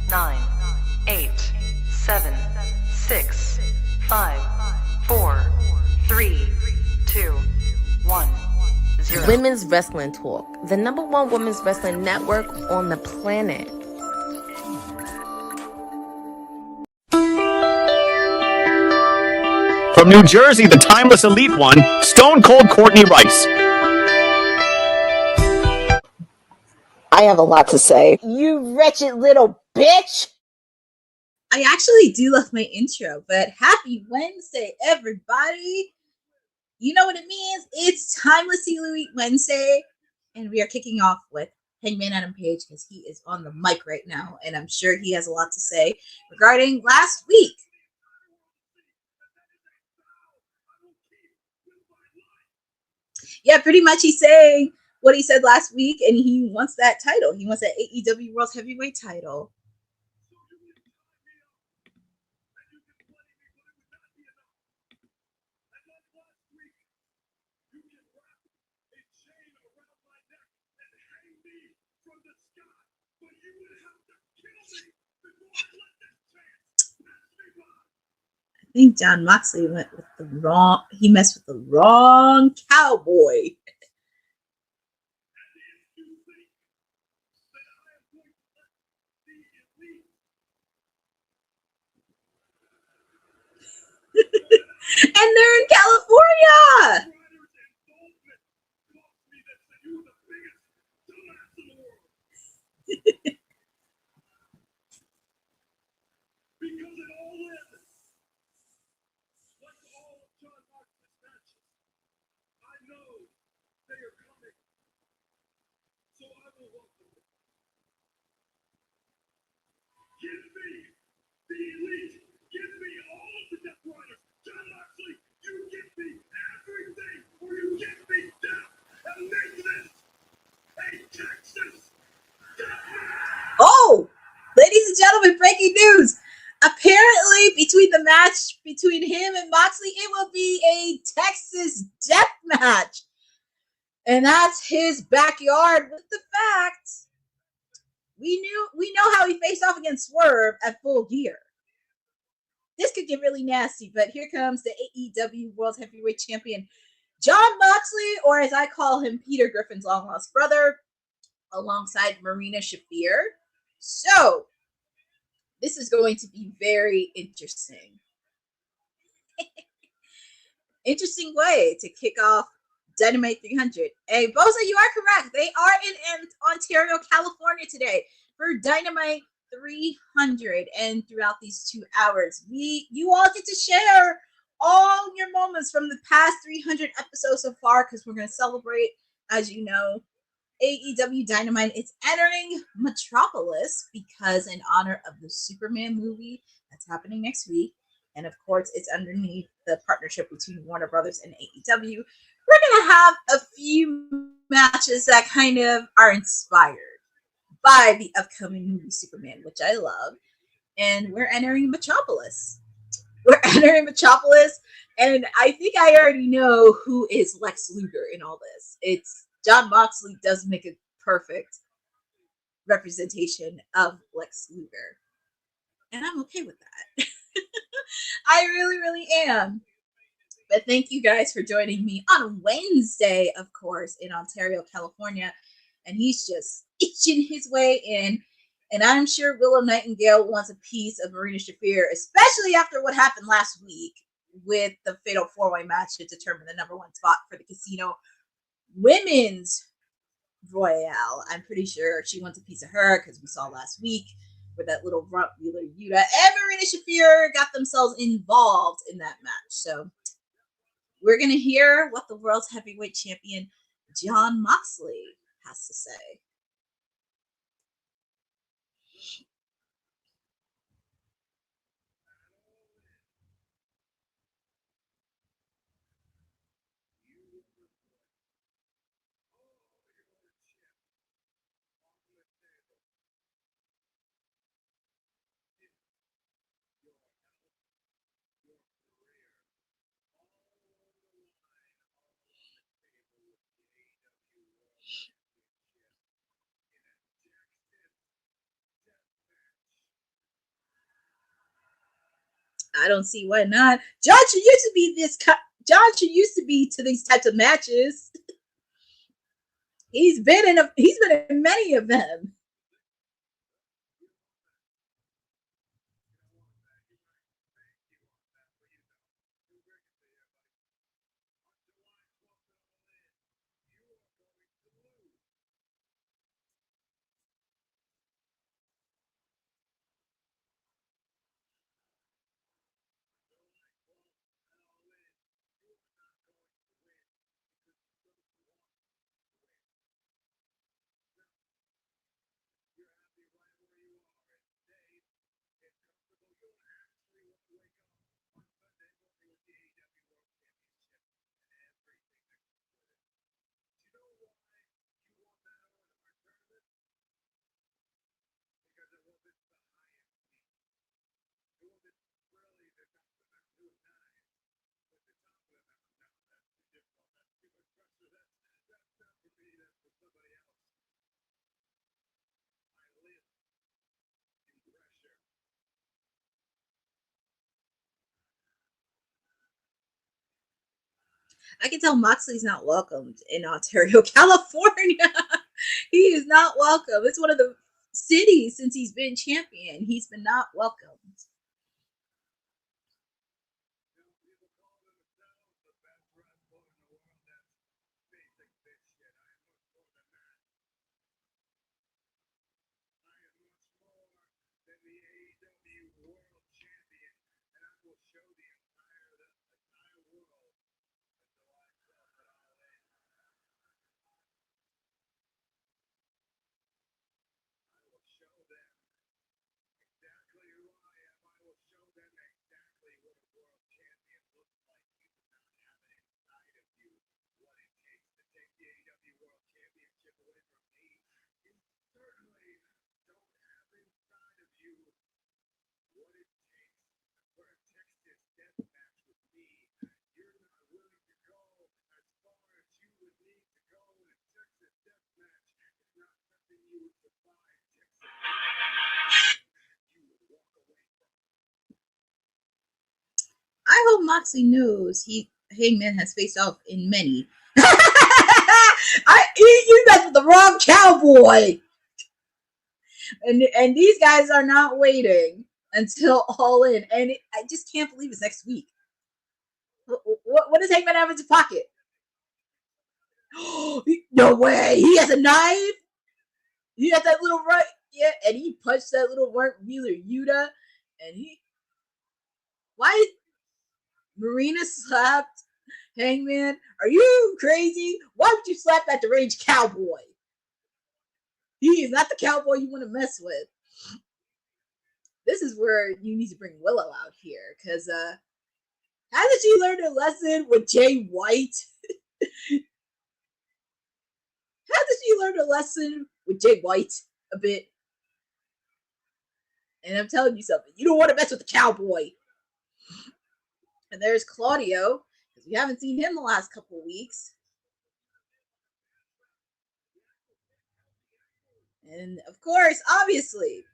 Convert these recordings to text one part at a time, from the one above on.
9, 8, 7, 6, 5, 4, 3, 2, 1, 0. Women's Wrestling Talk, the #1 women's wrestling network on the planet. From New Jersey, the timeless elite one, Stone Cold Courtney Rice. I have a lot to say. You wretched little bitch! I actually do love my intro, but happy Wednesday, everybody! You know what it means? It's Timeless Elite Wednesday, and we are kicking off with Hangman Adam Page because he is on the mic right now, and I'm sure he has a lot to say regarding last week. Yeah, pretty much he's saying what he said last week, and he wants that title. He wants that AEW World Heavyweight title. I think Jon Moxley went with he messed with the wrong cowboy. And they're in California. Oh, ladies and gentlemen, breaking news. Apparently, between the match between him and Moxley, it will be a Texas death match. And that's his backyard with the fact we know how he faced off against Swerve at Full Gear. This could get really nasty, but here comes the AEW World Heavyweight Champion, Jon Moxley, or as I call him, Peter Griffin's long-lost brother, alongside Marina Shafir. So, this is going to be very interesting. Interesting way to kick off Dynamite 300. Hey, Boza, you are correct. They are in Ontario, California today for Dynamite 300. And throughout these 2 hours, you all get to share all your moments from the past 300 episodes so far, because we're going to celebrate, as you know, AEW Dynamite. It's entering Metropolis because in honor of the Superman movie that's happening next week. And of course, it's underneath the partnership between Warner Brothers and AEW. We're going to have a few matches that kind of are inspired by the upcoming movie Superman, which I love. And we're entering Metropolis. And I think I already know who is Lex Luger in all this. It's Jon Moxley does make a perfect representation of Lex Luger. And I'm okay with that. I really, really am. But thank you guys for joining me on Wednesday, of course, in Ontario, California. And he's just itching his way in. And I'm sure Willow Nightingale wants a piece of Marina Shafir, especially after what happened last week with the Fatal 4-Way match to determine the #1 spot for the Casino Women's Royale. I'm pretty sure she wants a piece of her because we saw last week where that little rump Wheeler Yuta and Marina Shafir got themselves involved in that match. So we're going to hear what the world's heavyweight champion, Jon Moxley, has to say. I don't see why not. John should used to be to these types of matches. He's been in many of them. I can tell Moxley's not welcomed in Ontario, California. He is not welcome. It's one of the cities since he's been champion. He's been not welcomed. I hope Moxley knows Hangman has faced off in many. You messed with the wrong cowboy. And these guys are not waiting until All In. And I just can't believe it's next week. What does Hangman have in his pocket? No way. He has a knife? He has that little right. Yeah, and he punched that little Wheeler Yuta. And why? Marina slapped Hangman. Are you crazy? Why would you slap that deranged cowboy? He is not the cowboy you want to mess with. This is where you need to bring Willow out here, because hasn't she learned a lesson with Jay White? Hasn't she learned a lesson with Jay White a bit? And I'm telling you something, you don't want to mess with the cowboy. And there's Claudio, because we haven't seen him the last couple of weeks. And of course, obviously,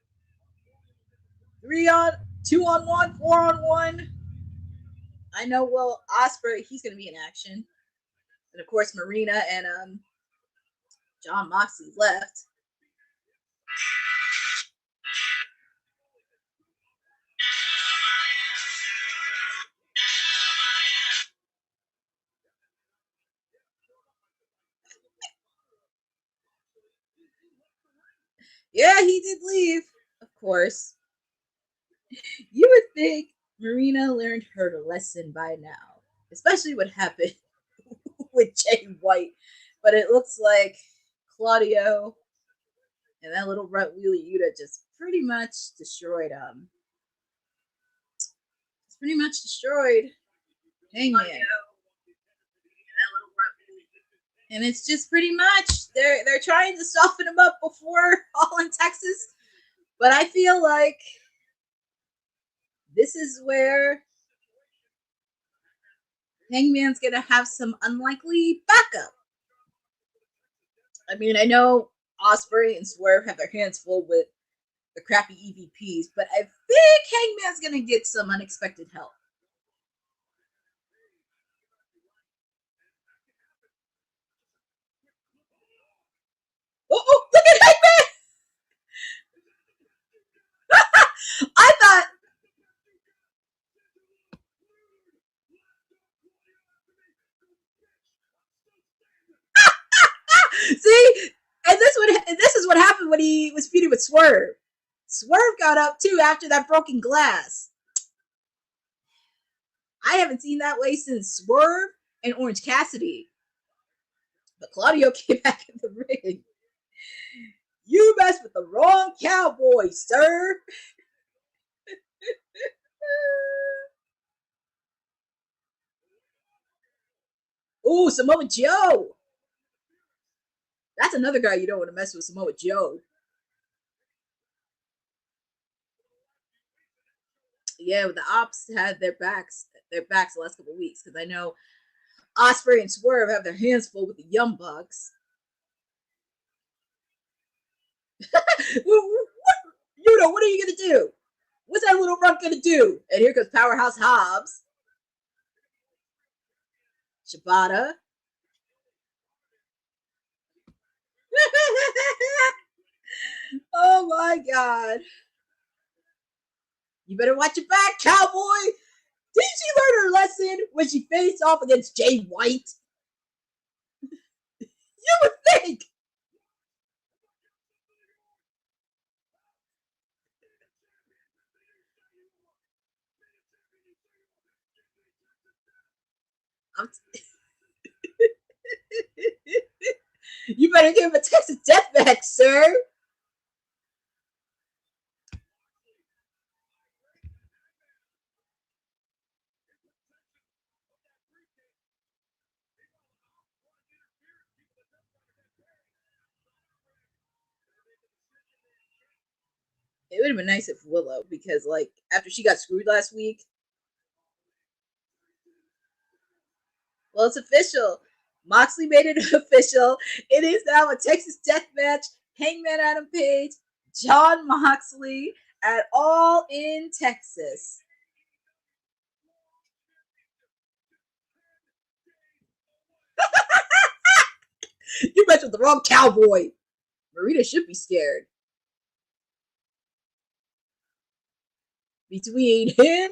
2-on-1, 4-on-1. I know, well, Ospreay, he's going to be in action. And of course, Marina and John Moxley left. Yeah, he did leave, of course. You would think Marina learned her lesson by now, especially what happened with Jay White. But it looks like Claudio and that little runt Wheeler Yuta just pretty much destroyed Hangman. And it's just pretty much they're trying to soften him up before All in Texas. But I feel like this is where Hangman's going to have some unlikely backup. I mean, I know Ospreay and Swerve have their hands full with the crappy EVPs, but I think Hangman's gonna get some unexpected help. Oh, look at Hangman! I thought. See, and this is what happened when he was feuding with Swerve. Swerve got up too after that broken glass. I haven't seen that way since Swerve and Orange Cassidy. But Claudio came back in the ring. You messed with the wrong cowboy, sir. Ooh, Samoa Joe. That's another guy you don't want to mess with, Samoa Joe. Yeah, the Ops had their backs the last couple of weeks because I know Ospreay and Swerve have their hands full with the Young Bucks. You know, what are you gonna do? What's that little runt gonna do? And here comes Powerhouse Hobbs. Shibata. Oh my god. You better watch your back, cowboy. Did she learn her lesson when she faced off against Jay White? You would think. You better give him a Texas death match, sir. It would have been nice if Willow, because like after she got screwed last week. Well, it's official. Moxley made it official. It is now a Texas death match. Hangman Adam Page, Jon Moxley at All in Texas. You messed with the wrong cowboy. Marita should be scared. Between him,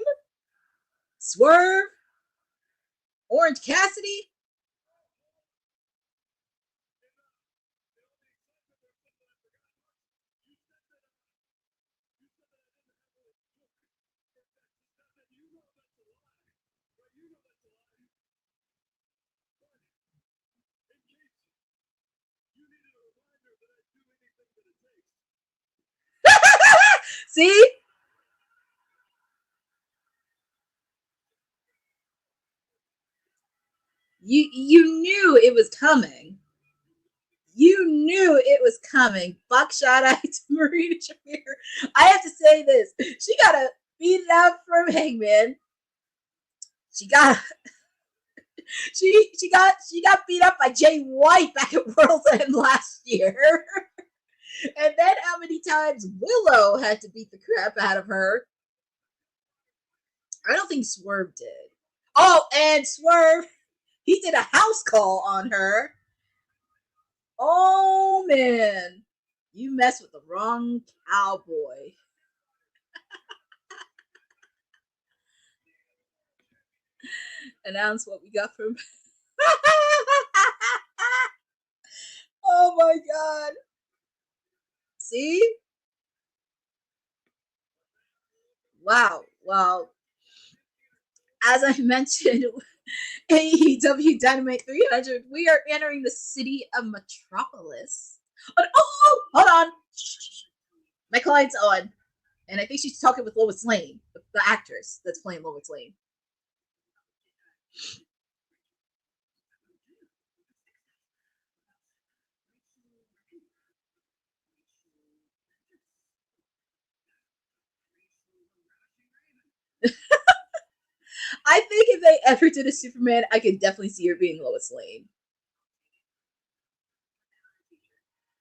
Swerve, Orange Cassidy. See? You knew it was coming. You knew it was coming. Buckshot eye to Marina Shafir. I have to say this. She got a beat up from Hangman. She got beat up by Jay White back at World's End last year. And then how many times Willow had to beat the crap out of her. I don't think Swerve did. Oh, and Swerve, he did a house call on her. Oh, man. You mess with the wrong cowboy. Announce what we got from... Oh, my God. See? Wow. Well, as I mentioned, AEW Dynamite 300, we are entering the city of Metropolis. Oh, hold on. My client's on. And I think she's talking with Lois Lane, the actress that's playing Lois Lane. I think if they ever did a Superman, I could definitely see her being Lois Lane.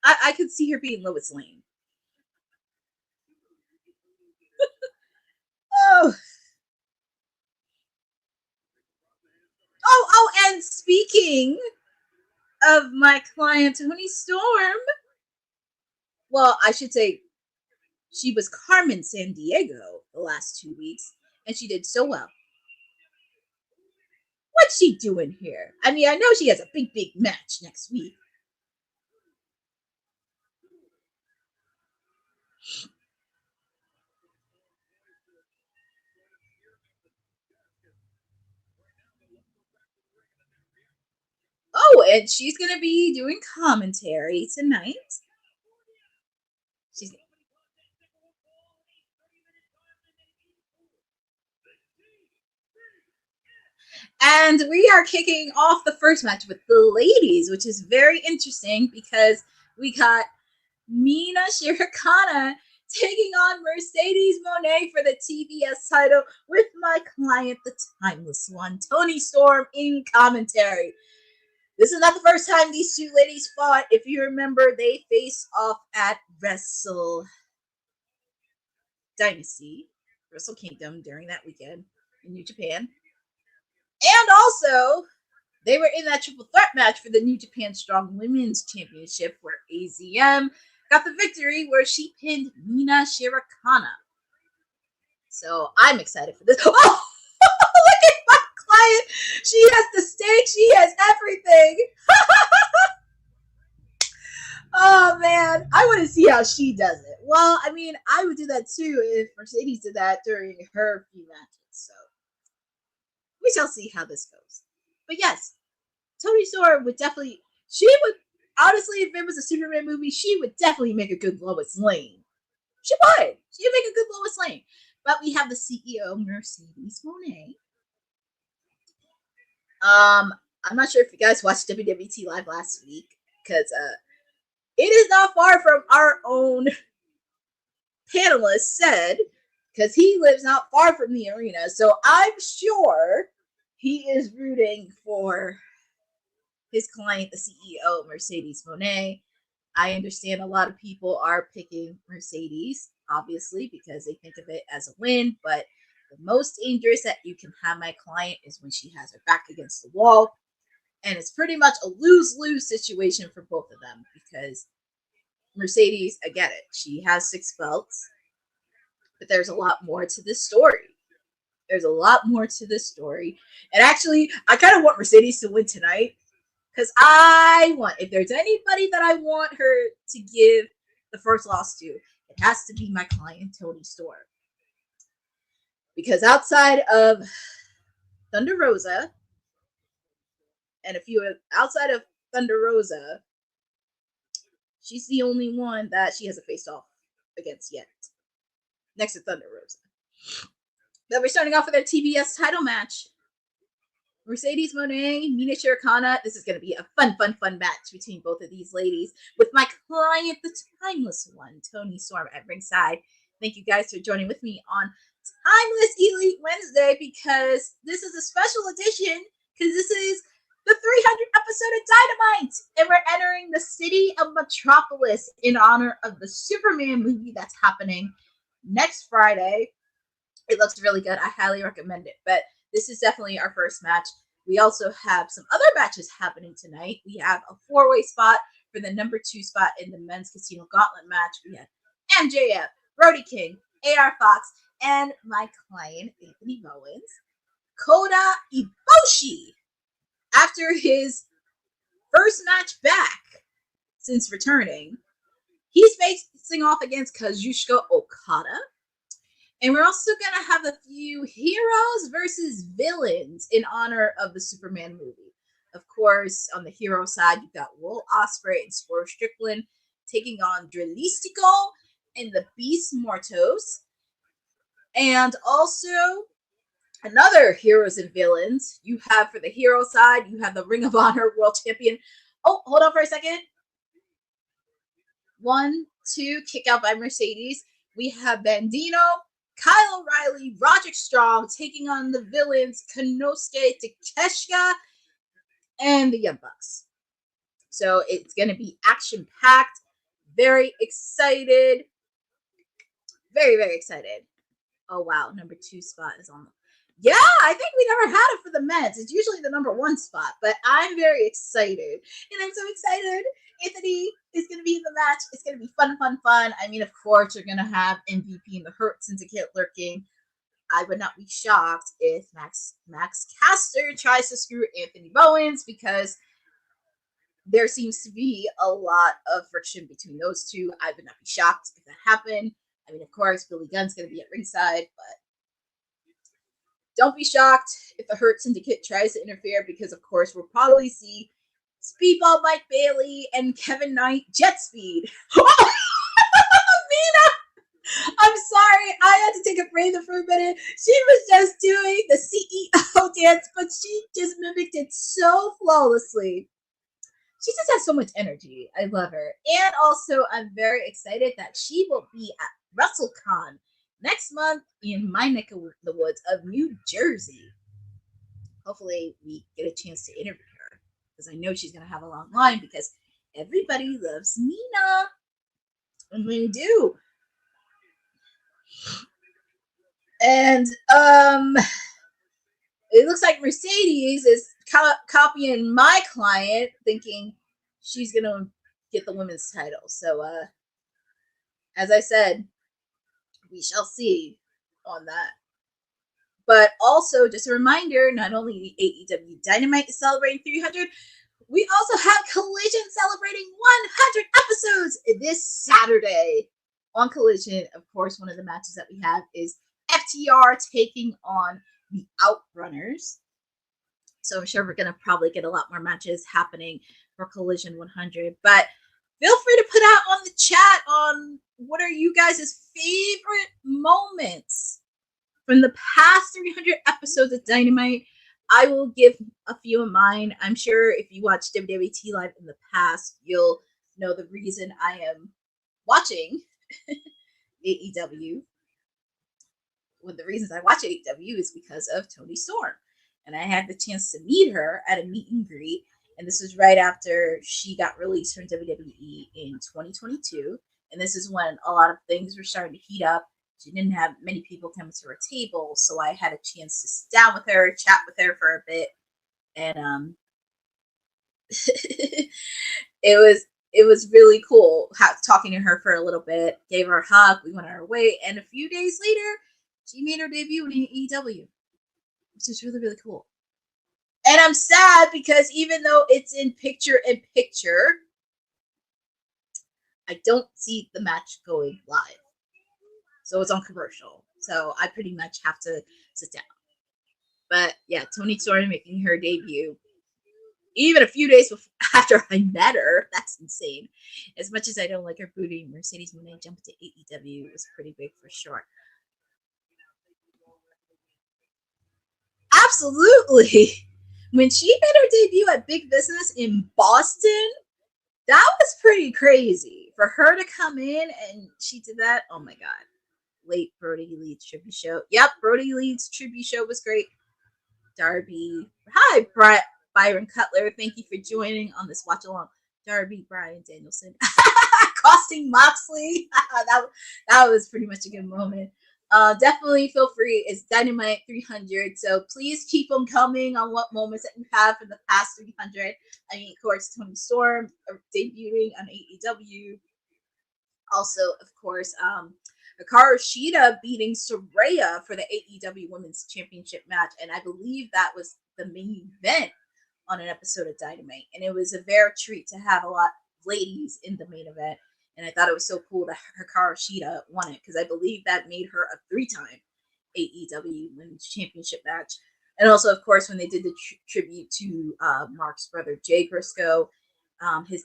I could see her being Lois Lane. And speaking of my client, Toni Storm, well, I should say she was Carmen Sandiego the last 2 weeks, and she did so well. What's she doing here? I mean, I know she has a big match next week. Oh, and she's going to be doing commentary tonight. And we are kicking off the first match with the ladies, which is very interesting because we got Mina Shirakawa taking on Mercedes Moné for the TBS title with my client, the Timeless One, Toni Storm, in commentary. This is not the first time these two ladies fought. If you remember, they faced off at Wrestle Dynasty, Wrestle Kingdom during that weekend in New Japan. And also, they were in that triple threat match for the New Japan Strong Women's Championship where AZM got the victory where she pinned Mina Shirakawa. So I'm excited for this. Oh, look at my client. She has the stake. She has everything. Oh, man. I want to see how she does it. Well, I mean, I would do that too if Mercedes did that during her few matches. So we shall see how this goes. But yes, Toni Storm would definitely, honestly, if it was a Superman movie, she would definitely make a good Lois Lane. She would. She would make a good Lois Lane. But we have the CEO, Mercedes Moné. I'm not sure if you guys watched WWT Live last week, because it is not far from our own panelist said, because he lives not far from the arena. So I'm sure he is rooting for his client, the CEO, Mercedes Moné. I understand a lot of people are picking Mercedes, obviously, because they think of it as a win. But the most dangerous that you can have my client is when she has her back against the wall. And it's pretty much a lose-lose situation for both of them because Mercedes, I get it. She has 6 belts. But there's a lot more to this story. There's a lot more to this story. And actually, I kind of want Mercedes to win tonight. Because if there's anybody that I want her to give the first loss to, it has to be my client, Toni Storm. Because outside of Thunder Rosa, and outside of Thunder Rosa, she's the only one that she hasn't faced off against yet. Next to Thunder Rosa. But we're starting off with our TBS title match. Mercedes Moné, Mina Shirakawa. This is going to be a fun match between both of these ladies with my client, the Timeless One, Toni Storm, at ringside. Thank you guys for joining with me on Timeless Elite Wednesday because this is a special edition because this is the 300th episode of Dynamite, and we're entering the city of Metropolis in honor of the Superman movie that's happening next Friday. It looks really good. I highly recommend it, but this is definitely our first match. We also have some other matches happening tonight. We have a 4-way spot for the number 2 spot in the men's casino gauntlet match. We have MJF, Brody King, AR Fox, and my client, Anthony Bowens. Kota Ibushi, after his first match back since returning, he's facing off against Kazuchika Okada. And we're also going to have a few heroes versus villains in honor of the Superman movie. Of course, on the hero side, you've got Will Ospreay and Swerve Strickland taking on Dralistico and the Beast Mortos. And also, another heroes and villains you have for the hero side, you have the Ring of Honor World Champion. Oh, hold on for a second. 1, 2, kick out by Mercedes. We have Bandido, Kyle O'Reilly, Roderick Strong taking on the villains Konosuke, Takeshita, and the Young Bucks. So it's going to be action-packed. Very excited. Very, very excited. Oh, wow. Number 2 spot is on. Yeah, I think we never had it for the men's. It's usually the number 1 spot, but I'm very excited. And I'm so excited. Anthony is going to be in the match. It's going to be fun, fun, fun. I mean, of course, you're going to have MVP and the Hurt Syndicate lurking. I would not be shocked if Max Caster tries to screw Anthony Bowens, because there seems to be a lot of friction between those two. I would not be shocked if that happened. I mean, of course, Billy Gunn's going to be at ringside, but don't be shocked if the Hurt Syndicate tries to interfere, because, of course, we'll probably see Speedball Mike Bailey and Kevin Knight jet speed. Oh, Mina! I'm sorry. I had to take a breather for a minute. She was just doing the CEO dance, but she just mimicked it so flawlessly. She just has so much energy. I love her. And also, I'm very excited that she will be at WrestleCon next month in my neck of the woods of New Jersey. Hopefully, we get a chance to interview her, because I know she's going to have a long line, because everybody loves Mina. And we do. And it looks like Mercedes is copying my client, thinking she's going to get the women's title. So, as I said, we shall see on that. But also, just a reminder, not only AEW Dynamite is celebrating 300, we also have Collision celebrating 100 episodes this Saturday. On Collision, of course, one of the matches that we have is FTR taking on the Outrunners. So I'm sure we're going to probably get a lot more matches happening for Collision 100. But feel free to put out on the chat on what are you guys' favorite moments from the past 300 episodes of Dynamite. I will give a few of mine. I'm sure if you watched WWT Live in the past, you'll know the reason I am watching AEW. One of the reasons I watch AEW is because of Toni Storm. And I had the chance to meet her at a meet and greet. And this was right after she got released from WWE in 2022. And this is when a lot of things were starting to heat up. She didn't have many people coming to her table. So I had a chance to sit down with her, chat with her for a bit. And it was really cool talking to her for a little bit. Gave her a hug. We went our way. And a few days later, she made her debut in AEW, which is really, really cool. And I'm sad because even though it's in picture, I don't see the match going live. So it's on commercial. So I pretty much have to sit down. But yeah, Toni Storm making her debut even a few days after I met her. That's insane. As much as I don't like her booty, Mercedes Moné jumped to AEW was pretty big for sure. Absolutely. When she made her debut at Big Business in Boston, that was pretty crazy. For her to come in and she did that, oh my God. Late Brody Leeds tribute show. Yep, Brody Leeds tribute show was great. Darby. Hi, Byron Cutler. Thank you for joining on this watch along. Darby, Bryan Danielson. Costing Moxley. that was pretty much a good moment. Definitely feel free. It's Dynamite 300. So please keep them coming on what moments that you have for the past 300. I mean, of course, Toni Storm debuting on AEW. Also, of course, Hikaru Shida beating Saraya for the AEW Women's Championship match. And I believe that was the main event on an episode of Dynamite. And it was a very treat to have a lot of ladies in the main event. And I thought it was so cool that Hikaru Shida won it because I believe that made her a 3-time AEW Women's Championship match. And also, of course, when they did the tribute to Mark's brother Jay Briscoe, his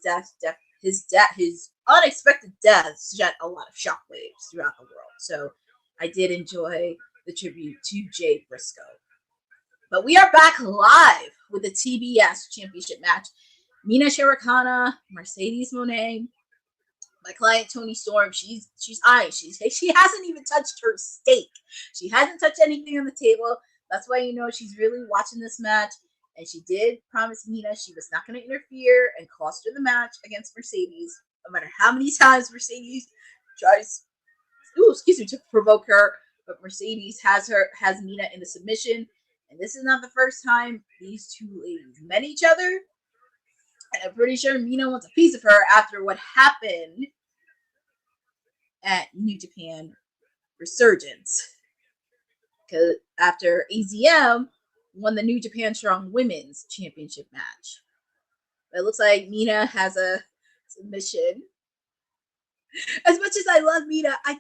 unexpected death shed a lot of shockwaves throughout the world. So I did enjoy the tribute to Jay Briscoe. But we are back live with the TBS Championship match. Mina Shirakawa, Mercedes Moné. My client Toni Storm, she's eyeing. She hasn't even touched her steak. She hasn't touched anything on the table. That's why you know she's really watching this match. And she did promise Mina she was not going to interfere and cost her the match against Mercedes. No matter how many times Mercedes tries, to provoke her, but Mercedes has Mina in the submission, and this is not the first time these two ladies met each other. And I'm pretty sure Mina wants a piece of her after what happened at New Japan Resurgence. Because after AZM won the New Japan Strong Women's Championship match. But it looks like Mina has a submission. As much as I love Mina, I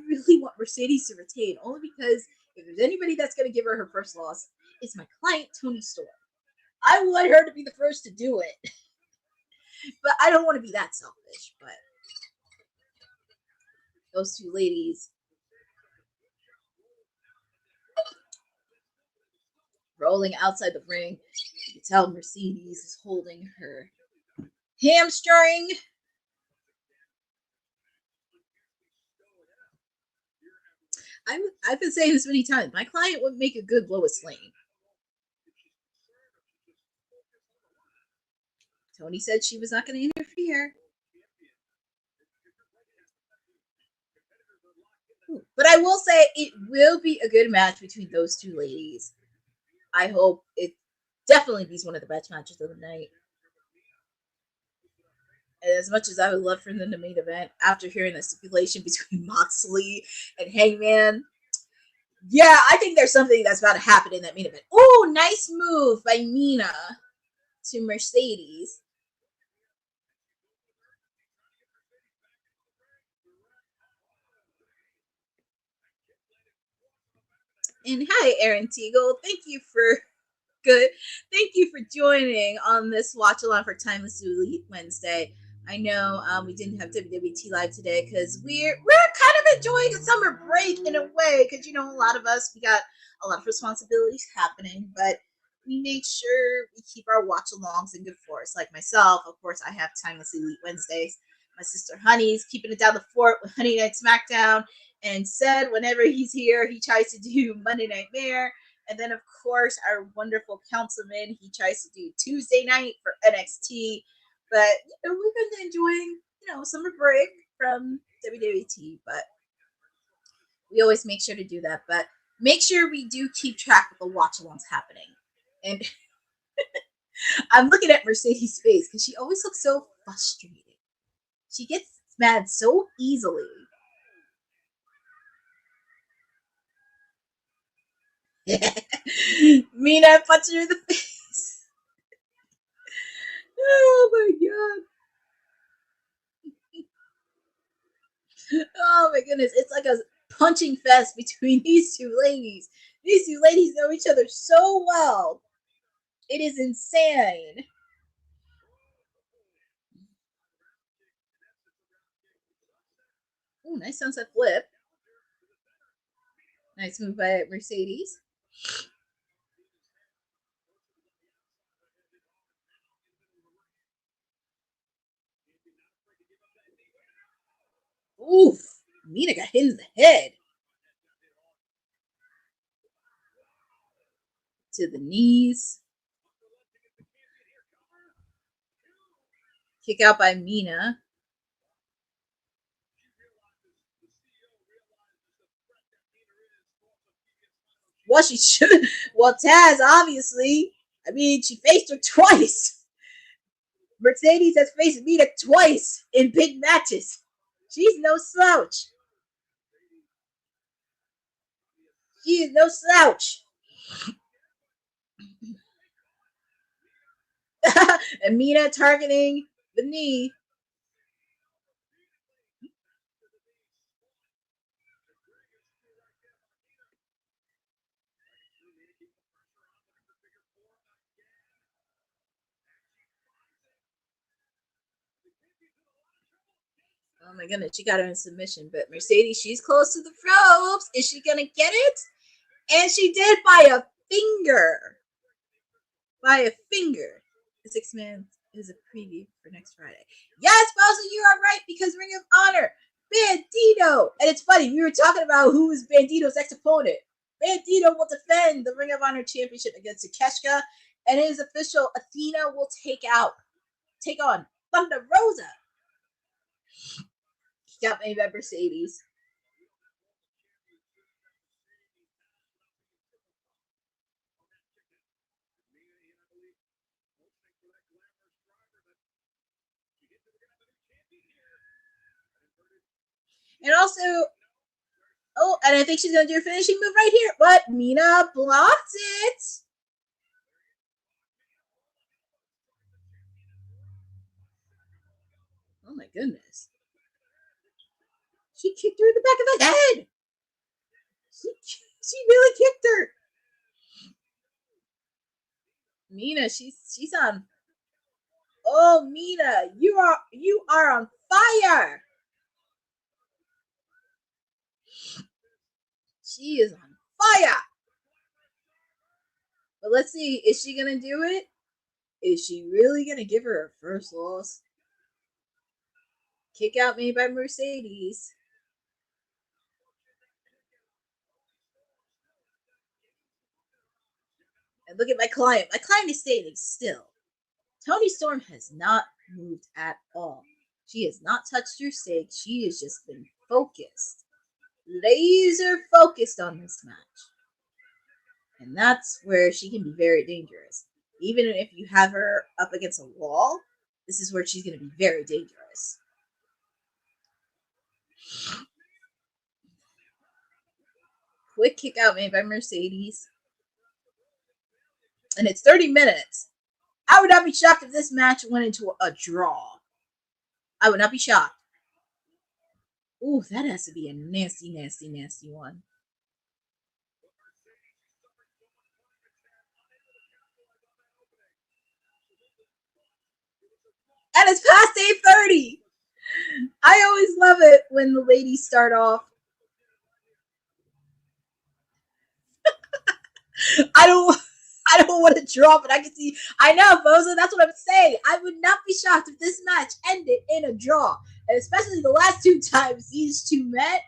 really want Mercedes to retain, only because if there's anybody that's going to give her her first loss, it's my client, Toni Storm. I want her to be the first to do it. But I don't want to be that selfish. But those two ladies rolling outside the ring. You can tell Mercedes is holding her hamstring. I've been saying this many times. My client would make a good Lois Lane. Toni said she was not going to interfere. But I will say it will be a good match between those two ladies. I hope it definitely be one of the best matches of the night. And as much as I would love for them to main event, after hearing the stipulation between Moxley and Hangman, yeah, I think there's something that's about to happen in that main event. Oh, nice move by Mina to Mercedes. And hi, Aaron Teagle. Thank you for joining on this watch along for Timeless Elite Wednesday. I know we didn't have WWT live today because we're kind of enjoying a summer break in a way, because a lot of us, we got a lot of responsibilities happening, but we make sure we keep our watch alongs in good force. Like myself, of course, I have Timeless Elite Wednesdays. My sister Honey's keeping it down the fort with Honey Night SmackDown, and said whenever he's here, he tries to do Monday Night Mare. And then, of course, our wonderful councilman, he tries to do Tuesday night for NXT. But, we've been enjoying, summer break from WWT. But we always make sure to do that. But make sure we do keep track of the watch-alongs happening. And I'm looking at Mercedes' face because she always looks so frustrated. She gets mad so easily. Mina punching her in the face. Oh my god. Oh my goodness. It's like a punching fest between these two ladies. These two ladies know each other so well. It is insane. Oh, nice sunset flip. Nice move by Mercedes. Oof. Mina got hit in the head. To the knees. Kick out by Mina. Well, she should. Well, Taz, obviously. She faced her twice. Mercedes has faced Mina twice in big matches. She's no slouch. She is no slouch. And Mina targeting the knee. Oh my goodness, she got her in submission. But Mercedes, she's close to the ropes. Is she going to get it? And she did by a finger. By a finger. The 6-man is a preview for next Friday. Yes, Bowser, you are right, because Ring of Honor, Bandido. And it's funny, we were talking about who is Bandido's ex-opponent. Bandido will defend the Ring of Honor Championship against Takeshita, and it is official. Athena will take on Thunder Rosa. Got made by Mercedes. And also, oh, and I think she's going to do a finishing move right here. But Mina blocked it. Oh my goodness. She kicked her in the back of the head. She really kicked her. Mina, she's on. Oh, Mina, you are on fire. She is on fire. But let's see, is she gonna do it? Is she really gonna give her her first loss? Kick out made by Mercedes. And look at my client. My client is standing still. Toni Storm has not moved at all. She has not touched her stake. She has just been focused. Laser focused on this match. And that's where she can be very dangerous. Even if you have her up against a wall, this is where she's going to be very dangerous. Quick kick out made by Mercedes. And it's 30 minutes. I would not be shocked if this match went into a draw. I would not be shocked. Ooh, that has to be a nasty, nasty, nasty one. And it's past 8:30. I always love it when the ladies start off. I don't want to draw, but I can see. I know, Boza. That's what I'm saying. I would not be shocked if this match ended in a draw, and especially the last two times these two met.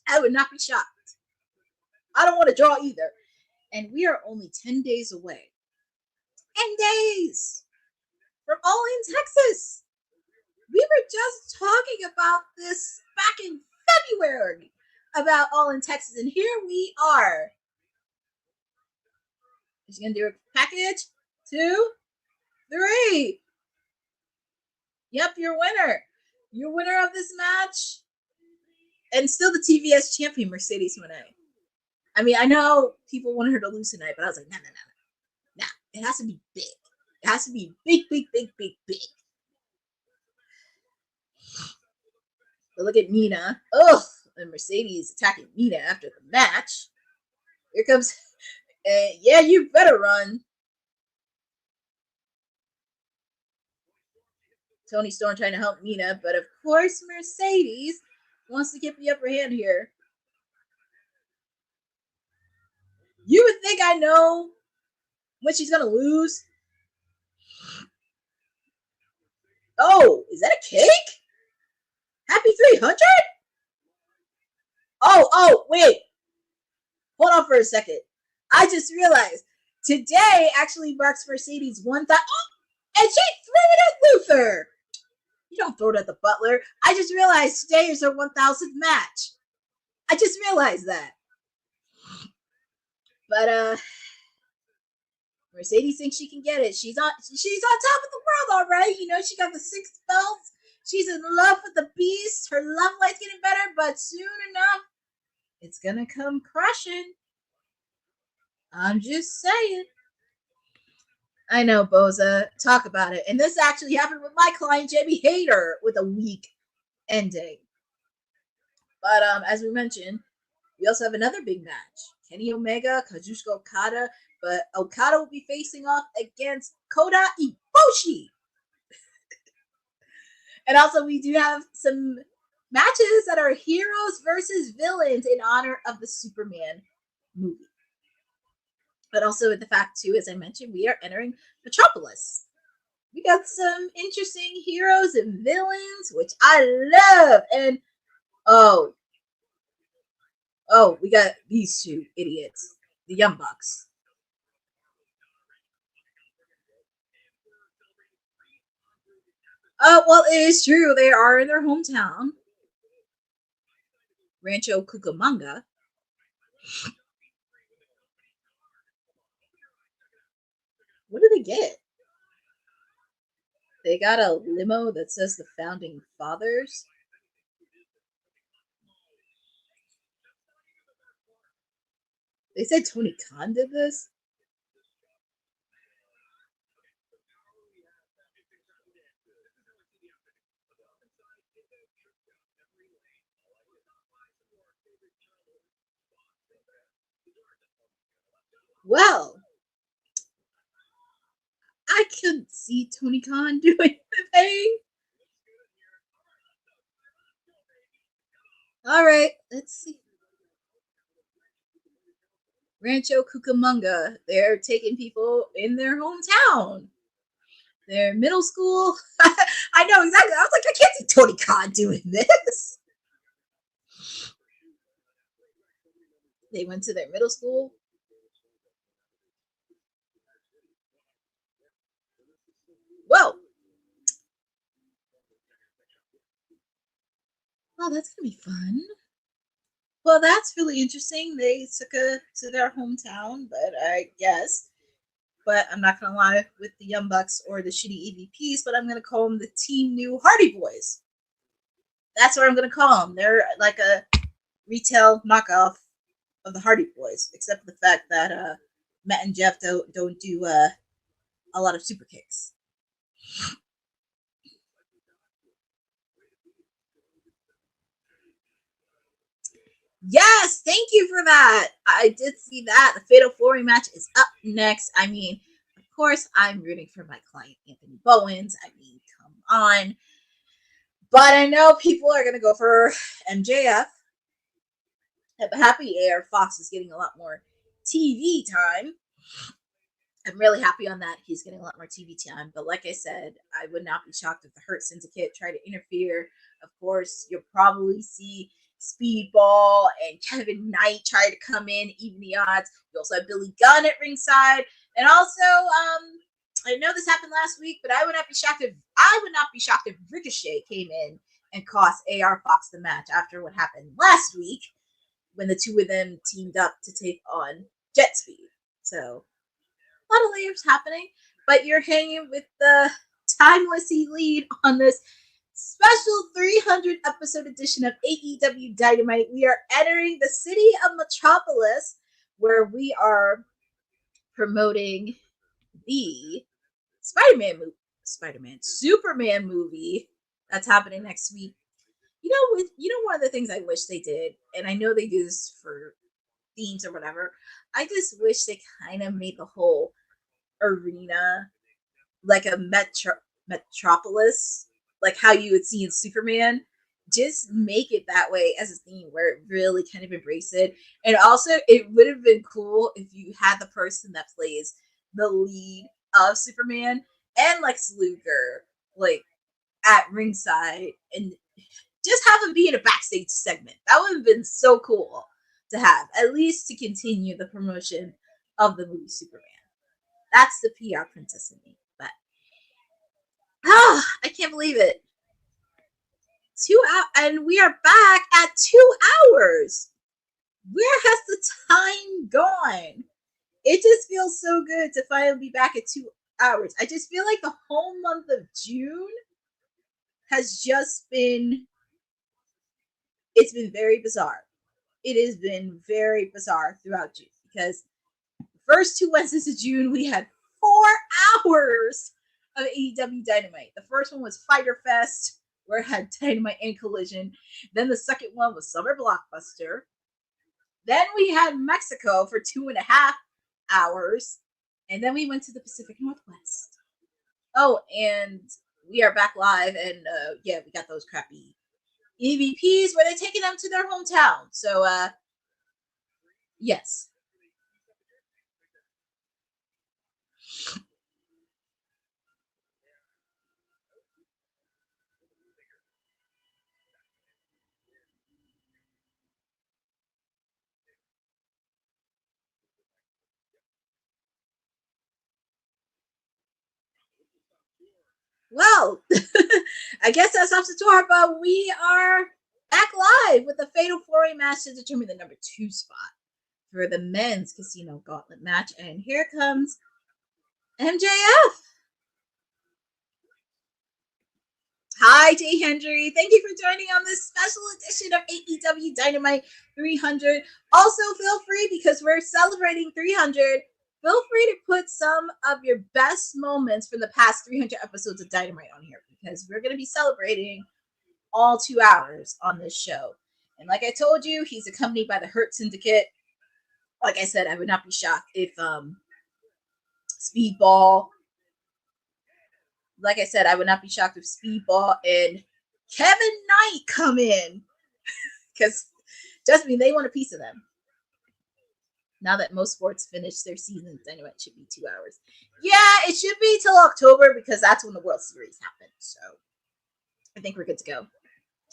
I would not be shocked. I don't want to draw either. And we are only 10 days away. 10 days from All in Texas. We were just talking about this back in February about All in Texas, and here we are. She's going to do a package. 2, 3. Yep, your winner. Your winner of this match. And still the TVS champion, Mercedes Moné. I mean, I know people wanted her to lose tonight, but I was like, nah. It has to be big. It has to be big. But look at Mina. Ugh. And Mercedes attacking Mina after the match. Here comes... yeah, you better run. Toni Storm trying to help Mina, but of course Mercedes wants to get the upper hand here. You would think I know when she's going to lose. Oh, is that a cake? Happy 300? Oh, wait. Hold on for a second. I just realized today actually marks Mercedes 1,000. Oh, and she threw it at Luther. You don't throw it at the Butler. I just realized today is her 1,000th match. I just realized that. But Mercedes thinks she can get it. She's on top of the world, all right. You know, she got the 6 belts. She's in love with the beast. Her love life's getting better, but soon enough, it's gonna come crashing. I'm just saying. I know, Boza. Talk about it. And this actually happened with my client, Jamie Hayter, with a weak ending. But as we mentioned, we also have another big match. Kenny Omega, Kazuchika Okada, but Okada will be facing off against Kota Ibushi. And also we do have some matches that are heroes versus villains in honor of the Superman movie. But also the fact, too, as I mentioned, we are entering Metropolis. We got some interesting heroes and villains, which I love. And, oh, we got these two idiots, the Young Bucks. Oh, well, it is true. They are in their hometown, Rancho Cucamonga. What do they get? They got a limo that says the Founding Fathers. They said Tony Khan did this? Well, I could see Tony Khan doing the thing. All right, let's see. Rancho Cucamonga. They're taking people in their hometown. Their middle school. I know exactly. I was like, I can't see Tony Khan doing this. They went to their middle school. Whoa. Oh, that's going to be fun. Well, that's really interesting. They took to their hometown, but I guess. But I'm not going to lie with the Young Bucks or the shitty EVPs, but I'm going to call them the Team New Hardy Boys. That's what I'm going to call them. They're like a retail knockoff of the Hardy Boys, except for the fact that Matt and Jeff don't do a lot of super kicks. Yes, thank you for that. I did see that. The Fatal 4-Way match is up next. I mean, of course, I'm rooting for my client, Anthony Bowens. I mean, come on. But I know people are going to go for MJF. I'm happy AR Fox is getting a lot more TV time. I'm really happy on that. He's getting a lot more TV time. But like I said, I would not be shocked if the Hurt Syndicate try to interfere. Of course, you'll probably see Speedball and Kevin Knight try to come in, even the odds. You also have Billy Gunn at ringside. And also, I know this happened last week, but I would not be shocked if Ricochet came in and cost AR Fox the match after what happened last week when the two of them teamed up to take on Jet Speed. So, a lot of layers happening, but you're hanging with the timeless elite on this special 300 episode edition of AEW Dynamite. We are entering the city of Metropolis, where we are promoting the Superman movie that's happening next week. One of the things I wish they did, and I know they do this for themes or whatever, I just wish they kind of made the whole arena like a Metropolis, like how you would see in Superman. Just make it that way as a theme where it really kind of embrace it. And also, it would have been cool if you had the person that plays the lead of Superman and Lex Luger like at ringside and just have him be in a backstage segment. That would have been so cool to have, at least to continue the promotion of the movie Superman. That's the PR princess in me. But I can't believe it. 2 hours, and we are back at 2 hours. Where has the time gone? It just feels so good to finally be back at 2 hours. I just feel like the whole month of June has just been, it's been very bizarre. It has been very bizarre throughout June because the first 2 Wednesdays of June, we had 4 hours of AEW Dynamite. The first one was Fyter Fest, where it had Dynamite and Collision. Then the second one was Summer Blockbuster. Then we had Mexico for 2.5 hours. And then we went to the Pacific Northwest. Oh, and we are back live. And we got those crappy EVPs where they're taking them to their hometown. So, yes. Well, I guess that's off the tour, but we are back live with the Fatal 4-Way match to determine the number 2 spot for the men's Casino Gauntlet match. And here comes MJF. Hi, Jay Hendry. Thank you for joining on this special edition of AEW Dynamite 300. Also, feel free, because we're celebrating 300, feel free to put some of your best moments from the past 300 episodes of Dynamite on here, because we're going to be celebrating all 2 hours on this show. And like I told you, he's accompanied by the Hurt Syndicate. Like I said, I would not be shocked if Speedball, like I said, I would not be shocked if Speedball and Kevin Knight come in, because just me, they want a piece of them. Now that most sports finish their seasons, Dynamite should be 2 hours. Yeah, it should be till October, because that's when the World Series happens. So I think we're good to go.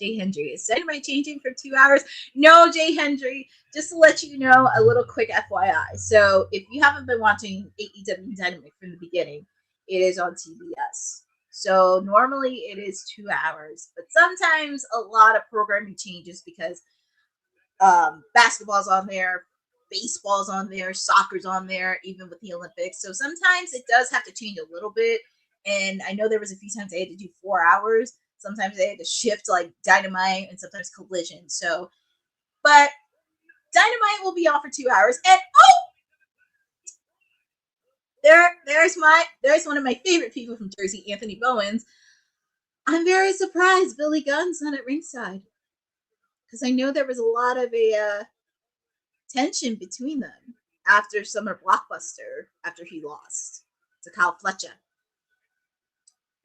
Jay Hendry, is Dynamite changing from 2 hours? No, Jay Hendry, just to let you know, a little quick FYI. So if you haven't been watching AEW Dynamite from the beginning, it is on TBS. So normally it is 2 hours, but sometimes a lot of programming changes because basketball's on there, baseball's on there, soccer's on there, even with the Olympics. So sometimes it does have to change a little bit. And I know there was a few times they had to do 4 hours. Sometimes they had to shift like Dynamite and sometimes Collision. So, but Dynamite will be on for 2 hours. And there's one of my favorite people from Jersey, Anthony Bowens. I'm very surprised Billy Gunn's not at ringside, because I know there was a lot of tension between them after Summer Blockbuster, after he lost to Kyle Fletcher.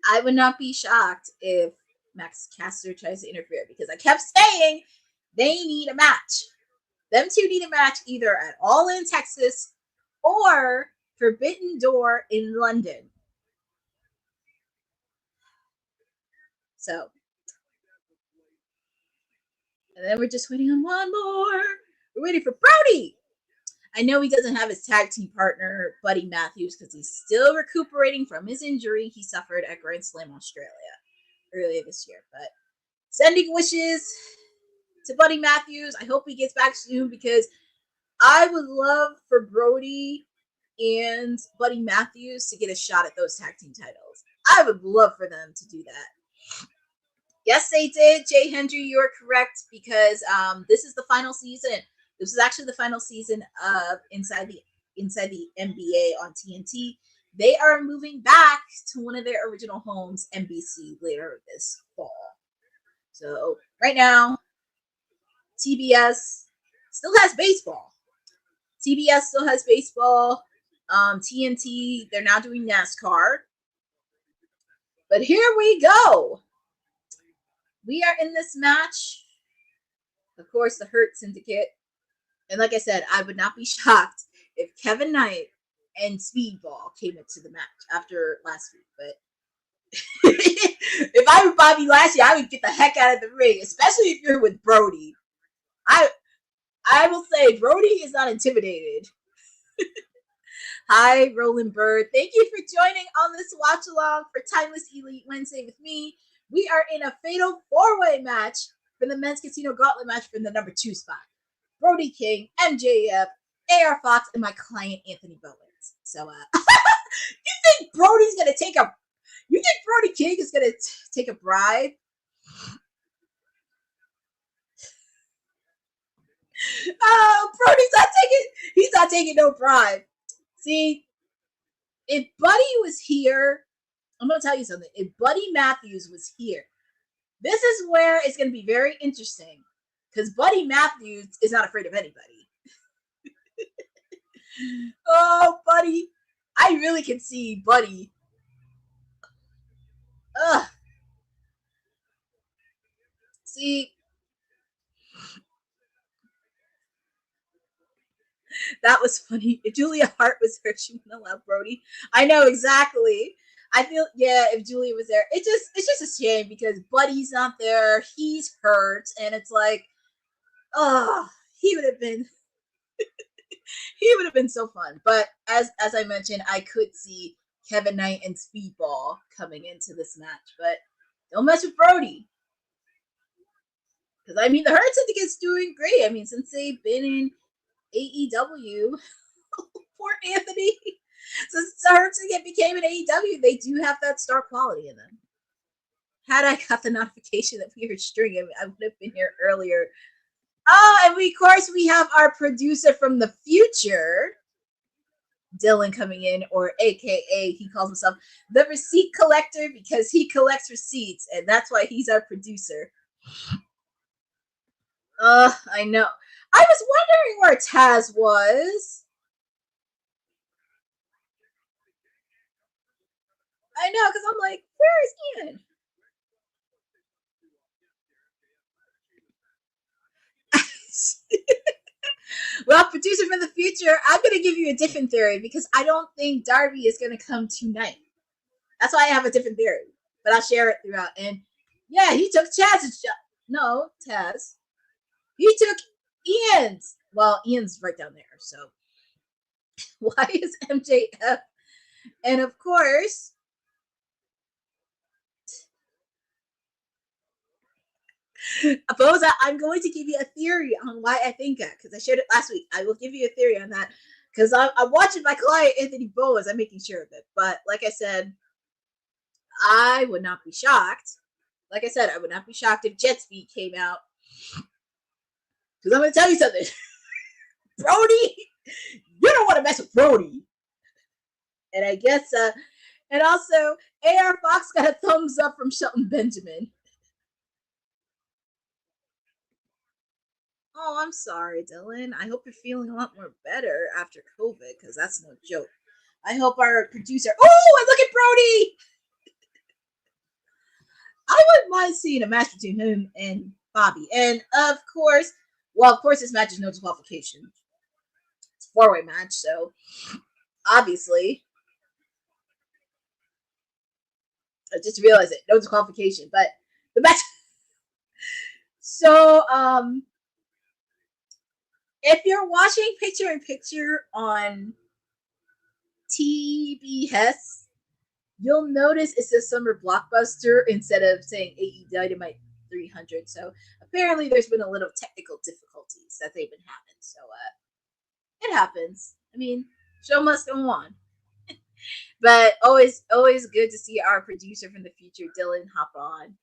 I would not be shocked if Max Caster tries to interfere, because I kept saying they need a match. Them two need a match either at All In Texas or Forbidden Door in London. So, and then we're just waiting on one more. We're waiting for Brody. I know he doesn't have his tag team partner, Buddy Matthews, because he's still recuperating from his injury he suffered at Grand Slam Australia earlier this year. But sending wishes to Buddy Matthews. I hope he gets back soon, because I would love for Brody and Buddy Matthews to get a shot at those tag team titles. I would love for them to do that. Yes, they did. Jay Hendry, you are correct, because this is the final season. This is actually the final season of Inside the NBA on TNT. They are moving back to one of their original homes, NBC, later this fall. So right now, TBS still has baseball. TBS still has baseball. TNT, they're now doing NASCAR. But here we go. We are in this match. Of course, the Hurt Syndicate. And like I said, I would not be shocked if Kevin Knight and Speedball came into the match after last week. But if I were Bobby Lashley, I would get the heck out of the ring, especially if you're with Brody. I will say Brody is not intimidated. Hi, Roland Bird. Thank you for joining on this watch along for Timeless Elite Wednesday with me. We are in a fatal 4-way match for the Men's Casino Gauntlet match for the number 2 spot. Brody King, MJF, AR Fox, and my client Anthony Bowens. So, you think Brody's gonna take a? You think Brody King is gonna take a bribe? Oh, Brody's not taking. He's not taking no bribe. See, if Buddy was here, I'm gonna tell you something. If Buddy Matthews was here, this is where it's gonna be very interesting, because Buddy Matthews is not afraid of anybody. Oh, Buddy. I really can see Buddy. Ugh. See, that was funny. If Julia Hart was there, she wouldn't allow Brody. I know exactly. I feel, yeah, if Julia was there, it's just a shame, because Buddy's not there. He's hurt, and it's like, oh, he would have been so fun. But as I mentioned, I could see Kevin Knight and Speedball coming into this match, but don't mess with Brody. Because I mean, the Hurt Syndicate's doing great. I mean, since they've been in AEW, poor Anthony. Since the Hurt Syndicate became an AEW, they do have that star quality in them. Had I got the notification that we were streaming, I would have been here earlier. Oh, and of course, we have our producer from the future, Dylan, coming in, or AKA, he calls himself the receipt collector because he collects receipts, and that's why he's our producer. I know. I was wondering where Taz was. I know, because I'm like, where is Ian? Well, producer from the future, I'm going to give you a different theory because I don't think Darby is going to come tonight. That's why I have a different theory, but I'll share it throughout. And yeah, he took Chaz's job. No, Taz. He took Ian's. Well, Ian's right down there, so why is MJF? And of course, Boza, I'm going to give you a theory on why I think that, because I shared it last week. I will give you a theory on that, because I'm watching my client, Anthony Bowens. I'm making sure of it. But like I said, I would not be shocked. Like I said, I would not be shocked if Jet Speed came out. Because I'm going to tell you something. Brody, you don't want to mess with Brody. And I guess, and also, AR Fox got a thumbs up from Shelton Benjamin. Oh, I'm sorry, Dylan. I hope you're feeling a lot more better after COVID, because that's no joke. I hope our producer... Oh, and look at Brody! I wouldn't mind seeing a match between him and Bobby. And, of course, this match is no disqualification. It's a 4-way match, so obviously... I just realized it. No disqualification, but the match... So, if you're watching picture-in-picture on TBS, you'll notice it says Summer Blockbuster instead of saying AEW Dynamite 300. So apparently there's been a little technical difficulties that they've been having. So it happens. I mean, show must go on. But always good to see our producer from the future, Dylan, hop on.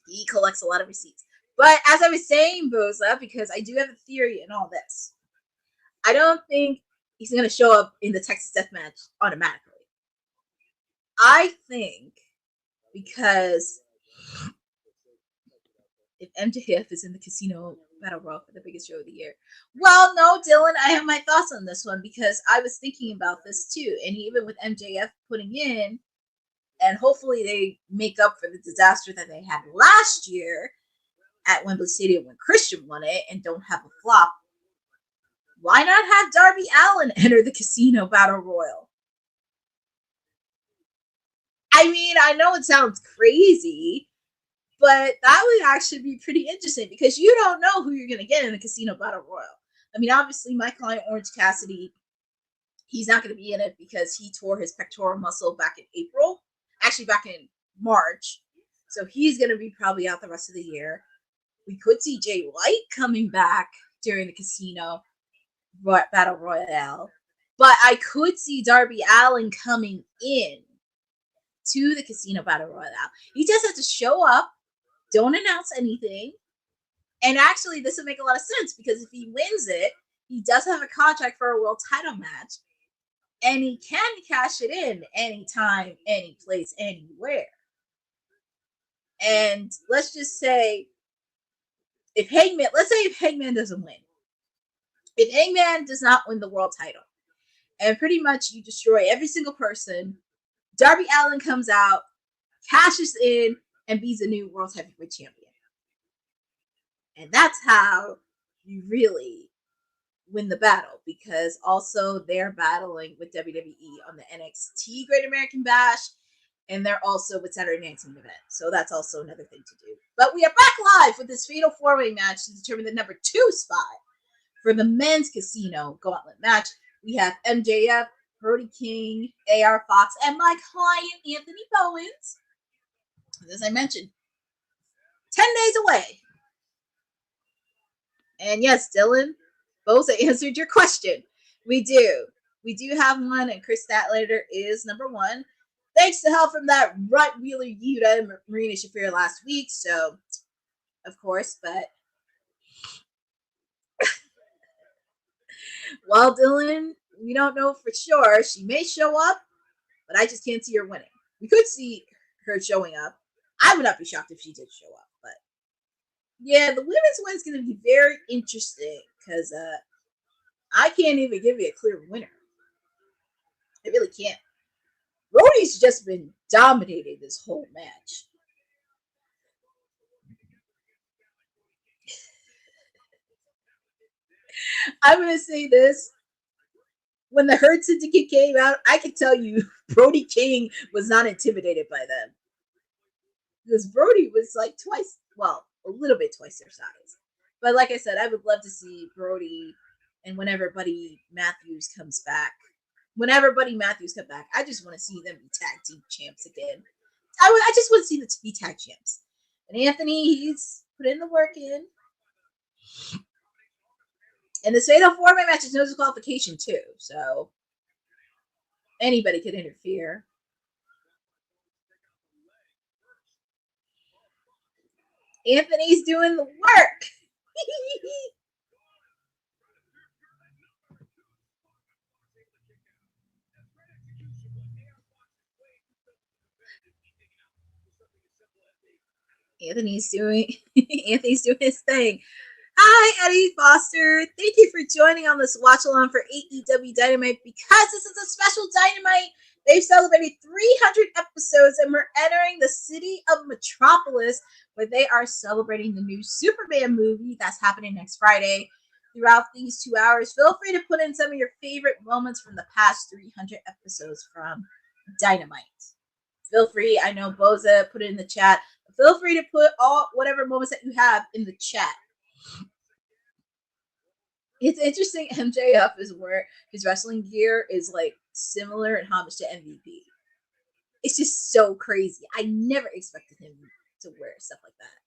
He collects a lot of receipts. But as I was saying, Boza, because I do have a theory in all this, I don't think he's going to show up in the Texas Deathmatch automatically. I think because if MJF is in the Casino Battle Royal for the biggest show of the year, well, no, Dylan, I have my thoughts on this one because I was thinking about this too. And even with MJF putting in, and hopefully they make up for the disaster that they had last year at Wembley Stadium when Christian won it and don't have a flop, why not have Darby Allin enter the Casino Battle Royal? I mean, I know it sounds crazy, but that would actually be pretty interesting because you don't know who you're going to get in the Casino Battle Royal. I mean, obviously, my client Orange Cassidy, he's not going to be in it because he tore his pectoral muscle back in April, actually back in March. So he's going to be probably out the rest of the year. We could see Jay White coming back during the Casino Battle Royale. But I could see Darby Allin coming in to the Casino Battle Royale. He just has to show up, don't announce anything. And actually, this would make a lot of sense because if he wins it, he does have a contract for a world title match. And he can cash it in anytime, any place, anywhere. And let's just say, if Hangman doesn't win, if Hangman does not win the world title, and pretty much you destroy every single person, Darby Allin comes out, cashes in, and beats a new world heavyweight champion. And that's how you really win the battle, because also they're battling with WWE on the NXT Great American Bash, and they're also with Saturday Night's Main Event. So that's also another thing to do. But we are back live with this fatal 4-way match to determine the number 2 spot for the men's Casino Gauntlet match. We have MJF, Brody King, AR Fox, and my client, Anthony Bowens. As I mentioned, 10 days away. And yes, Dylan, Boza answered your question. We do. We do have one, and Chris Statlater is number 1. thanks to help from that Rut Wheeler Yuta and Marina Shafir last week. So, of course, but well, Dylan, we don't know for sure. She may show up, but I just can't see her winning. We could see her showing up. I would not be shocked if she did show up, but yeah, the women's win is going to be very interesting because I can't even give you a clear winner. I really can't. Brody's just been dominating this whole match. I'm going to say this. When the Hurt Syndicate came out, I can tell you Brody King was not intimidated by them. Because Brody was like twice, well, a little bit twice their size. But like I said, I would love to see Brody and whenever Buddy Matthews comes back. Whenever Buddy Matthews comes back, I just want to see them be tag team champs again. I just want to see them be tag champs. And Anthony, he's put in the work in. And this fatal four-way match is no disqualification too, so anybody could interfere. Anthony's doing the work. Anthony's doing his thing. Hi, Eddie Foster. Thank you for joining on this watch along for AEW Dynamite. Because this is a special Dynamite, they've celebrated 300 episodes and we're entering the city of Metropolis where they are celebrating the new Superman movie that's happening next Friday. Throughout these 2 hours, feel free to put in some of your favorite moments from the past 300 episodes from Dynamite. Feel free, I know Boza put it in the chat. Feel free to put all whatever moments that you have in the chat. It's interesting. MJF is where his wrestling gear is like similar in homage to MVP. It's just so crazy. I never expected him to wear stuff like that.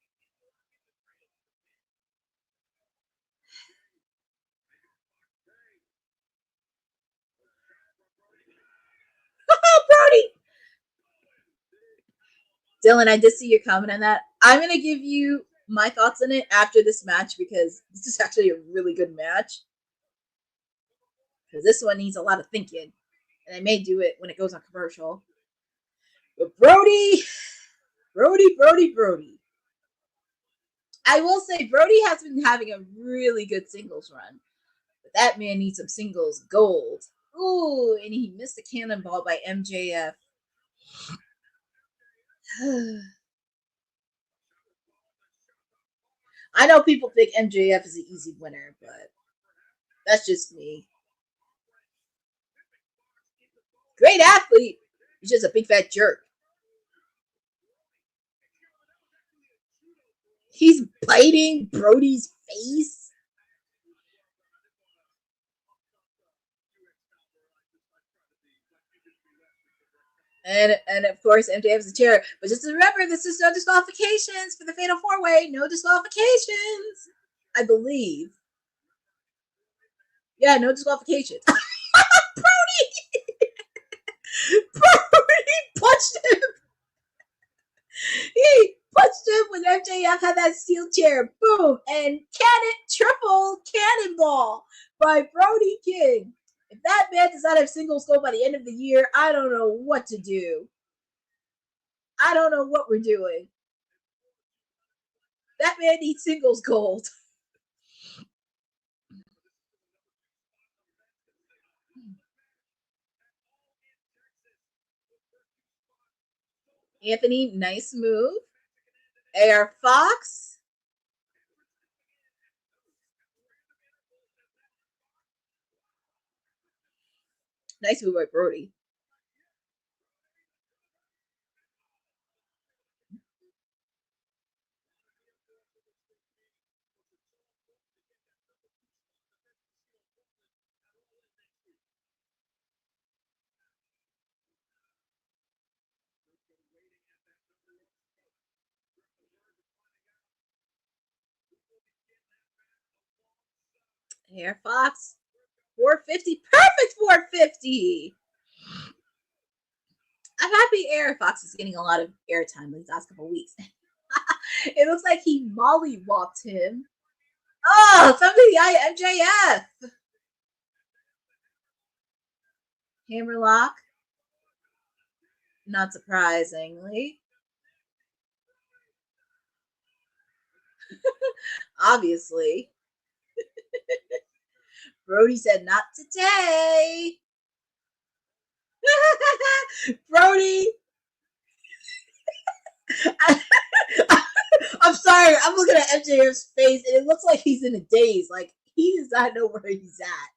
Brody! Dylan, I did see your comment on that. I'm going to give you my thoughts on it after this match because this is actually a really good match. Because this one needs a lot of thinking. And I may do it when it goes on commercial. But Brody. I will say Brody has been having a really good singles run. But that man needs some singles gold. Ooh, and he missed a cannonball by MJF. I know people think MJF is an easy winner, but that's just me. Great athlete. He's just a big fat jerk. He's biting Brody's face. And of course, MJF is a chair. But just remember, this is no disqualifications for the Fatal 4-Way. No disqualifications. I believe. Yeah, no disqualifications. Brody! Brody punched him. He punched him when MJF had that steel chair. Boom. And triple cannonball by Brody King. If that man does not have singles gold by the end of the year, I don't know what to do. I don't know what we're doing. That man needs singles gold. Anthony, nice move. AR Fox. Nice move by Brody. Air Fox. 450. Perfect 450. I I'm happy Air Fox is getting a lot of airtime these last couple weeks. It looks like he mollywopped him. Oh, from the MJF. Hammerlock. Not surprisingly. Obviously. Brody said, not today. Brody. I'm sorry. I'm looking at MJF's face and it looks like he's in a daze. Like he does not know where he's at.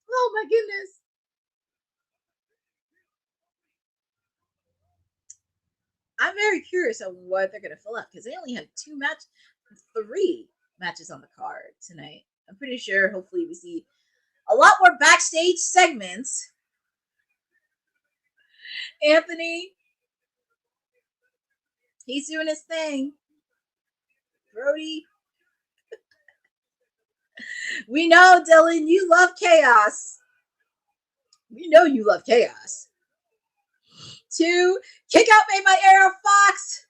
Oh my goodness. I'm very curious on what they're going to fill up because they only have 3 matches on the card tonight. I'm pretty sure hopefully we see a lot more backstage segments. Anthony, he's doing his thing. Brody. We know, Dylan, you love chaos. We know you love chaos. 2, kick out made by Air Fox.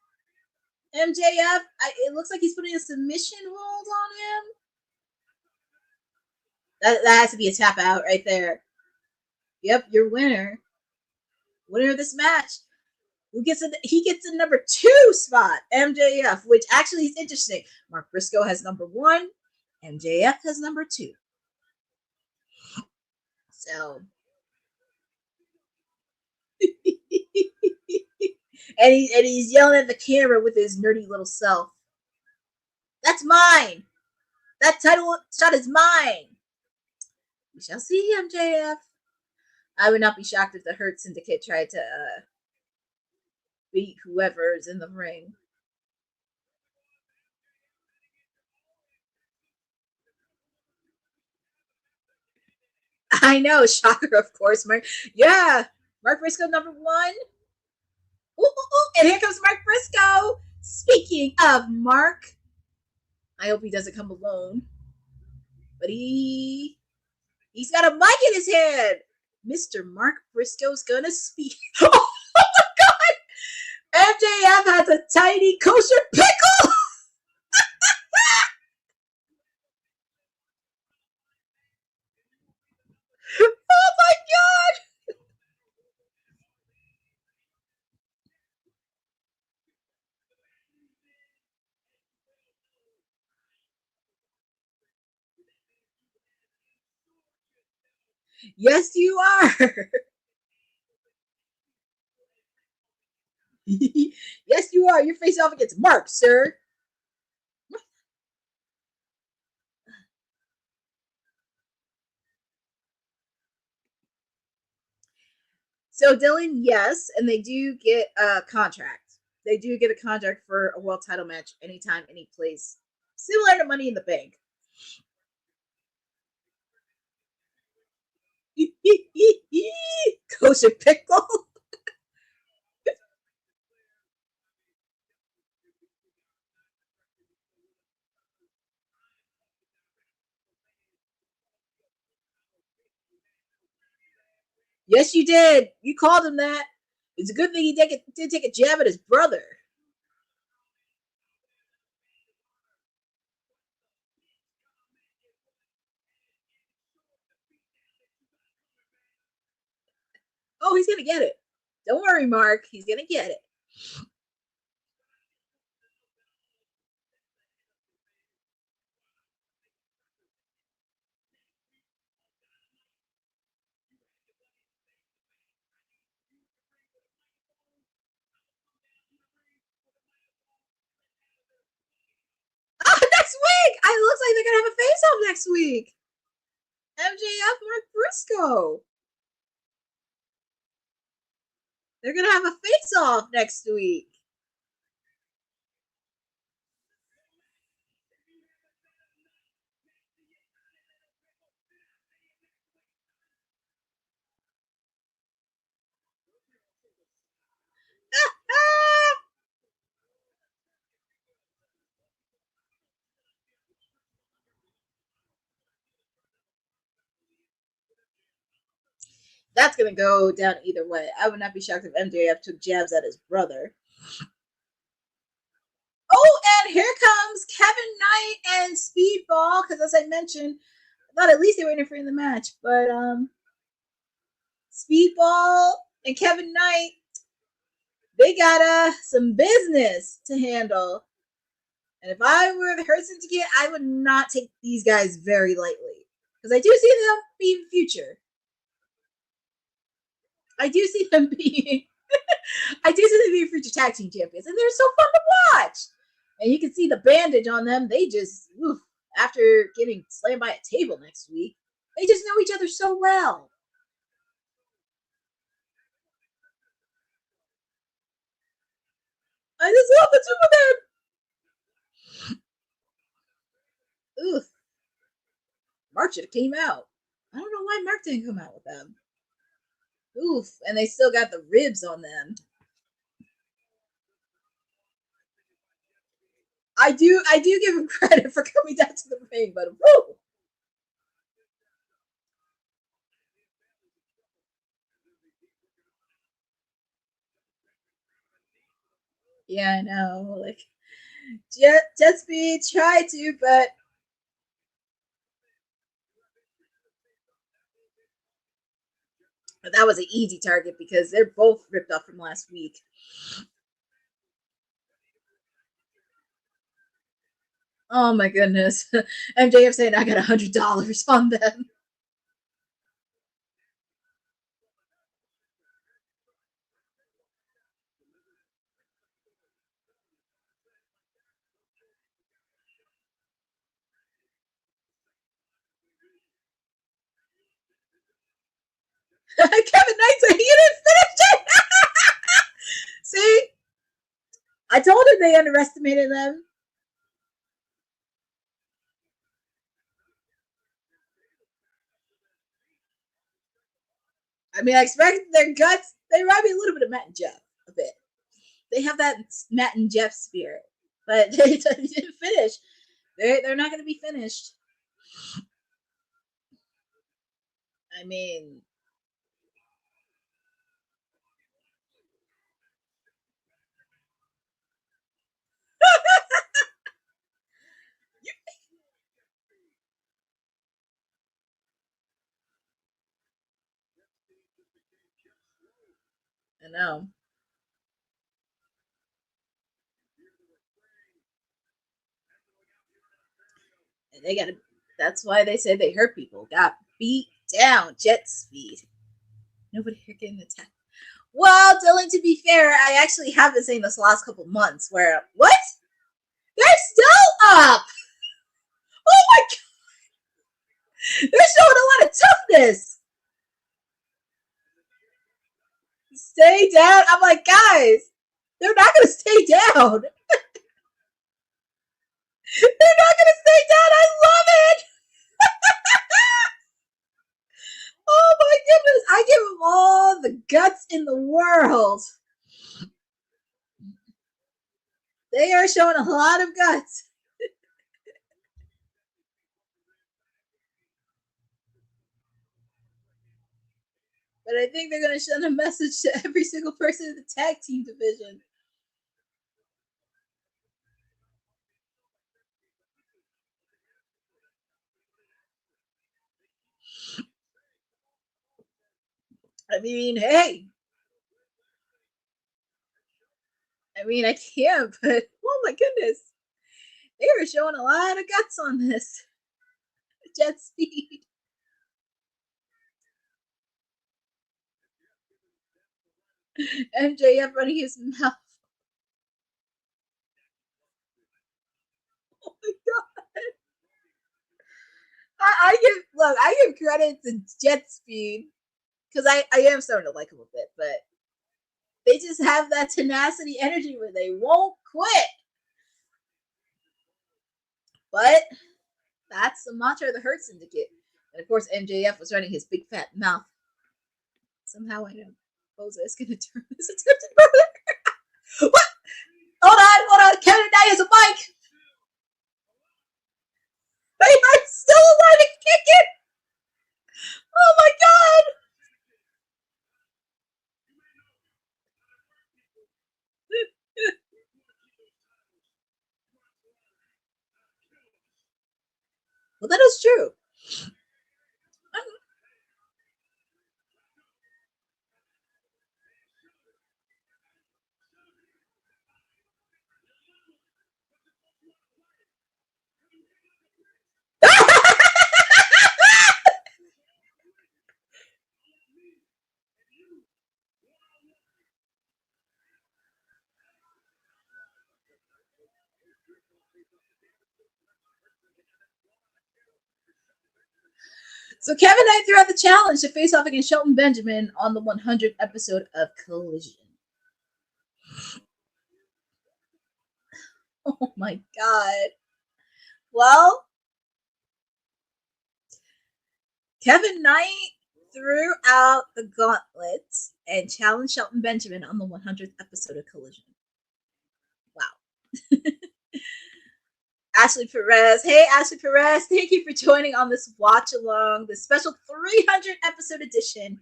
MJF, it looks like he's putting a submission hold on him. That has to be a tap out right there. Yep, your winner. Winner of this match. He gets the number 2 spot, MJF, which actually is interesting. Mark Briscoe has number 1. MJF has number 2. So. and he's yelling at the camera with his nerdy little self. That's mine. That title shot is mine. We shall see, MJF. I would not be shocked if the Hurt Syndicate tried to beat whoever's in the ring. I know, shocker, of course. Mark Briscoe number 1. Ooh, and here comes Mark Briscoe. Speaking of Mark, I hope he doesn't come alone. But he's got a mic in his hand. Mr. Mark Briscoe's gonna speak. Oh my God! MJF has a tiny kosher pickle. Oh my God! Yes, you are. Yes, you are. You're facing off against Mark, sir. So, Dylan, yes, and they do get a contract. They do get a contract for a world title match anytime, any place. Similar to Money in the Bank. Kosher pickle. Yes, you did. You called him that. It's a good thing he did take a jab at his brother. Oh, he's going to get it. Don't worry, Mark. He's going to get it. Oh, next week! It looks like they're going to have a face-off next week. MJF, Mark Briscoe. They're going to have a face-off next week. that's going to go down either way. I would not be shocked if MJF took jabs at his brother. Oh, and here comes Kevin Knight and Speedball, because as I mentioned, I thought at least they were interfering in the match, but Speedball and Kevin Knight, they got some business to handle. And if I were the Hurt Syndicate, I would not take these guys very lightly. Because I do see them being future. I do see them being future tag team champions. And they're so fun to watch. And you can see the bandage on them. They just, after getting slammed by a table next week, they just know each other so well. I just love the two of them. Oof. Mark should have came out. I don't know why Mark didn't come out with them. Oof. And they still got the ribs on them. I do give him credit for coming down to the ring, but whoa. Yeah, I know. Like Jet Speed tried to, but that was an easy target because they're both ripped off from last week. Oh my goodness. MJF saying I got $100 on them. Kevin Knight said he didn't finish it. See? I told him they underestimated them. I mean, I expect their guts. They remind me a little bit of Matt and Jeff, a bit. They have that Matt and Jeff spirit, but they didn't finish. They're not going to be finished. I mean, I know. And they got to. That's why they say they hurt people. Got beat down. Jet Speed. Nobody here getting attacked. Well, Dylan, to be fair, I actually have been saying this last couple months where, what? They're still up! Oh my god! They're showing a lot of toughness! Stay down. I'm like, guys, they're not going to stay down. They're not going to stay down. I love it! Oh my goodness. I give them all the guts in the world. They are showing a lot of guts. But I think they're going to send a message to every single person in the tag team division. I mean, hey. I mean, I can't, but oh my goodness. They were showing a lot of guts on this. Jet Speed. MJF running his mouth. Oh my god. I give credit to Jet Speed because I am starting to like him a bit, but they just have that tenacity energy where they won't quit. But that's the mantra of the Hurt Syndicate. And of course, MJF was running his big fat mouth. Somehow I know Boza is going to turn this attempted murder. What? Hold on. Kevin Knight has a mic. They are still alive and kicking. Oh my god. Well, that is true. So Kevin Knight threw out the challenge to face off against Shelton Benjamin on the 100th episode of Collision. Oh my god. Well, Kevin Knight threw out the gauntlet and challenged Shelton Benjamin on the 100th episode of Collision. Wow. Ashley Perez. Hey, Ashley Perez. Thank you for joining on this watch along, the special 300 episode edition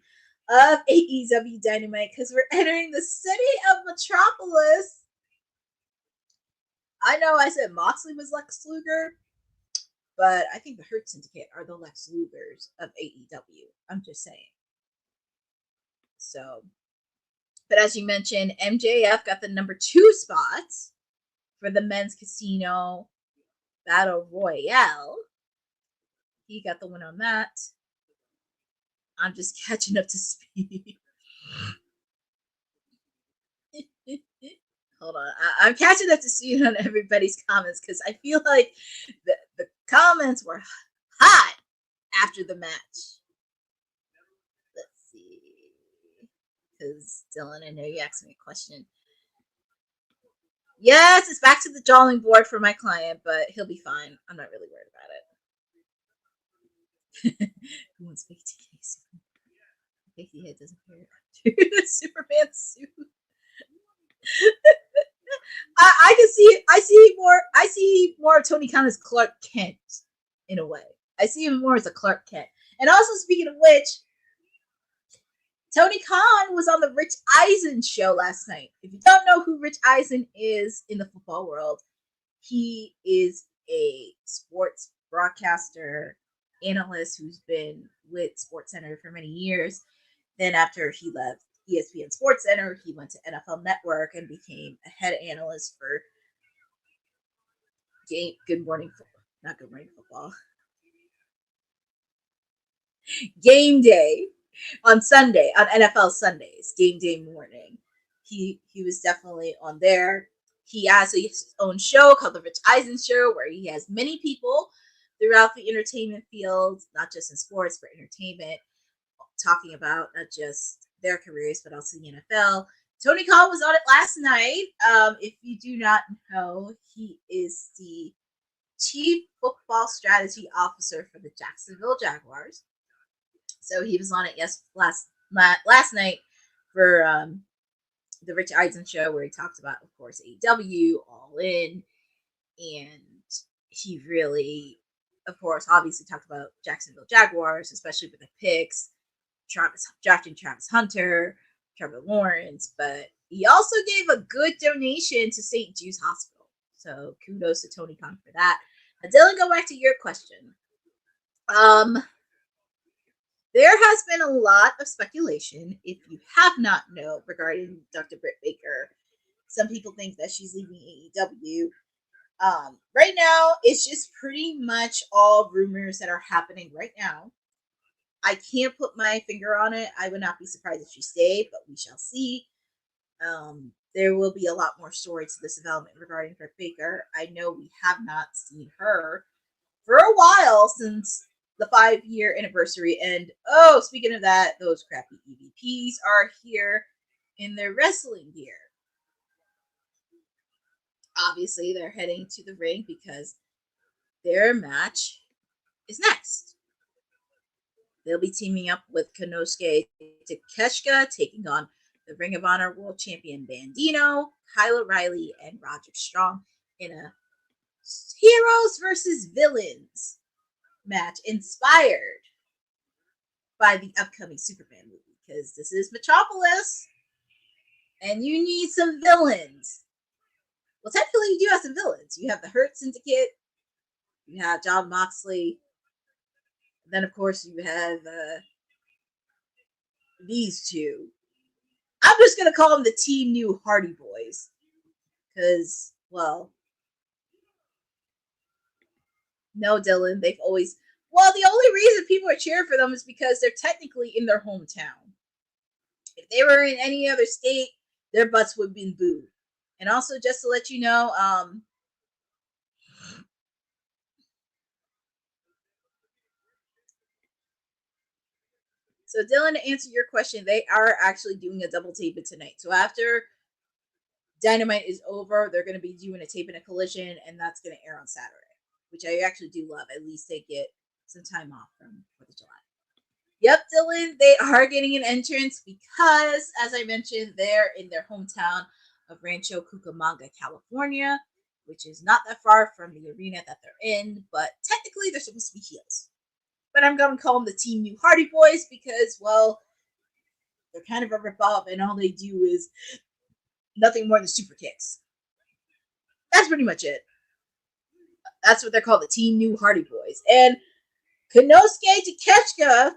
of AEW Dynamite, because we're entering the city of Metropolis. I know I said Moxley was Lex Luger, but I think the Hurt Syndicate are the Lex Lugers of AEW. I'm just saying. So, but as you mentioned, MJF got the number 2 spot for the men's casino Battle Royale. He got the win on that. I'm just catching up to speed. Hold on. I'm catching up to speed on everybody's comments because I feel like the comments were hot after the match. Let's see. Because Dylan, I know you asked me a question. Yes, it's back to the drawing board for my client, but he'll be fine. I'm not really worried about it. Who wants fake TK? Fakey head doesn't care. The Superman suit. I see more of Tony Khan as Clark Kent in a way. I see him more as a Clark Kent. And also, speaking of which, Tony Khan was on the Rich Eisen show last night. If you don't know who Rich Eisen is in the football world, he is a sports broadcaster, analyst who's been with SportsCenter for many years. Then after he left ESPN SportsCenter, he went to NFL Network and became a head analyst for Good Morning Football. Game Day on Sunday, on NFL Sundays, Game Day morning. He was definitely on there. He has his own show called The Rich Eisen Show, where he has many people throughout the entertainment field, not just in sports, but entertainment, talking about not just their careers, but also the NFL. Tony Khan was on it last night. If you do not know, he is the Chief Football Strategy Officer for the Jacksonville Jaguars. So he was on it last night for the Rich Eisen show, where he talked about, of course, AEW, All In, and he really, of course, obviously talked about Jacksonville Jaguars, especially with the picks, drafting Travis Hunter, Trevor Lawrence, but he also gave a good donation to St. Jude's Hospital. So kudos to Tony Khan for that. Now, Dylan, go back to your question. There has been a lot of speculation, if you have not known, regarding Dr. Britt Baker. Some people think that she's leaving AEW. Right now, it's just pretty much all rumors that are happening right now. I can't put my finger on it. I would not be surprised if she stayed, but we shall see. There will be a lot more stories to this development regarding Britt Baker. I know we have not seen her for a while since the 5-year anniversary. And speaking of that, those crappy EVPs are here in their wrestling gear. Obviously, they're heading to the ring because their match is next. They'll be teaming up with Konosuke Takeshita, taking on the Ring of Honor World Champion Bandido, Kyle O'Reilly, and Roderick Strong in a Heroes versus Villains match inspired by the upcoming Superman movie, because this is Metropolis and you need some villains. Well, technically you do have some villains. You have the Hurt Syndicate, you have Jon Moxley, Then, of course, you have these two. I'm just going to call them the Team New Hardy Boys. Because, well, no, Dylan, they've always... Well, the only reason people are cheering for them is because they're technically in their hometown. If they were in any other state, their butts would have been booed. And also, just to let you know, so Dylan, to answer your question, they are actually doing a double taping tonight. So after Dynamite is over, they're going to be doing a tape and a collision, and that's going to air on Saturday, which I actually do love. At least they get some time off from 4th of July. Yep, Dylan, they are getting an entrance because, as I mentioned, they're in their hometown of Rancho Cucamonga, California, which is not that far from the arena that they're in, but technically they're supposed to be heels. But I'm going to call them the Team New Hardy Boys because, well, they're kind of a ripoff, and all they do is nothing more than super kicks. That's pretty much it. That's what they're called, the Team New Hardy Boys. And Konosuke Takeshita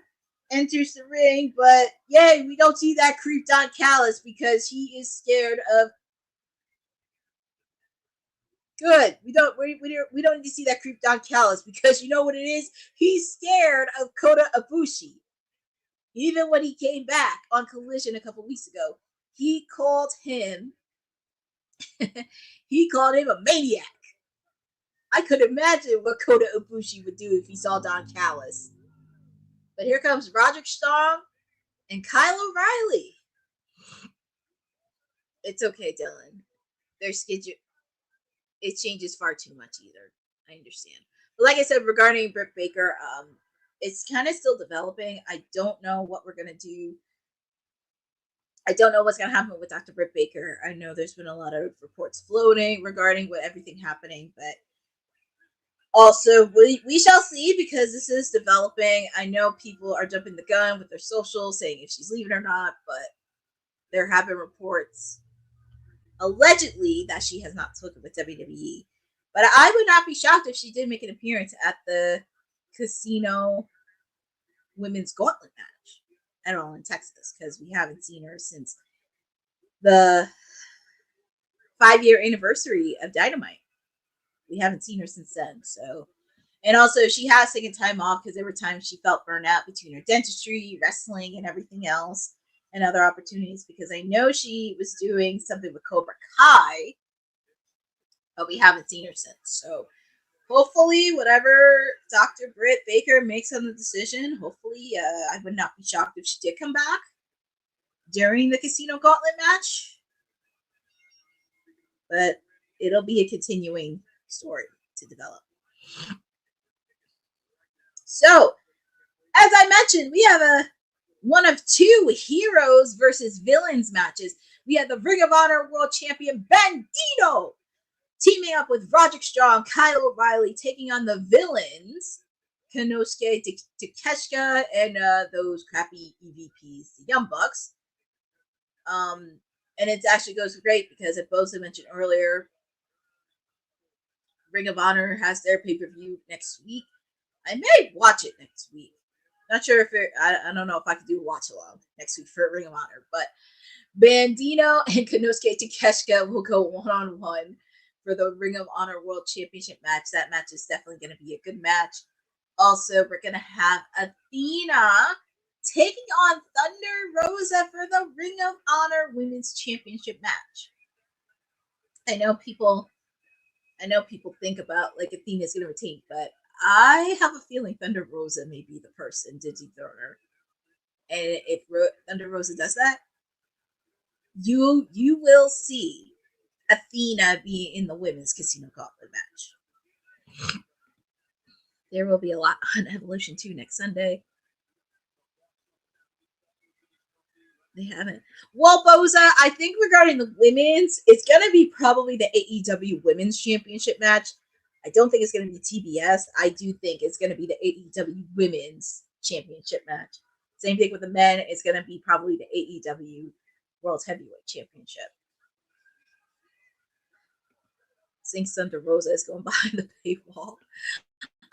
enters the ring, but yay, we don't see that creep Don Callis because he is scared of... Good. We don't need to see that creep Don Callis because you know what it is? He's scared of Kota Ibushi. Even when he came back on Collision a couple weeks ago, he called him a maniac. I could imagine what Kota Ibushi would do if he saw Don Callis. But here comes Roderick Strong and Kyle O'Reilly. It's okay, Dylan. Their schedule, it changes far too much either. I understand. But like I said, regarding Britt Baker, it's kind of still developing. I don't know what we're going to do. I don't know what's going to happen with Dr. Britt Baker. I know there's been a lot of reports floating regarding what everything happening, but also we shall see because this is developing. I know people are jumping the gun with their socials saying if she's leaving or not, but there have been reports allegedly that she has not spoken with WWE. But I would not be shocked if she did make an appearance at the Casino Women's Gauntlet match at all in Texas, because we haven't seen her since the 5-year anniversary of Dynamite. We haven't seen her since then. So, and also she has taken time off because there were times she felt burnt out between her dentistry, wrestling, and everything else, and other opportunities, because I know she was doing something with Cobra Kai, but we haven't seen her since. So hopefully whatever Dr. Britt Baker makes on the decision, hopefully I would not be shocked if she did come back during the Casino Gauntlet match, but it'll be a continuing story to develop. So as I mentioned, we have one of two heroes versus villains matches. We have the Ring of Honor World Champion Bandido teaming up with Roderick Strong, Kyle O'Reilly, taking on the villains, Konosuke Takeshita, and those crappy EVPs, the Young Bucks. And it actually goes great because, as Bosa mentioned earlier, Ring of Honor has their pay-per-view next week. I may watch it next week. Not sure if I don't know if I could do a watch along next week for Ring of Honor, but Bandido and Konosuke Takeshita will go one-on-one for the Ring of Honor World Championship match. That match is definitely going to be a good match. Also, we're going to have Athena taking on Thunder Rosa for the Ring of Honor Women's Championship match. I know people think about like Athena's going to retain, but I have a feeling Thunder Rosa may be the person to dethrone her. And if Thunder Rosa does that, you will see Athena be in the Women's Casino Gauntlet match. There will be a lot on Evolution 2 next Sunday. They haven't. Well, Boza, I think regarding the women's, it's going to be probably the AEW Women's Championship match. I don't think it's going to be TBS. I do think it's going to be the AEW Women's Championship match. Same thing with the men. It's going to be probably the AEW World Heavyweight Championship. Sing Thunder Rosa is going behind the paywall.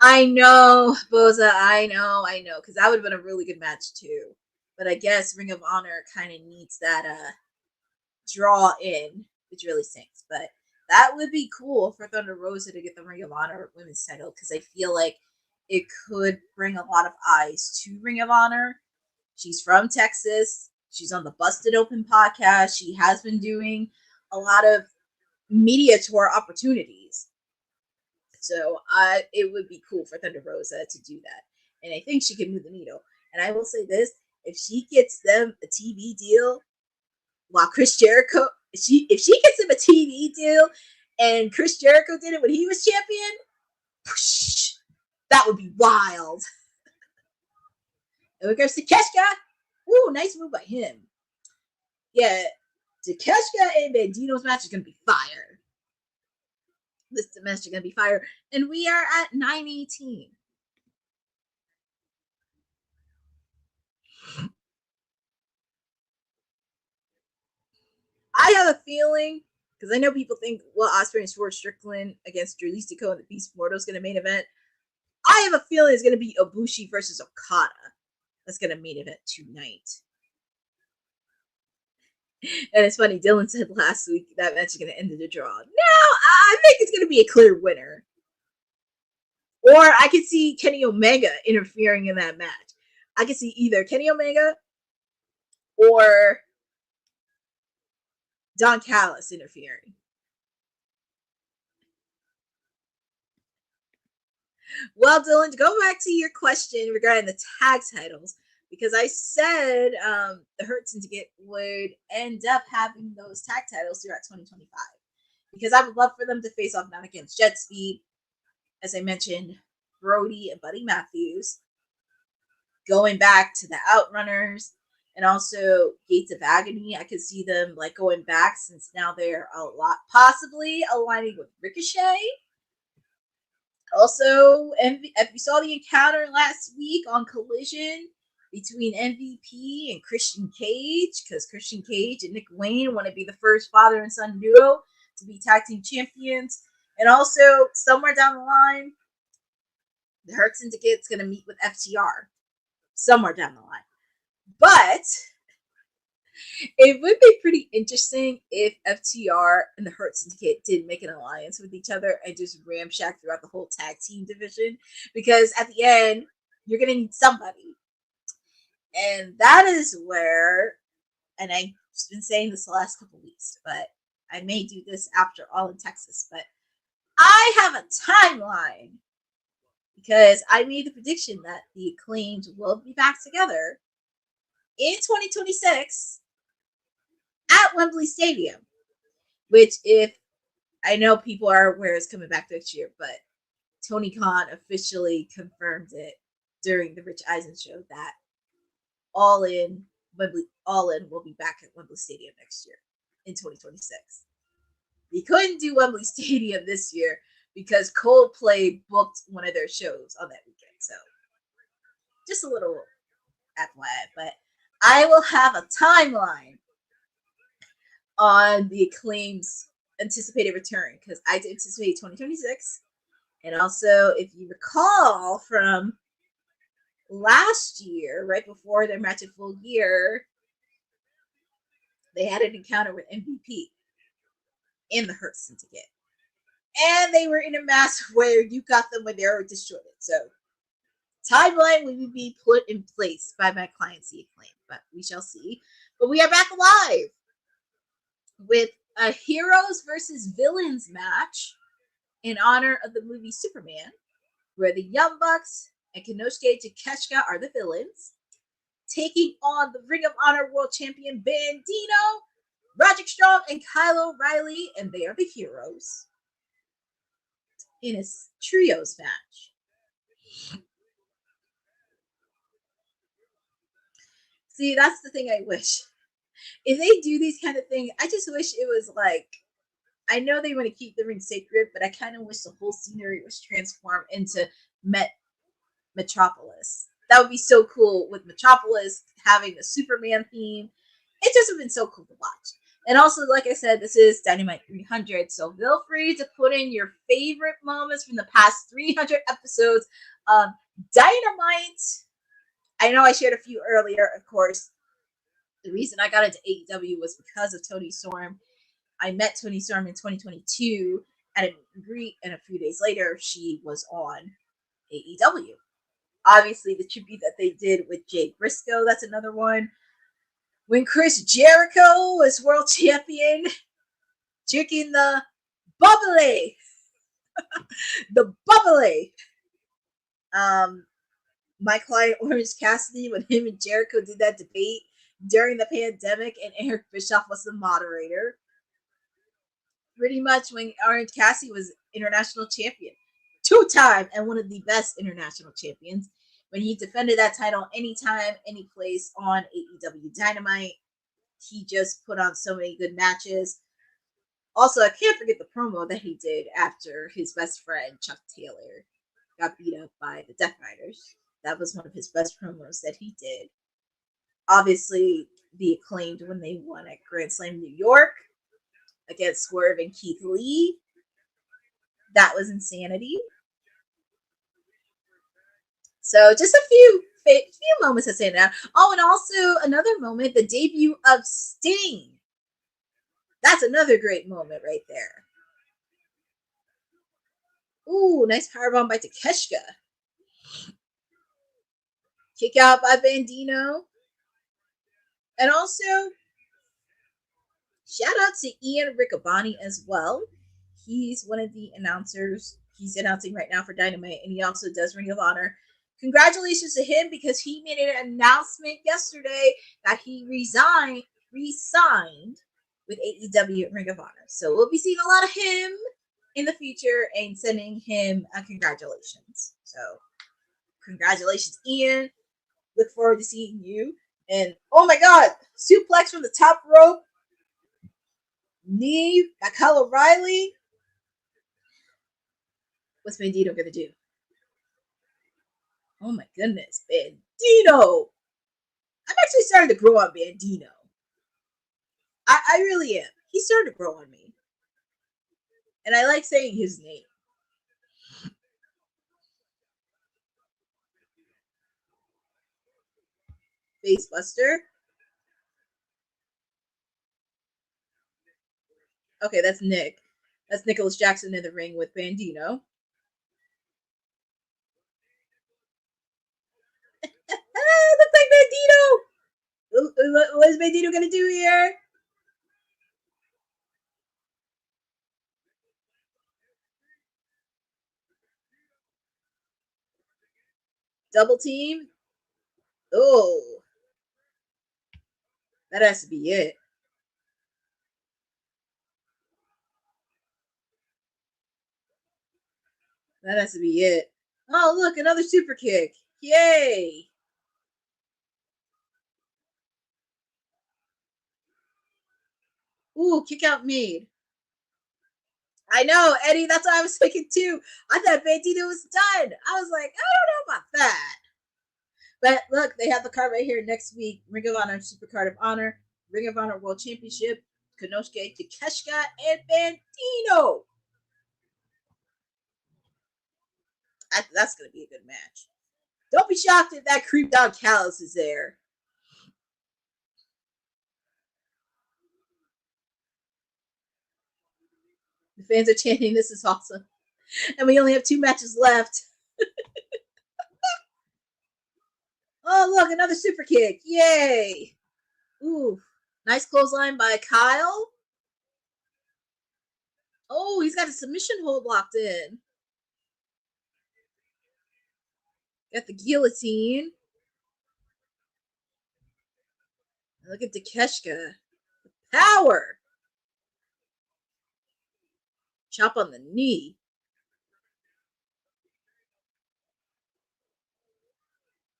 I know, Boza. I know. Because that would have been a really good match too. But I guess Ring of Honor kind of needs that draw in, which really stinks. But that would be cool for Thunder Rosa to get the Ring of Honor women's title, because I feel like it could bring a lot of eyes to Ring of Honor. She's from Texas. She's on the Busted Open podcast. She has been doing a lot of media tour opportunities. So it would be cool for Thunder Rosa to do that. And I think she can move the needle. And I will say this, if she gets them a TV deal, while Chris Jericho, if she gets him a TV deal and Chris Jericho did it when he was champion, whoosh, that would be wild. And when it goes to Takeshita, ooh, nice move by him. Yeah, Takeshita and Bandido's match is going to be fire. This match is going to be fire. And we are at 9:18. I have a feeling, because I know people think, well, Ospreay and Swerve Strickland against Dralistico and the Beast Mortos is going to main event. I have a feeling it's going to be Ibushi versus Okada. That's going to main event tonight. And it's funny, Dylan said last week that match is going to end in a draw. No, I think it's going to be a clear winner. Or I could see Kenny Omega interfering in that match. I could see either Kenny Omega or Don Callis interfering. Well, Dylan, to go back to your question regarding the tag titles, because I said the Hurt Syndicate would end up having those tag titles throughout 2025. Because I would love for them to face off not against Jet Speed, as I mentioned, Brody and Buddy Matthews, going back to the Outrunners, and also Gates of Agony. I could see them like going back, since now they're a lot possibly aligning with Ricochet. Also, if you saw the encounter last week on Collision between MVP and Christian Cage, because Christian Cage and Nick Wayne want to be the first father and son duo to be tag team champions. And also, somewhere down the line, the Hurt Syndicate's going to meet with FTR. Somewhere down the line. But it would be pretty interesting if FTR and the Hurt Syndicate did make an alliance with each other and just ramshack throughout the whole tag team division. Because at the end, you're going to need somebody. And that is where, and I've been saying this the last couple weeks, but I may do this after All in Texas, but I have a timeline, because I made the prediction that the Acclaimed will be back together in 2026 at Wembley Stadium, which, if I know people are aware, is coming back next year, but Tony Khan officially confirmed it during the Rich Eisen show that All In will be back at Wembley Stadium next year in 2026. He couldn't do Wembley Stadium this year because Coldplay booked one of their shows on that weekend. So just a little FYI, but I will have a timeline on the Acclaim's anticipated return, because I anticipate 2026. And also, if you recall from last year, right before their match at Full Gear, they had an encounter with MVP in the Hurt Syndicate. And they were in a match where you got them when they were destroyed. So, timeline will be put in place by my client, The Acclaim, but we shall see. But we are back alive with a Heroes versus Villains match in honor of the movie Superman, where the Young Bucks and Konosuke Takeshita are the villains, taking on the Ring of Honor World Champion Bandido, Roderick Strong, and Kyle O'Reilly, and they are the heroes in a trios match. See, that's the thing I wish. If they do these kind of things, I just wish it was like, I know they want to keep the ring sacred, but I kind of wish the whole scenery was transformed into Metropolis. That would be so cool, with Metropolis having the Superman theme. It just would have been so cool to watch. And also, like I said, this is Dynamite 300, so feel free to put in your favorite moments from the past 300 episodes of Dynamite. I know I shared a few earlier, of course. The reason I got into AEW was because of Toni Storm. I met Toni Storm in 2022 at a greet, and a few days later, she was on AEW. Obviously, the tribute that they did with Jay Briscoe, that's another one. When Chris Jericho was world champion, drinking the bubbly. The bubbly. My client Orange Cassidy, when him and Jericho did that debate during the pandemic, and Eric Bischoff was the moderator. Pretty much when Orange Cassidy was international champion, 2-time, and one of the best international champions. When he defended that title anytime, any place on AEW Dynamite, he just put on so many good matches. Also, I can't forget the promo that he did after his best friend, Chuck Taylor, got beat up by the Death Riders. That was one of his best promos that he did. Obviously, the Acclaimed when they won at Grand Slam New York against Swerve and Keith Lee. That was insanity. So just a few moments to stand out. Oh, and also another moment, the debut of Sting. That's another great moment right there. Ooh, nice powerbomb by Takeshita. Kick out by Bandido. And also, shout out to Ian Riccaboni as well. He's one of the announcers. He's announcing right now for Dynamite, and he also does Ring of Honor. Congratulations to him, because he made an announcement yesterday that he resigned with AEW Ring of Honor. So we'll be seeing a lot of him in the future and sending him a congratulations. So congratulations, Ian. Look forward to seeing you. And oh my God, suplex from the top rope. Knee by Kyle O'Reilly. What's Bandido gonna do? Oh my goodness, Bandido! I'm actually starting to grow on Bandido. I really am. He's starting to grow on me. And I like saying his name. Facebuster. Okay, that's Nick. That's Nicholas Jackson in the ring with Bandido. Looks like Bandido! What is Bandido gonna do here? Double team? Oh. That has to be it. That has to be it. Oh, look, another super kick. Yay! Ooh, kick out made. I know, Eddie, that's what I was thinking too. I thought Bandido was done. I was like, I don't know about that. But look, they have the card right here next week. Ring of Honor Super Card of Honor, Ring of Honor World Championship, Konosuke, Takeshita, and Bandido. That's going to be a good match. Don't be shocked if that creep dog Callus is there. The fans are chanting, this is awesome. And we only have 2 matches left. Oh, look, another super kick. Yay. Ooh, nice clothesline by Kyle. Oh, he's got a submission hold locked in. Got the guillotine. Look at Takeshita. Power. Chop on the knee.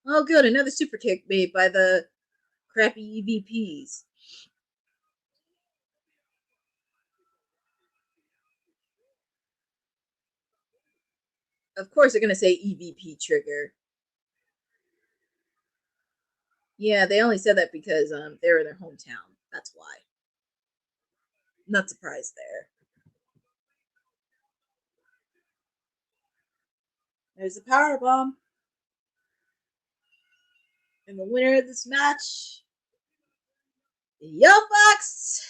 Oh, good. Another super kick made by the crappy EVPs. Of course, they're going to say EVP trigger. Yeah, they only said that because they're in their hometown. That's why. Not surprised there. There's a power bomb. And the winner of this match, the Young Bucks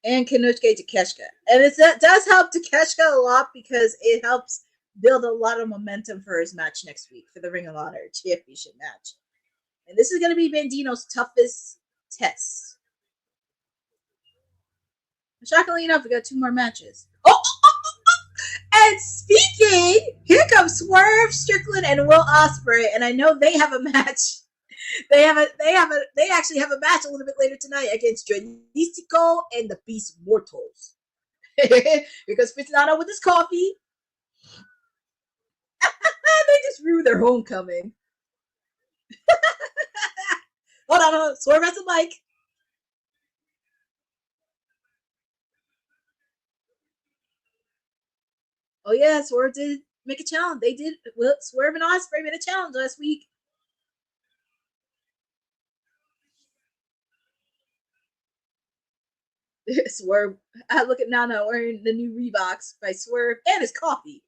and Konosuke Takeshita. And that does help Takeshita a lot because it helps build a lot of momentum for his match next week for the Ring of Honor Championship match. And this is going to be Bandido's toughest test. Shockingly enough, we got 2 more matches. And speaking, here comes Swerve, Strickland, and Will Ospreay, and I know they have a match. They actually have a match a little bit later tonight against Dralistico and the Beast Mortos. Because Fitzonado with his coffee. They just ruined their homecoming. Hold on, Swerve has the mic. Oh yeah, Swerve did make a challenge. They did. Well, Swerve and Ospreay made a challenge last week. Swerve. I look at Nana wearing the new Reeboks by Swerve and his coffee.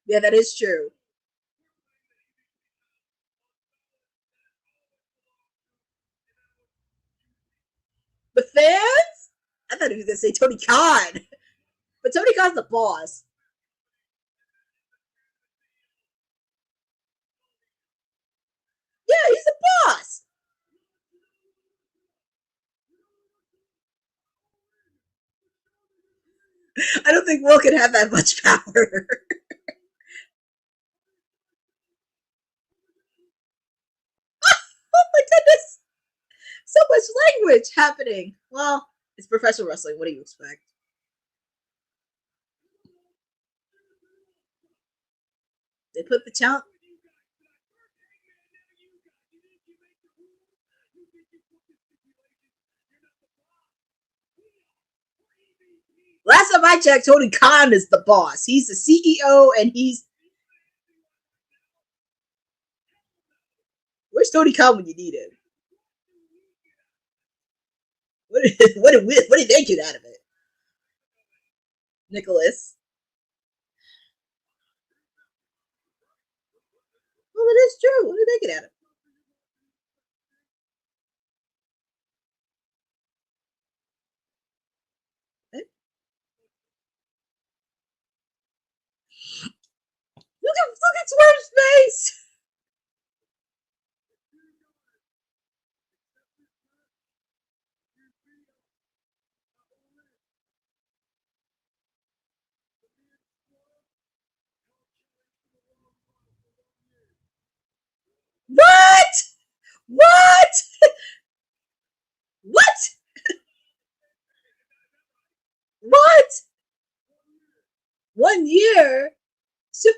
Yeah, that is true. The fans? I thought he was going to say Tony Khan. But Tony Khan's the boss. Yeah, he's the boss. I don't think Will can have that much power. Oh my goodness. So much language happening. Well, it's professional wrestling. What do you expect? They put the challenge. Last time I checked, Tony Khan is the boss. He's the CEO and he's... Where's Tony Khan when you need him? What did they get out of it? Nicholas. Well, it is true. What did they get out of it? Look at Swerve's face. What? What? What? What? 1 year? So,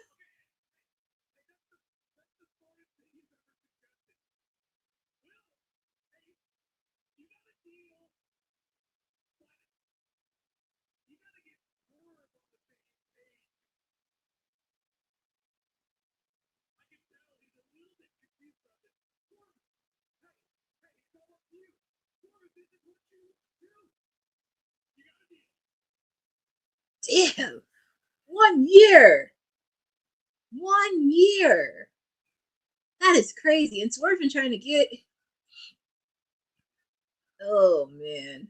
damn. 1 year. 1 year. That is crazy. And Swerve been trying to get... Oh, man.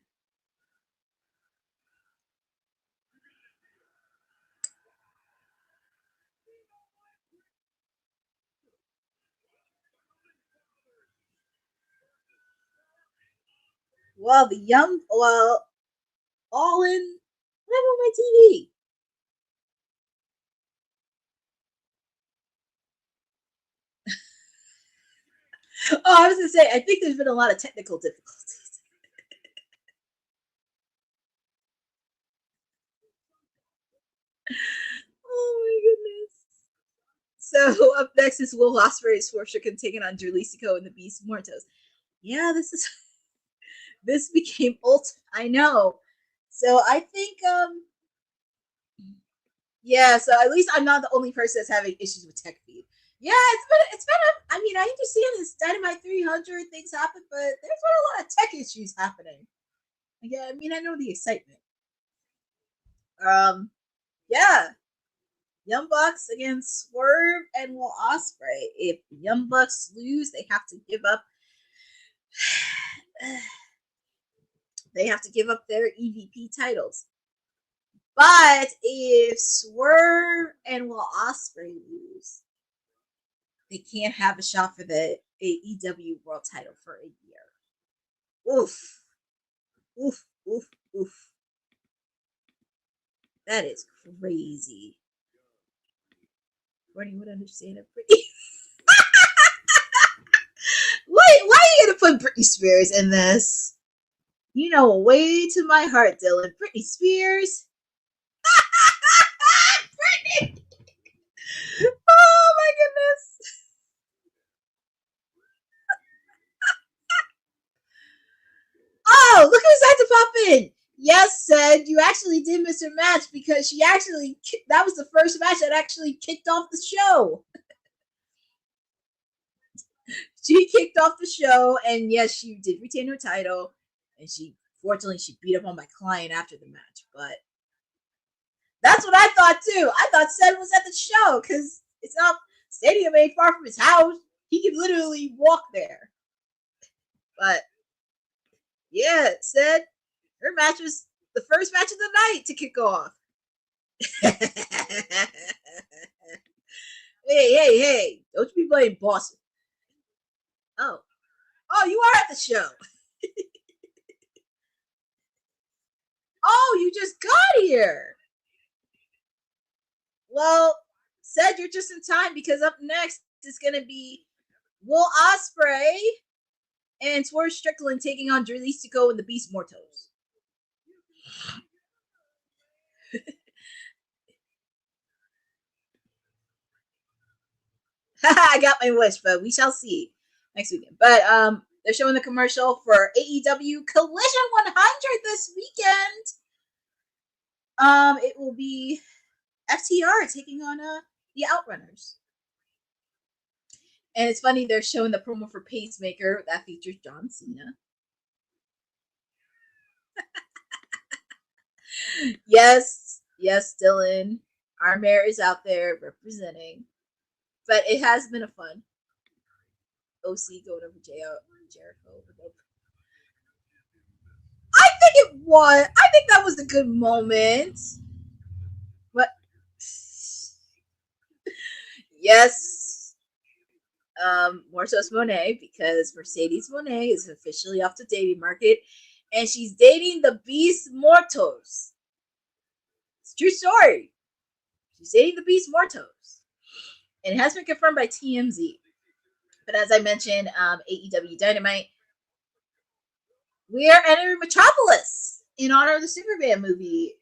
Well, all in... What happened with my TV? Oh, I was going to say, I think there's been a lot of technical difficulties. Oh my goodness. So up next is Will Ospreay's Swerve taking on Dralistico and the Beast Mortos. Yeah, this is This became I know. So I think, yeah, so at least I'm not the only person that's having issues with tech feed. Yeah, it's been I mean, I understand this Dynamite 300 things happen, but there's been a lot of tech issues happening. Yeah, I mean, I know the excitement. Yeah. Young Bucks against Swerve and Will Ospreay. If Young Bucks lose, they have to give up their EVP titles. But if Swerve and Will Ospreay lose, they can't have a shot for the AEW World Title for a year. Oof. Oof, oof, oof. That is crazy. Courtney would understand it pretty. Why are you gonna put Britney Spears in this? You know, way to my heart, Dylan. Britney Spears. Britney. Oh my goodness. Oh, look who's had to pop in. Yes, said you actually did miss her match because that was the first match that actually kicked off the show. She kicked off the show, and yes, she did retain her title, and fortunately she beat up on my client after the match, but that's what I thought too. I thought Ced was at the show because it's not stadium ain't far from his house. He could literally walk there. But yeah, Ced, her match was the first match of the night to kick off. Hey, don't you be blaming Boston. Oh, you are at the show. Oh, you just got here. Well, Ced, you're just in time because up next is going to be Will Ospreay and Swerve Strickland taking on Dralistico and the Beast Mortos. I got my wish, but we shall see next weekend. But they're showing the commercial for AEW Collision 100 this weekend. It will be FTR taking on the Outrunners. And it's funny, they're showing the promo for Pacemaker that features John Cena. Yes, Dylan. Our mayor is out there representing. But it has been a fun. OC going over Jericho. I think it was. I think that was a good moment. But yes, Mortos Moné, because Mercedes Moné is officially off the dating market, and she's dating the Beast Mortos. It's a true story. She's dating the Beast Mortos, and it has been confirmed by TMZ. But as I mentioned, AEW Dynamite, we are entering Metropolis in honor of the Superman movie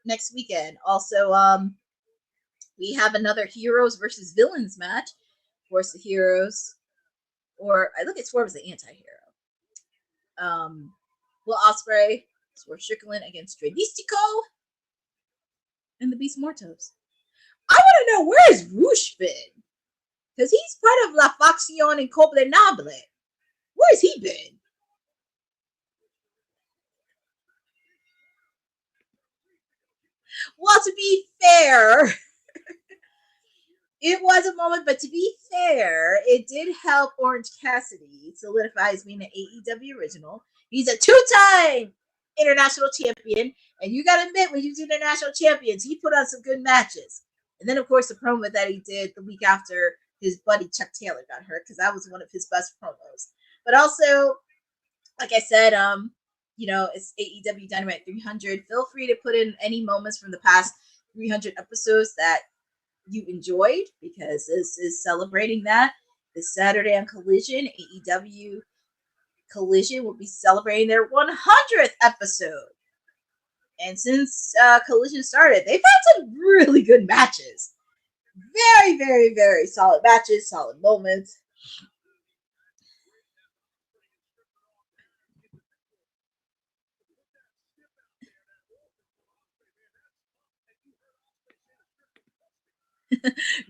next weekend. Also, we have another heroes versus villains match. Of course, the heroes, or I look at Swerve as the anti-hero. Will Ospreay, Swerve Strickland against Dralistico and the Beast Mortos. I want to know, where has Roosh been? Because he's part of La Facción Incomprenable. Where has he been? Well, to be fair, it was a moment, but to be fair, it did help Orange Cassidy solidify his being an AEW original. He's a two-time international champion, and you got to admit, when you do international champions, he put on some good matches. And then, of course, the promo that he did the week after his buddy Chuck Taylor got hurt, because that was one of his best promos. But also, like I said, it's AEW Dynamite 300. Feel free to put in any moments from the past 300 episodes that you enjoyed, because this is celebrating that. This Saturday on Collision, AEW Collision will be celebrating their 100th episode. And since Collision started, they've had some really good matches. Very, very, very solid matches, solid moments.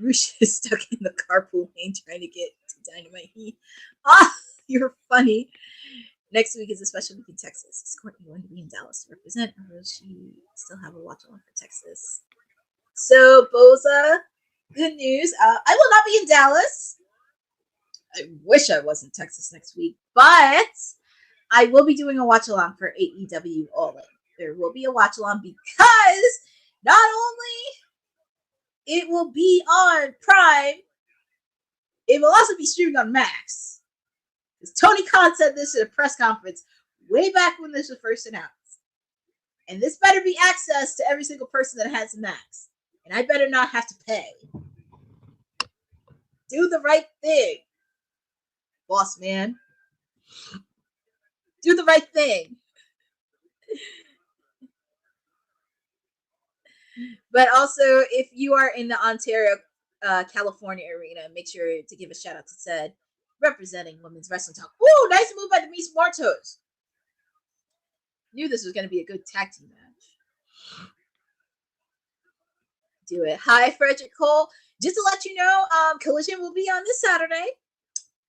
Rush is stuck in the carpool lane trying to get to Dynamite. You're funny. Next week is a special week in Texas. Is Courtney going to be in Dallas to represent, or will she still have a watch along for Texas? So, Boza, good news. I will not be in Dallas. I wish I was in Texas next week, but I will be doing a watch along for AEW All In. There will be a watch along because not only it will be on Prime, it will also be streamed on Max. Because Tony Khan said this at a press conference way back when this was first announced. And this better be access to every single person that has Max. And I better not have to pay. Do the right thing, boss man. Do the right thing. But also, if you are in the Ontario, California arena, make sure to give a shout out to Ced, representing Women's Wrestling Talk. Woo! Nice move by the Miss Mortos. Knew this was going to be a good tag team match. Do it. Hi, Frederick Cole. Just to let you know, Collision will be on this Saturday.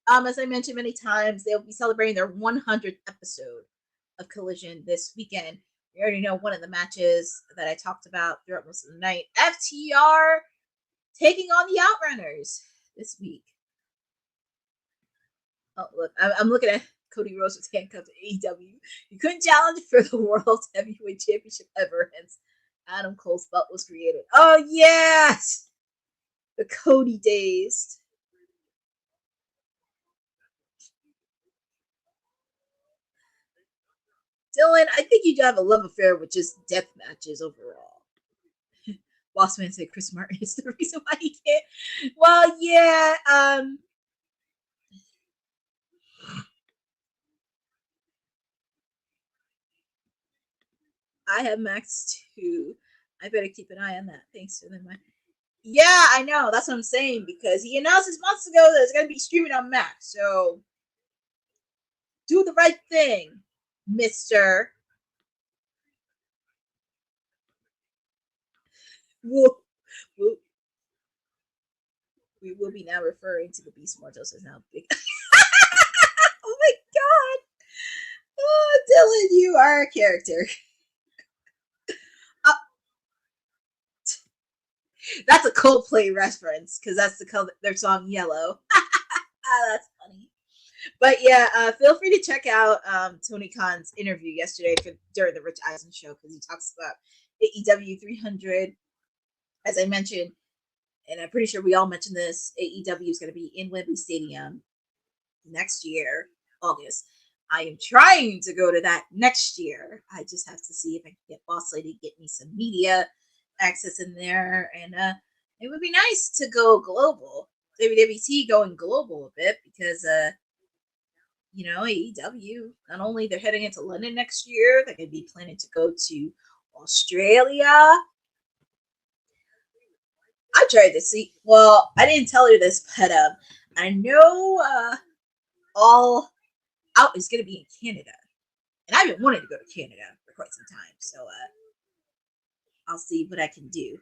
As I mentioned many times, they'll be celebrating their 100th episode of Collision this weekend. You already know one of the matches that I talked about throughout most of the night. FTR taking on the Outrunners this week. Oh, look, I'm looking at Cody Rhodes with handcuffs at AEW. You couldn't challenge for the World Heavyweight Championship ever, hence Adam Cole's belt was created. Oh, yes! The Cody days. Dylan, I think you do have a love affair with just death matches overall. Bossman said Chris Martin is the reason why he can't. Well, yeah. I have Max too. I better keep an eye on that. Thanks for the money. Yeah, I know. That's what I'm saying, because he announced this months ago that it's going to be streaming on Max. So do the right thing, mister. We will be now referring to the Beast Mortos as now big. Oh my god. Oh, Dylan, you are a character. That's a Coldplay reference, because that's their song Yellow. That's funny. But yeah, feel free to check out Tony Khan's interview yesterday during the Rich Eisen show, because he talks about AEW 300. As I mentioned, and I'm pretty sure we all mentioned this, AEW is going to be in Wembley Stadium next year, August. I am trying to go to that next year. I just have to see if I can get Boss Lady to get me some media access in there, and it would be nice to go global. WWT going global a bit, because AEW, not only they're heading into London next year, they're going to be planning to go to Australia. I tried to see. Well, I didn't tell her this, but I know All Out is going to be in Canada, and I've been wanting to go to Canada for quite some time. So I'll see what I can do.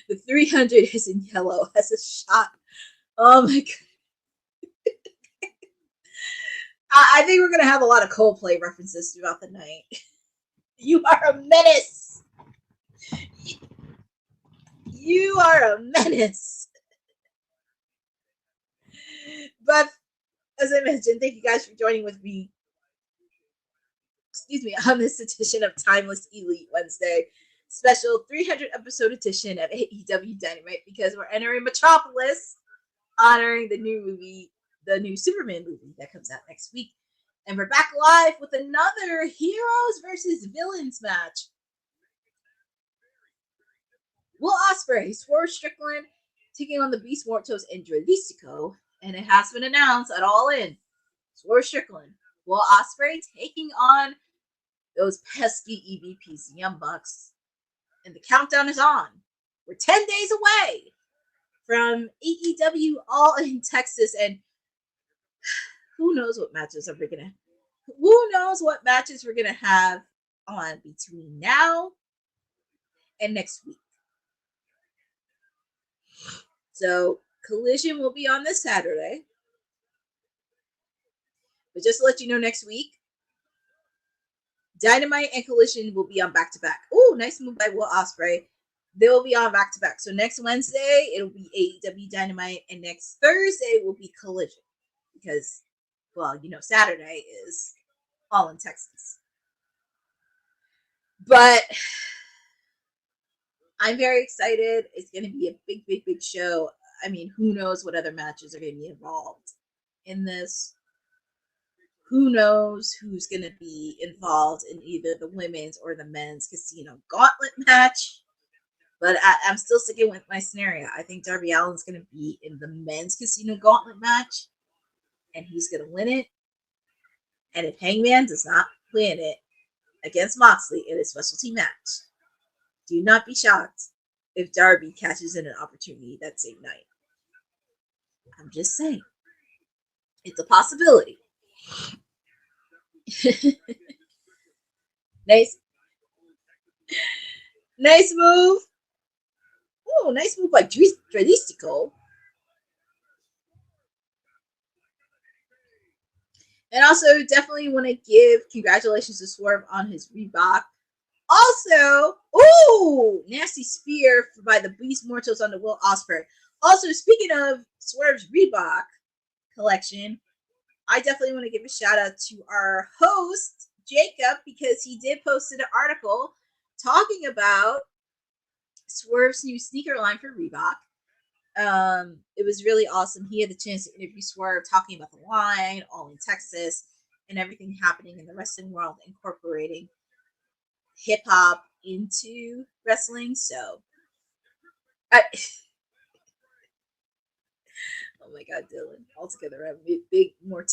The 300 is in yellow as a shot. Oh my god! I think we're going to have a lot of Coldplay references throughout the night. You are a menace. You are a menace. But as I mentioned, thank you guys for joining with me. On this edition of Timeless Elite Wednesday, special 300 episode edition of AEW Dynamite, because we're entering Metropolis, honoring the new Superman movie that comes out next week. And we're back live with another Heroes versus Villains match. Will Ospreay, Swerve Strickland, taking on the Beast Mortos and Dralistico, and it has been announced at All In. Swerve Strickland, Will Ospreay taking on those pesky EVPs, the Young Bucks, and the countdown is on. We're 10 days away from AEW All In Texas, and who knows what matches we're gonna have on between now and next week. So Collision will be on this Saturday. But just to let you know, next week, Dynamite and Collision will be on back-to-back. Oh, nice move by Will Ospreay. They will be on back-to-back. So next Wednesday, it'll be AEW Dynamite, and next Thursday will be Collision. Because, well, you know, Saturday is All in Texas. But I'm very excited. It's going to be a big, big, big show. I mean, who knows what other matches are going to be involved in this? Who knows who's going to be involved in either the women's or the men's casino gauntlet match. But I'm still sticking with my scenario. I think Darby Allin's going to be in the men's casino gauntlet match. And he's going to win it. And if Hangman does not win it against Moxley in a specialty match, do not be shocked if Darby catches in an opportunity that same night. I'm just saying. It's a possibility. Nice move. Oh, nice move by Dralistico. And also, definitely want to give congratulations to Swerve on his Reebok. Also, ooh, nasty spear by the Beast Mortos on the Will Ospreay. Also, speaking of Swerve's Reebok collection, I definitely want to give a shout out to our host, Jacob, because he did post an article talking about Swerve's new sneaker line for Reebok. It was really awesome. He had the chance to interview Swerve talking about the line, All in Texas, and everything happening in the wrestling world, incorporating hip hop into wrestling. So, oh my God, Dylan! Altogether, I have a big more.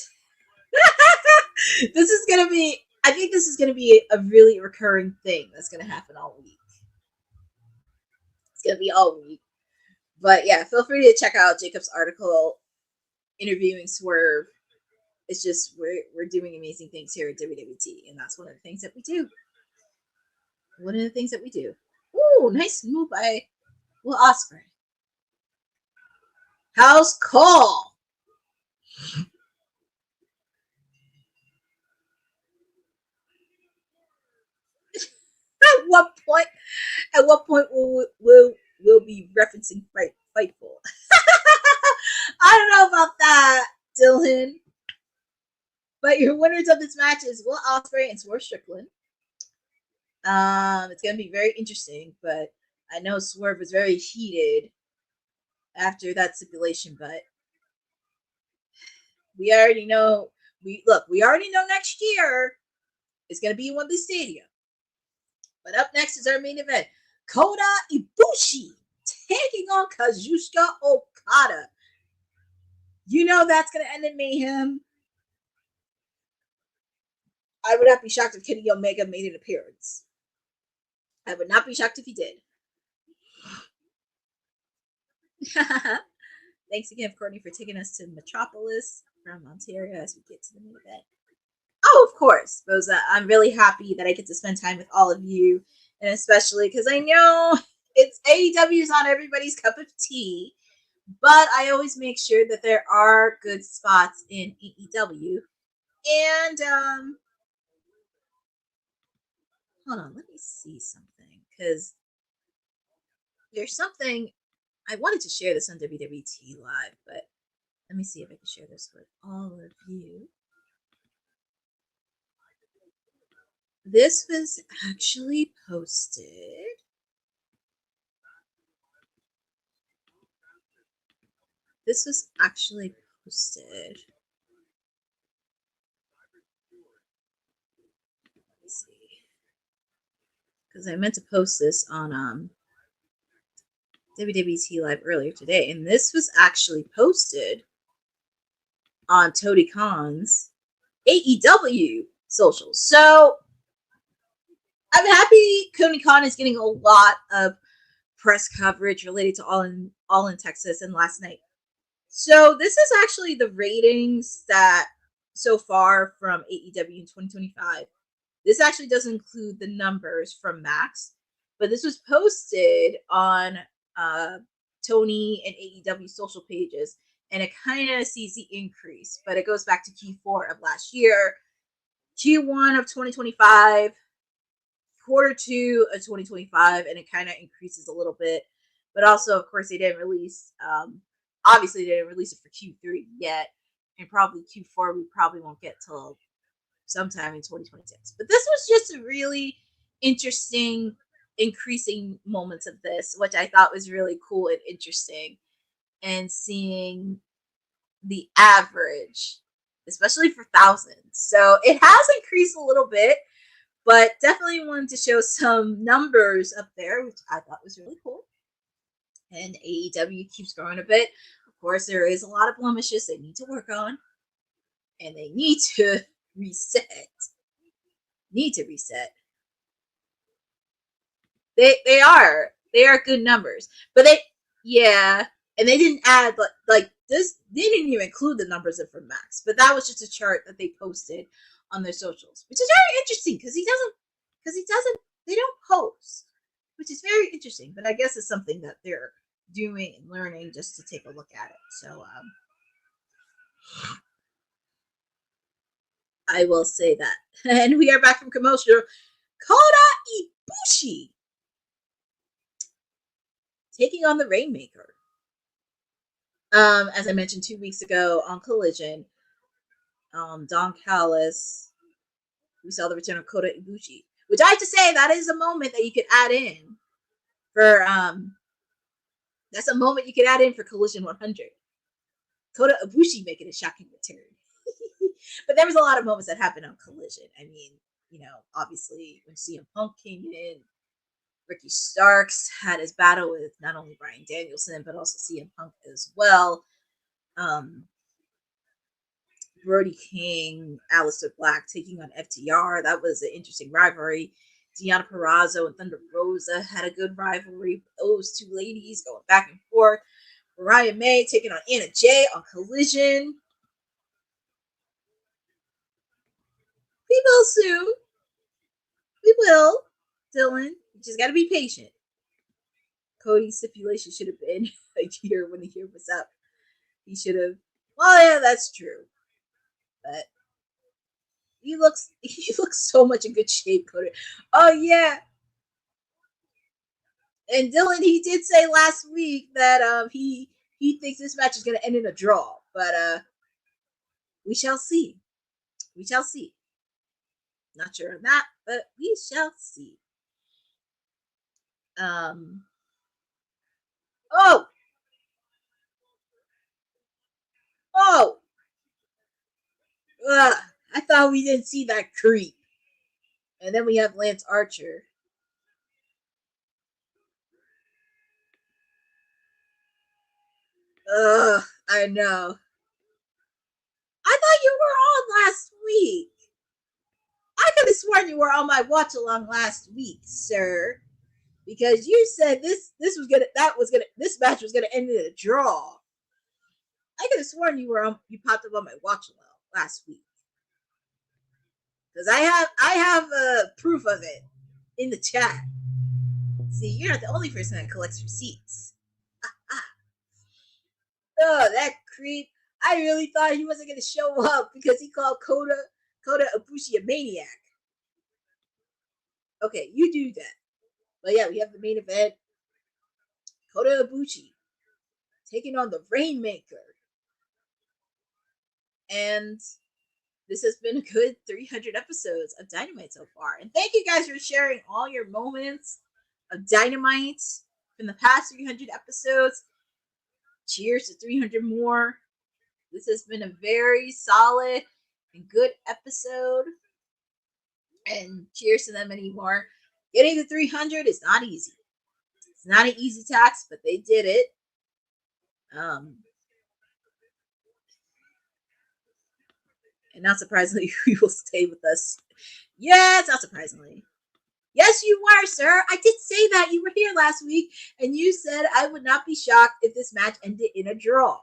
This is gonna be. I think this is gonna be a really recurring thing that's gonna happen all week. It's gonna be all week. But yeah, feel free to check out Jacob's article interviewing Swerve. It's just we're doing amazing things here at WWT, and that's one of the things that we do. Ooh, nice move by Will Ospreay. House call. At what point will be referencing Fightful? I don't know about that, Dylan. But your winners of this match is Will Ospreay and Swerve Strickland. It's gonna be very interesting, but I know Swerve was very heated after that stipulation, but we already know. We already know next year it's gonna be in Wembley Stadium. But up next is our main event. Kota Ibushi taking on Kazuchika Okada. You know that's going to end in mayhem. I would not be shocked if Kenny Omega made an appearance. I would not be shocked if he did. Thanks again, Courtney, for taking us to Metropolis from Ontario as we get to the main event. Oh, of course, Boza. I'm really happy that I get to spend time with all of you, and especially because I know it's AEW's not everybody's cup of tea, but I always make sure that there are good spots in AEW. And hold on, let me see something, because there's something I wanted to share this on WWT Live, but let me see if I can share this with all of you. This was actually posted. Let me see. Because I meant to post this on WWT Live earlier today, and this was actually posted on Tony Khan's AEW socials. So I'm happy Tony Khan is getting a lot of press coverage related to All in Texas and last night. So this is actually the ratings that so far from AEW in 2025. This actually doesn't include the numbers from Max, but But this was posted on Tony and AEW social pages, and it kind of sees the increase, but it goes back to Q4 of last year, Q1 of 2025, Q2 of 2025, and it kind of increases a little bit. But also, of course, they didn't release, obviously they didn't release it for Q3 yet, and probably Q4 we probably won't get till sometime in 2026. But this was just a really interesting increasing moments of this, which I thought was really cool and interesting, and seeing the average, especially for thousands. So it has increased a little bit, but definitely wanted to show some numbers up there, which I thought was really cool. And AEW keeps growing a bit. Of course, there is a lot of blemishes they need to work on, and they need to reset. They are good numbers, but and they didn't add like this. They didn't even include the numbers of from Max, but that was just a chart that they posted on their socials, which is very interesting because they don't post, which is very interesting. But I guess it's something that they're doing and learning just to take a look at it. So I will say that. And we are back from commercial. Kota Ibushi taking on the Rainmaker. As I mentioned 2 weeks ago on Collision, Don Callis, we saw the return of Kota Ibushi, which I have to say that is a moment that you could add in for that's a moment you could add in for Collision 100. Kota Ibushi making a shocking return. But there was a lot of moments that happened on Collision. I mean, obviously when CM Punk came in, Ricky Starks had his battle with not only Bryan Danielson, but also CM Punk as well. Brody King, Aleister Black taking on FTR. That was an interesting rivalry. Deonna Purrazzo and Thunder Rosa had a good rivalry. Those two ladies going back and forth. Mariah May taking on Anna Jay on Collision. We will soon. We will, Dylan. You just got to be patient. Cody's stipulation should have been a year when the year was up. He should have. Well, yeah, that's true. But he looks so much in good shape, Cody. Oh yeah. And Dylan, he did say last week that he thinks this match is going to end in a draw, but we shall see. We shall see. Not sure on that, but we shall see. I thought we didn't see that creep. And then we have Lance Archer. I know. I thought you were on last week. I could have sworn you were on my watch along last week, sir, because you said this match was gonna end in a draw. I could have sworn you popped up on my watch along last week, because I have proof of it in the chat. See, you're not the only person that collects receipts. Oh, that creep! I really thought he wasn't gonna show up because he called Kota Ibushi a maniac. Okay, you do that. But yeah, we have the main event. Kota Ibushi taking on the Rainmaker. And this has been a good 300 episodes of Dynamite so far. And thank you guys for sharing all your moments of Dynamite from the past 300 episodes. Cheers to 300 more. This has been a very solid and good episode. And cheers to them many more. Getting to 300 is not easy. It's not an easy task, but they did it. And not surprisingly, you will stay with us. Yes, not surprisingly. Yes, you were, sir. I did say that. You were here last week, and you said I would not be shocked if this match ended in a draw.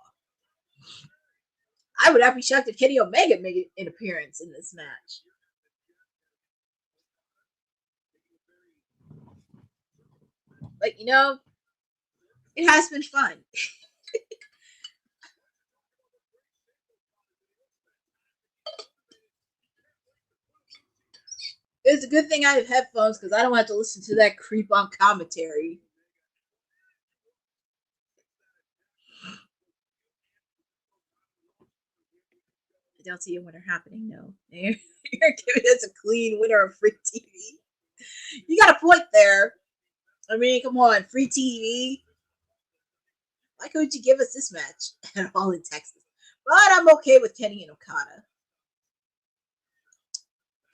I would not be shocked if Kenny Omega made an appearance in this match. But you know, it has been fun. It's a good thing I have headphones because I don't have to listen to that creep on commentary. I don't see a winner happening, no. You're giving us a clean winner of free TV. You got a point there. I mean, come on, free TV. Why couldn't you give us this match at all in Texas? But I'm okay with Kenny and Okada.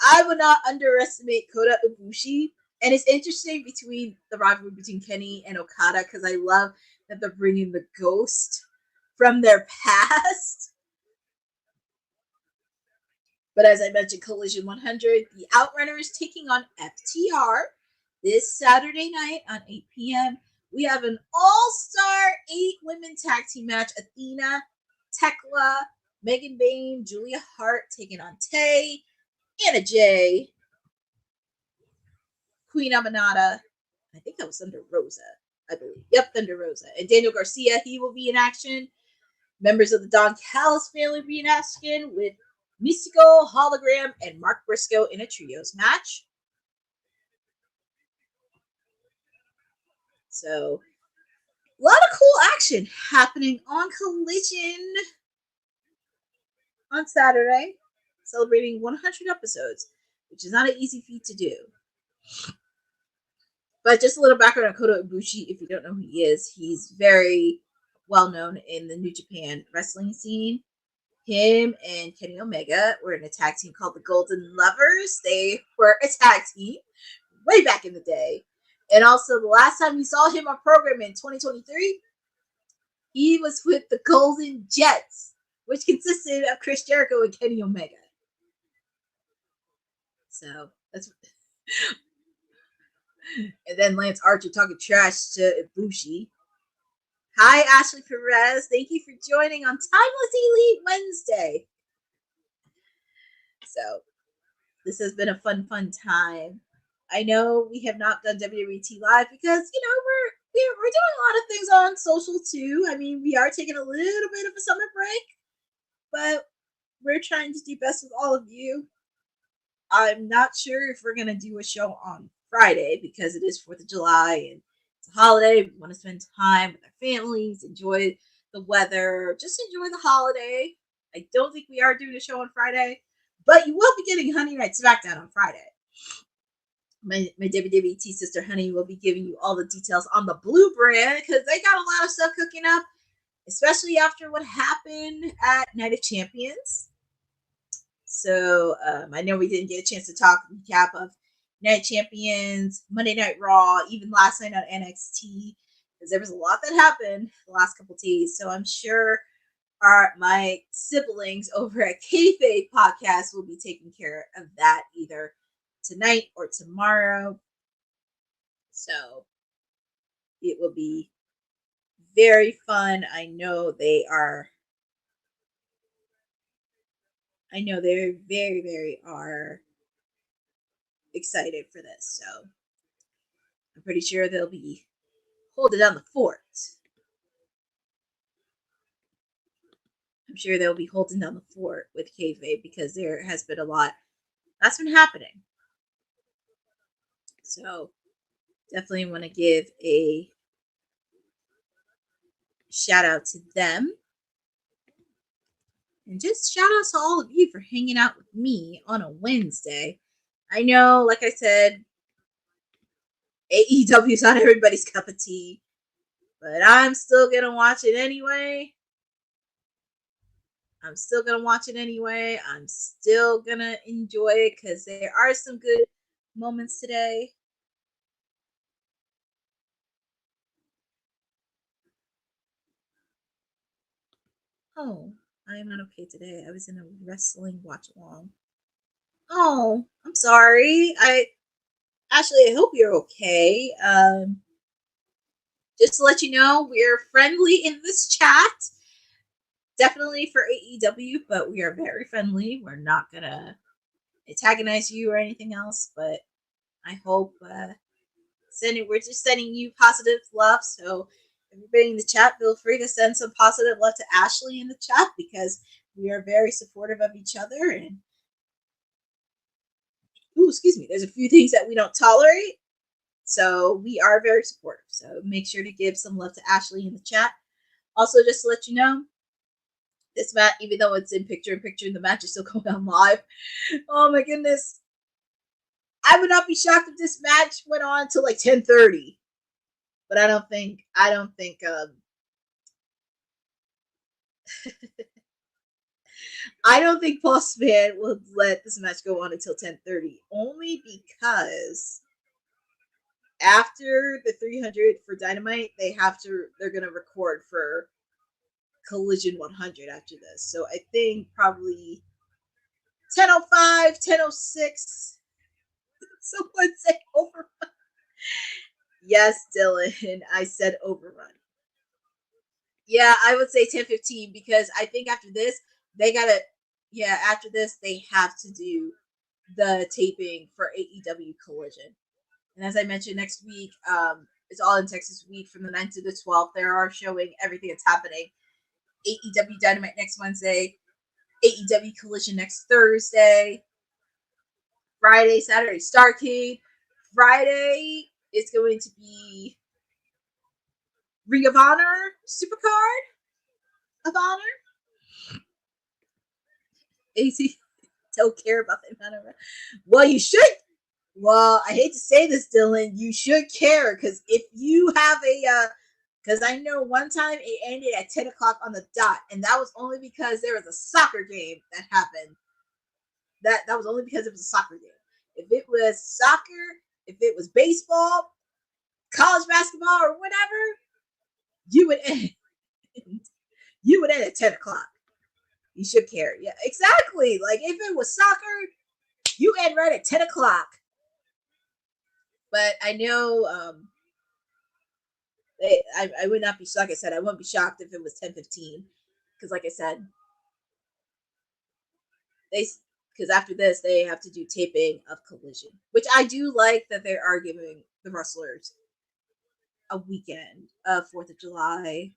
I would not underestimate Kota Ibushi. And it's interesting between the rivalry between Kenny and Okada because I love that they're bringing the ghost from their past. But as I mentioned, Collision 100, the Outrunners taking on FTR this Saturday night on 8 p.m. We have an all-star 8-women tag team match. Athena, Tekla, Megan Bayne, Julia Hart taking on Tay, Anna Jay, Queen Aminata. I think that was Thunder Rosa, I believe. Yep, Thunder Rosa. And Daniel Garcia, he will be in action. Members of the Don Callis family will be in action with Mystico, Hologram, and Mark Briscoe in a trios match. So, a lot of cool action happening on Collision on Saturday, celebrating 100 episodes, which is not an easy feat to do. But just a little background on Kota Ibushi, if you don't know who he is, he's very well known in the New Japan wrestling scene. Him and Kenny Omega were in a tag team called the Golden Lovers. They were a tag team way back in the day. And also, the last time we saw him on program in 2023, he was with the Golden Jets, which consisted of Chris Jericho and Kenny Omega. So, that's... And then Lance Archer talking trash to Ibushi. Hi, Ashley Perez. Thank you for joining on Timeless Elite Wednesday. So, this has been a fun time. I know we have not done WWT Live because, you know, we're doing a lot of things on social too. I mean, we are taking a little bit of a summer break, but we're trying to do best with all of you. I'm not sure if we're going to do a show on Friday because it is 4th of July and it's a holiday. We want to spend time with our families, enjoy the weather, just enjoy the holiday. I don't think we are doing a show on Friday, but you will be getting Honey Night SmackDown on Friday. My WWT sister Honey will be giving you all the details on the Blue brand because they got a lot of stuff cooking up, especially after what happened at Night of Champions. So I know we didn't get a chance to recap of Night Champions, Monday Night Raw, even last night on NXT, because there was a lot that happened the last couple of days. So I'm sure my siblings over at Kayfabe Podcast will be taking care of that either tonight or tomorrow. So it will be very fun. I know they very are excited for this. So I'm pretty sure they'll be holding down the fort. I'm sure they'll be holding down the fort with Kayfabe because there has been a lot that's been happening. So definitely want to give a shout out to them. And just shout out to all of you for hanging out with me on a Wednesday. I know, like I said, AEW is not everybody's cup of tea, but I'm still going to watch it anyway. I'm still going to enjoy it because there are some good moments today. Oh, I am not okay today. I was in a wrestling watch along. Oh, I'm sorry. Ashley, I hope you're okay. Just to let you know, we're friendly in this chat. Definitely for AEW, but we are very friendly. We're not gonna antagonize you or anything else, but I hope We're just sending you positive love. So everybody in the chat, feel free to send some positive love to Ashley in the chat because we are very supportive of each other. And excuse me, there's a few things that we don't tolerate. So we are very supportive. So make sure to give some love to Ashley in the chat. Also, just to let you know, this match, even though it's in picture-in-picture, the match is still going on live. Oh my goodness. I would not be shocked if this match went on till like 10:30. But I don't think I don't think Boss Man will let this match go on until 10:30. Only because after the 300 for Dynamite, they're gonna record for Collision 100 after this. So I think probably 10:05, 10:06. Someone say overrun. Yes, Dylan, I said overrun. Yeah, I would say 10:15 because I think after this they have to do the taping for AEW Collision. And as I mentioned, next week, it's All in Texas week from the 9th to the 12th. They are showing everything that's happening. AEW Dynamite next Wednesday, AEW Collision next Thursday, Friday, Saturday, Starcade. Friday is going to be Ring of Honor, Supercard of Honor. AC don't care about the amount of. Well, you should. Well, I hate to say this, Dylan. You should care because if you have because I know one time it ended at 10 o'clock on the dot, and that was only because there was a soccer game that happened. That was only because it was a soccer game. If it was soccer, if it was baseball, college basketball, or whatever, you would end. You would end at 10 o'clock. You should care. Yeah, exactly. Like if it was soccer, you end right at 10 o'clock. But I know I would not be shocked. Like I said, I wouldn't be shocked if it was 10:15. Because like I said, because after this they have to do taping of Collision, which I do like that they are giving the wrestlers a weekend of 4th of July,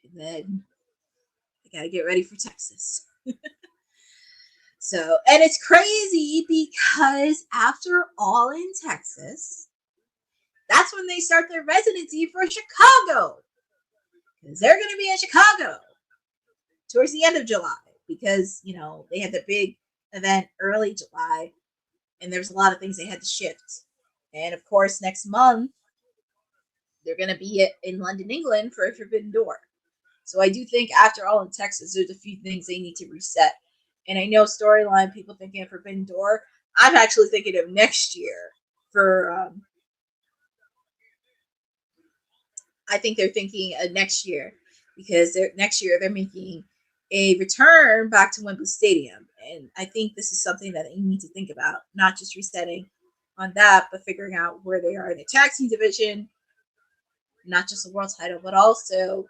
and then they gotta get ready for Texas. So, and it's crazy because after All in Texas, that's when they start their residency for Chicago, because they're going to be in Chicago towards the end of July because they had the big event early July, and there's a lot of things they had to shift. And of course, next month they're going to be in London, England for Forbidden Door. So I do think after All in Texas, there's a few things they need to reset. And I know storyline people thinking of Forbidden Door. I'm actually thinking of next year for. I think they're thinking of next year because next year they're making a return back to Wembley Stadium, and I think this is something that they need to think about, not just resetting on that, but figuring out where they are in the tag team division, not just the world title, but also.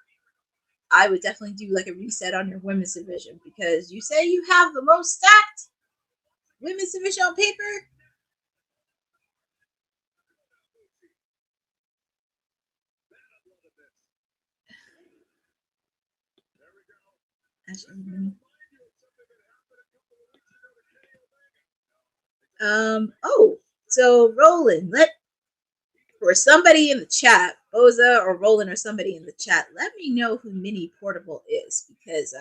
I would definitely do like a reset on your women's division because you say you have the most stacked women's division on paper. So Roland, for somebody in the chat, Boza or Roland or somebody in the chat, let me know who Mini Portable is because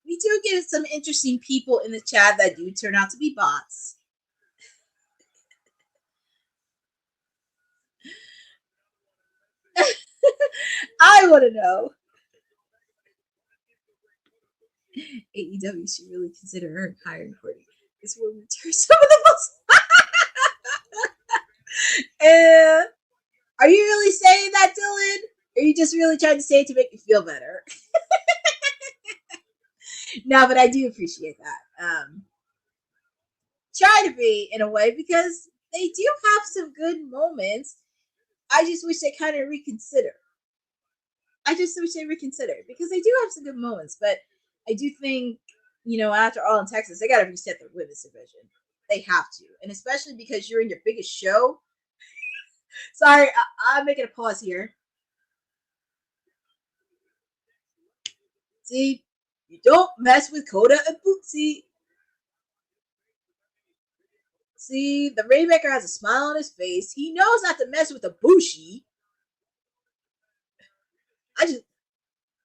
we do get some interesting people in the chat that do turn out to be bots. I want to know. AEW should really consider hiring Courtney. This will return some of the most. Are you really saying that, Dylan? Or are you just really trying to say it to make me feel better? No, but I do appreciate that. Try to be in a way because they do have some good moments. I just wish they kind of reconsider. Because they do have some good moments, but I do think, after All in Texas, they got to reset their women's division. They have to. And especially because you're in your biggest show. Sorry, I'm making a pause here. See, you don't mess with Kota and Bootsy. See, the Rainmaker has a smile on his face. He knows not to mess with Ibushi.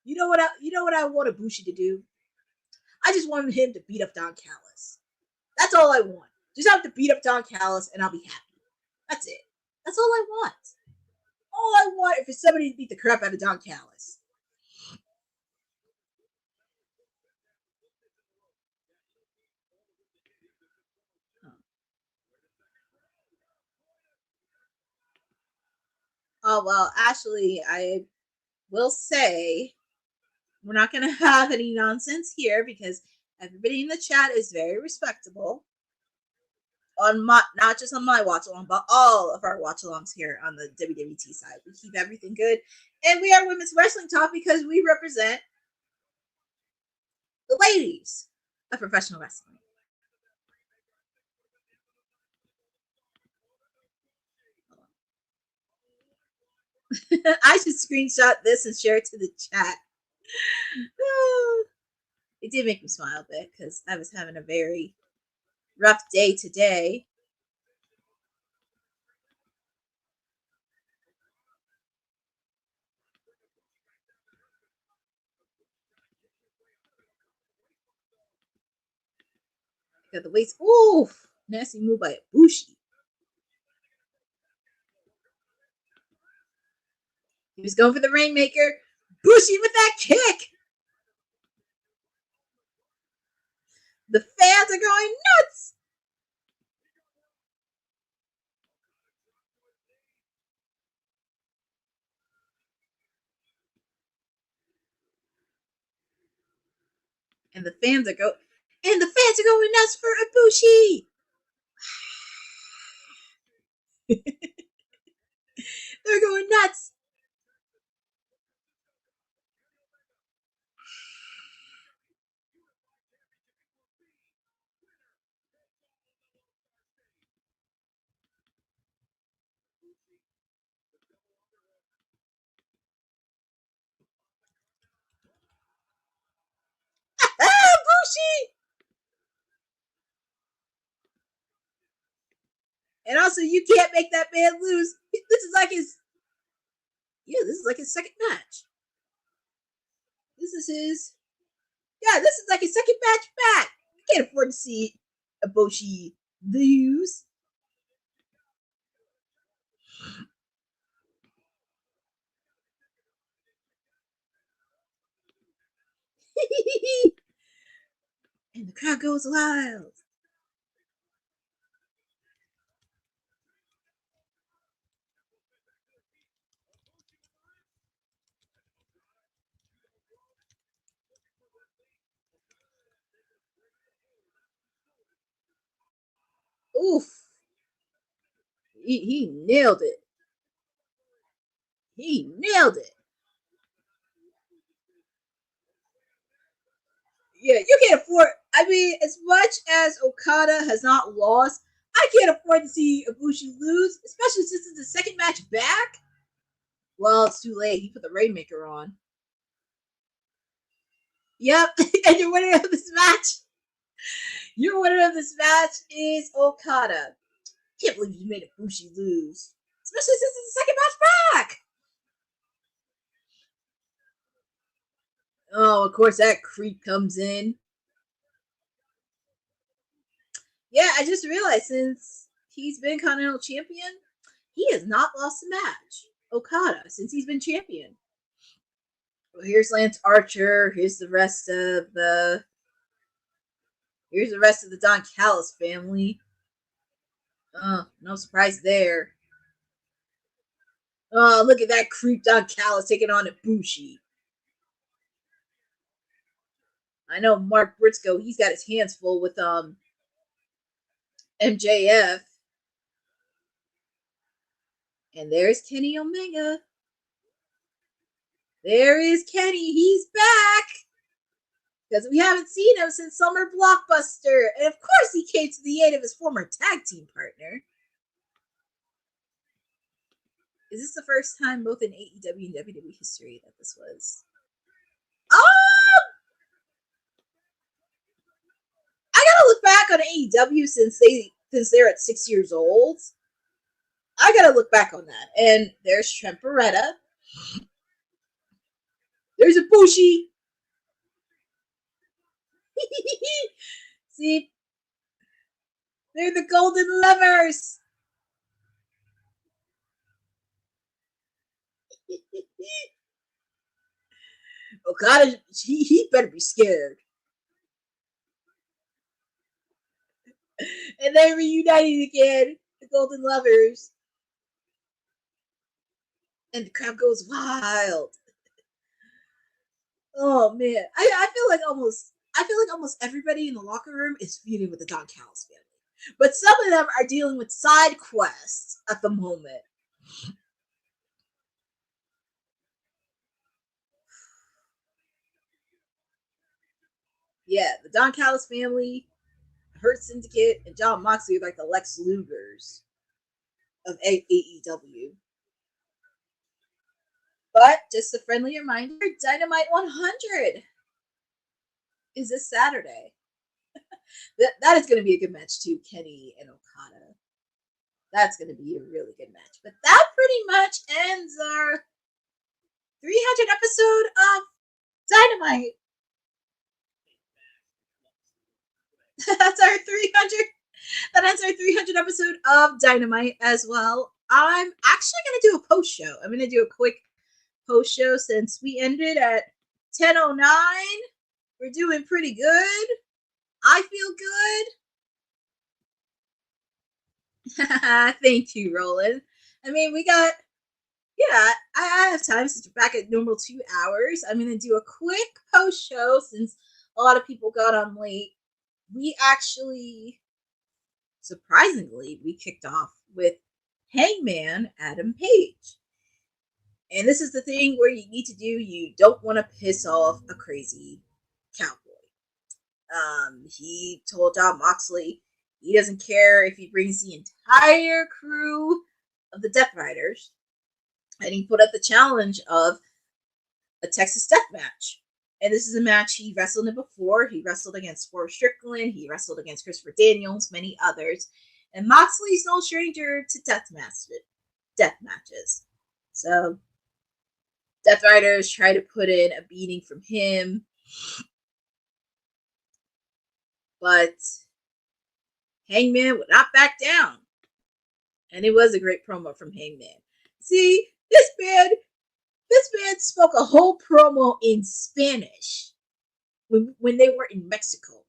You know what I want Ibushi to do? I just want him to beat up Don Callis. That's all I want. Just have to beat up Don Callis and I'll be happy. That's it. That's all I want. All I want is somebody to beat the crap out of Don Callis. Oh, well, actually, I will say we're not going to have any nonsense here because everybody in the chat is very respectable. On my, not just on my watch along, but all of our watch alongs here on the WWT side. We keep everything good. And we are Women's Wrestling Talk because we represent the ladies of professional wrestling. I should screenshot this and share it to the chat. It did make me smile a bit because I was having a very rough day today. Got the waist. Ooh, nasty move by Ibushi. He was going for the Rainmaker. Bushi with that kick. The fans are going nuts. And the fans are going nuts for Ibushi. They're going nuts. Ibushi! And also, you can't make that man lose. This is like his second match. This is like his second match back. You can't afford to see Ibushi lose. And the crowd goes wild. Oof. He nailed it. He nailed it. Yeah, you can't afford. I mean, as much as Okada has not lost, I can't afford to see Ibushi lose, especially since it's the second match back. Well, it's too late. He put the Rainmaker on. Yep, and your winner of this match. Your winner of this match is Okada. Can't believe you made Ibushi lose, especially since it's the second match back. Oh, of course, that creep comes in. Yeah, I just realized since he's been Continental Champion, he has not lost a match. Okada, since he's been champion. Well, here's Lance Archer. Here's the rest of the Don Callis family. Oh, no surprise there. Oh, look at that creep Don Callis taking on Ibushi. I know Mark Briscoe, he's got his hands full with MJF. And there's Kenny Omega. There is Kenny. He's back. Because we haven't seen him since Summer Blockbuster. And of course he came to the aid of his former tag team partner. Is this the first time both in AEW and WWE history that this was? I gotta look back on AEW since they're at 6 years old. I gotta look back on that. And there's Trent Beretta. There's Ibushi. See, they're the Golden Lovers. Okada, he better be scared. And they're reunited again, the Golden Lovers. And the crowd goes wild. Oh man, I feel like almost everybody in the locker room is feuding with the Don Callis family, but some of them are dealing with side quests at the moment. Yeah, the Don Callis family, Hurt Syndicate, and John Moxley are like the Lex Lugers of AEW. But just a friendly reminder, Dynamite 100 is this Saturday. that is going to be a good match too, Kenny and Okada. That's going to be a really good match. But that pretty much ends our 300 episode of Dynamite. That's our 300. That ends our 300 episode of Dynamite as well. I'm actually going to do a post show. I'm going to do a quick post show since we ended at 10:09. We're doing pretty good. I feel good. Thank you, Roland. I mean, I have time since we're back at normal 2 hours. I'm going to do a quick post show since a lot of people got on late. We actually, surprisingly, we kicked off with Hangman Adam Page. And this is the thing where you need to do, you don't want to piss off a crazy cowboy. He told John Moxley he doesn't care if he brings the entire crew of the Death Riders. And he put up the challenge of a Texas Death Match. And this is a match he wrestled in before. He wrestled against Strickland. He wrestled against Christopher Daniels, many others. And Moxley's no stranger to death matches. So Death Riders try to put in a beating from him. But Hangman would not back down. And it was a great promo from Hangman. See, this man spoke a whole promo in Spanish when they were in Mexico.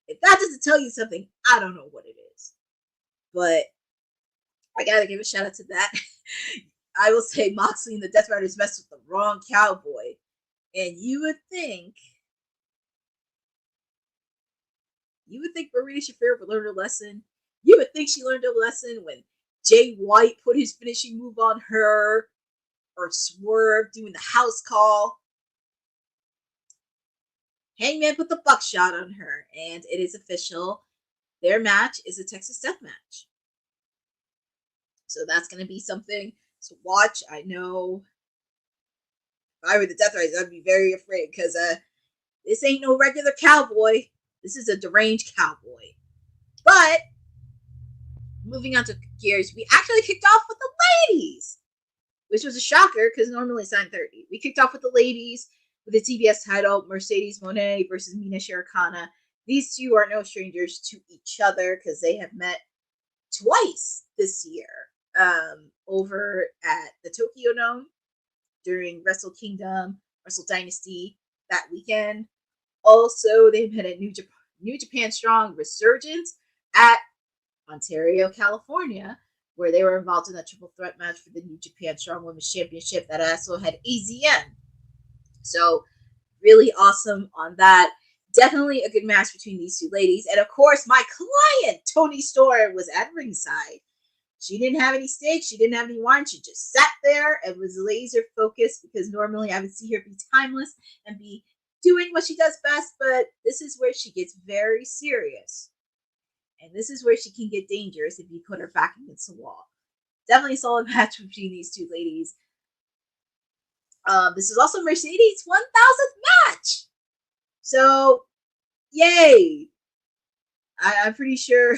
If that doesn't tell you something, I don't know what it is. But I gotta give a shout out to that. I will say Moxley and the Death Riders messed with the wrong cowboy. And you would think Marina Shafir would learn a lesson. You would think she learned a lesson when Jay White put his finishing move on her, or Swerve doing the house call. Hangman put the buckshot on her, and it is official. Their match is a Texas Death Match. So that's going to be something to watch. I know if I were the Death Riders, I'd be very afraid because this ain't no regular cowboy. This is a deranged cowboy. But moving on to gears, we actually kicked off with the ladies, which was a shocker because normally it's 9:30. We kicked off with the ladies with the TBS title, Mercedes Moné versus Mina Shirakawa. These two are no strangers to each other because they have met twice this year over at the Tokyo Dome during Wrestle Kingdom, Wrestle Dynasty that weekend. Also, they've met at New Japan Strong Resurgence at Ontario, California, where they were involved in a triple threat match for the New Japan Strong Women's Championship that also had AZN. So, really awesome on that. Definitely a good match between these two ladies. And of course, my client, Toni Storm, was at ringside. She didn't have any steak. She didn't have any wine. She just sat there and was laser focused because normally I would see her be timeless and be doing what she does best. But this is where she gets very serious. And this is where she can get dangerous if you put her back against the wall. definitely a solid match between these two ladies. This is also Mercedes' 1000th match. So, yay. I'm pretty sure.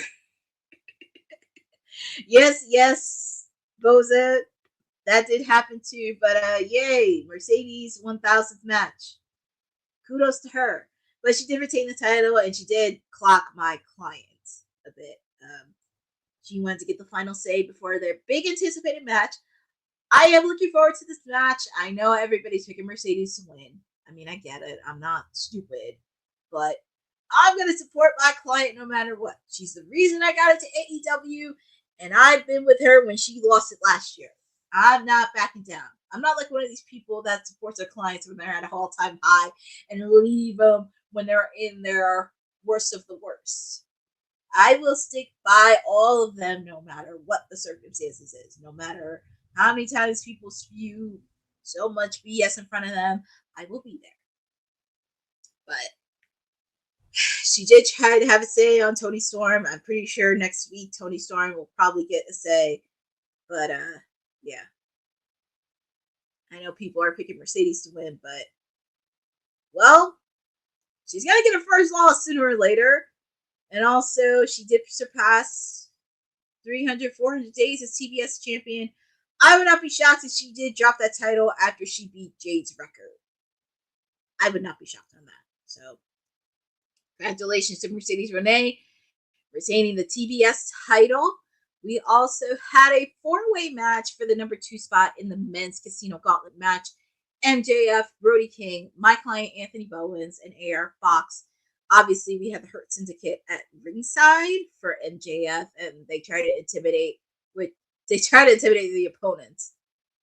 yes, Boza. That did happen too. But yay, Mercedes' 1000th match. Kudos to her. But she did retain the title, and she did clock my client a bit. She wanted to get the final say before their big anticipated match. I am looking forward to this match. I know everybody's picking Mercedes to win. I mean, I get it. I'm not stupid. But I'm going to support my client no matter what. She's the reason I got into AEW, and I've been with her when she lost it last year. I'm not backing down. I'm not like one of these people that supports their clients when they're at an all-time high and leave them when they're in their worst of the worst. I will stick by all of them no matter what the circumstances is, no matter how many times people spew so much BS in front of them. I will be there. But she did try to have a say on Toni Storm. I'm pretty sure next week Toni Storm will probably get a say. But yeah. I know people are picking Mercedes to win, but well, she's gonna get her first loss sooner or later. And also, she did surpass 300, 400 days as TBS champion. I would not be shocked if she did drop that title after she beat Jade's record. I would not be shocked on that. So, congratulations to Mercedes Moné retaining the TBS title. We also had a 4-way match for the number 2 spot in the men's casino gauntlet match. MJF, Brody King, my client Anthony Bowens, and AR Fox. Obviously, we had the Hurt Syndicate at ringside for MJF, and they try to intimidate the opponents.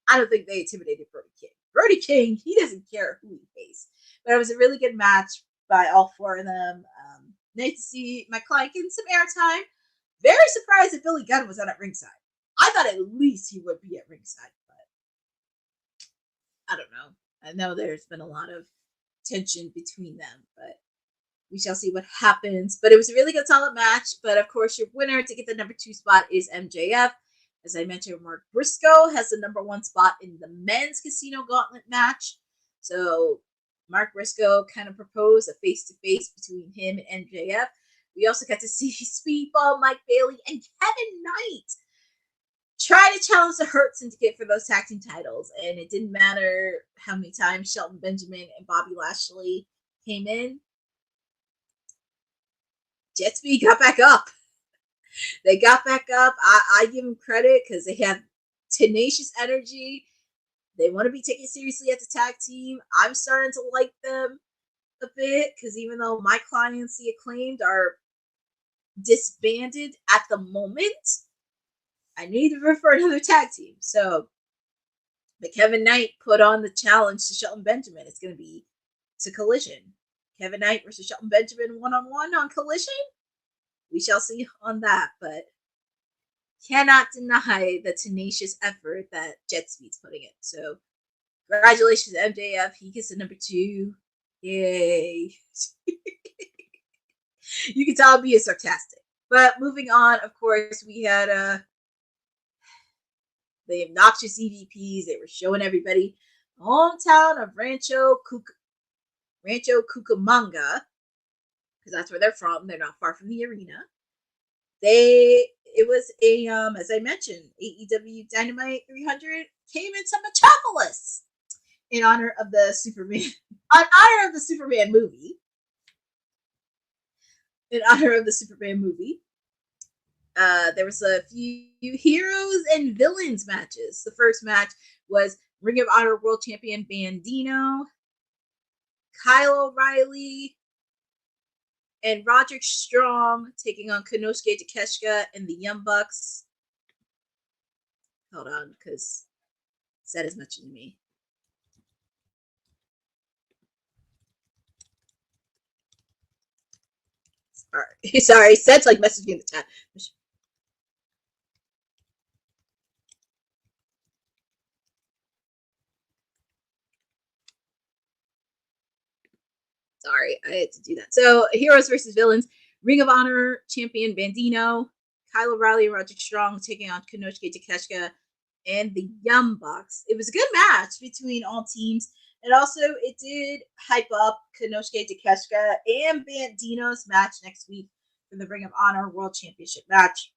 I don't think they intimidated Brody King. Brody King, he doesn't care who he faces. But it was a really good match by all 4 of them. Nice to see my client getting some airtime. Very surprised that Billy Gunn was not at ringside. I thought at least he would be at ringside, but I don't know. I know there's been a lot of tension between them, but we shall see what happens. But it was a really good, solid match. But of course, your winner to get the number 2 spot is MJF. As I mentioned, Mark Briscoe has the number 1 spot in the men's casino gauntlet match. So Mark Briscoe kind of proposed a face-to-face between him and MJF. We also got to see Speedball, Mike Bailey, and Kevin Knight try to challenge the Hurt Syndicate for those tag team titles. And it didn't matter how many times Shelton Benjamin and Bobby Lashley came in. Jet Speed got back up. They got back up. I give them credit because they have tenacious energy. They want to be taken seriously as a tag team. I'm starting to like them a bit because even though my clients, the Acclaimed, are disbanded at the moment, I need to refer another tag team. So, but Kevin Knight put on the challenge to Shelton Benjamin. It's going to be to Collision. Kevin Knight versus Shelton Benjamin one-on-one on Collision. We shall see on that, but cannot deny the tenacious effort that Jet Speed's putting in. So, congratulations to MJF. He gets the number 2. Yay. You can tell I'm being sarcastic. But moving on, of course, we had the obnoxious EVPs. They were showing everybody the hometown of Rancho Cucamonga, because that's where they're from. They're not far from the arena. It was a, as I mentioned, AEW Dynamite 300 came into Metropolis in honor of the Superman movie. In honor of the Superman movie. There was a few heroes and villains matches. The first match was Ring of Honor World Champion Bandido, Kyle O'Reilly, and Roderick Strong taking on Konosuke Takeshita and the Young Bucks. Hold on, because Seth is mentioning me. Sorry, Seth's like messaging me in the chat. Sorry, I had to do that. So, heroes versus villains. Ring of Honor champion Bandido Kyle O'Reilly and Roderick Strong taking on Konosuke Takeshita and the Young Bucks. It was a good match between all teams. And also, it did hype up Konosuke Takeshita and Bandido's match next week for the Ring of Honor World Championship match.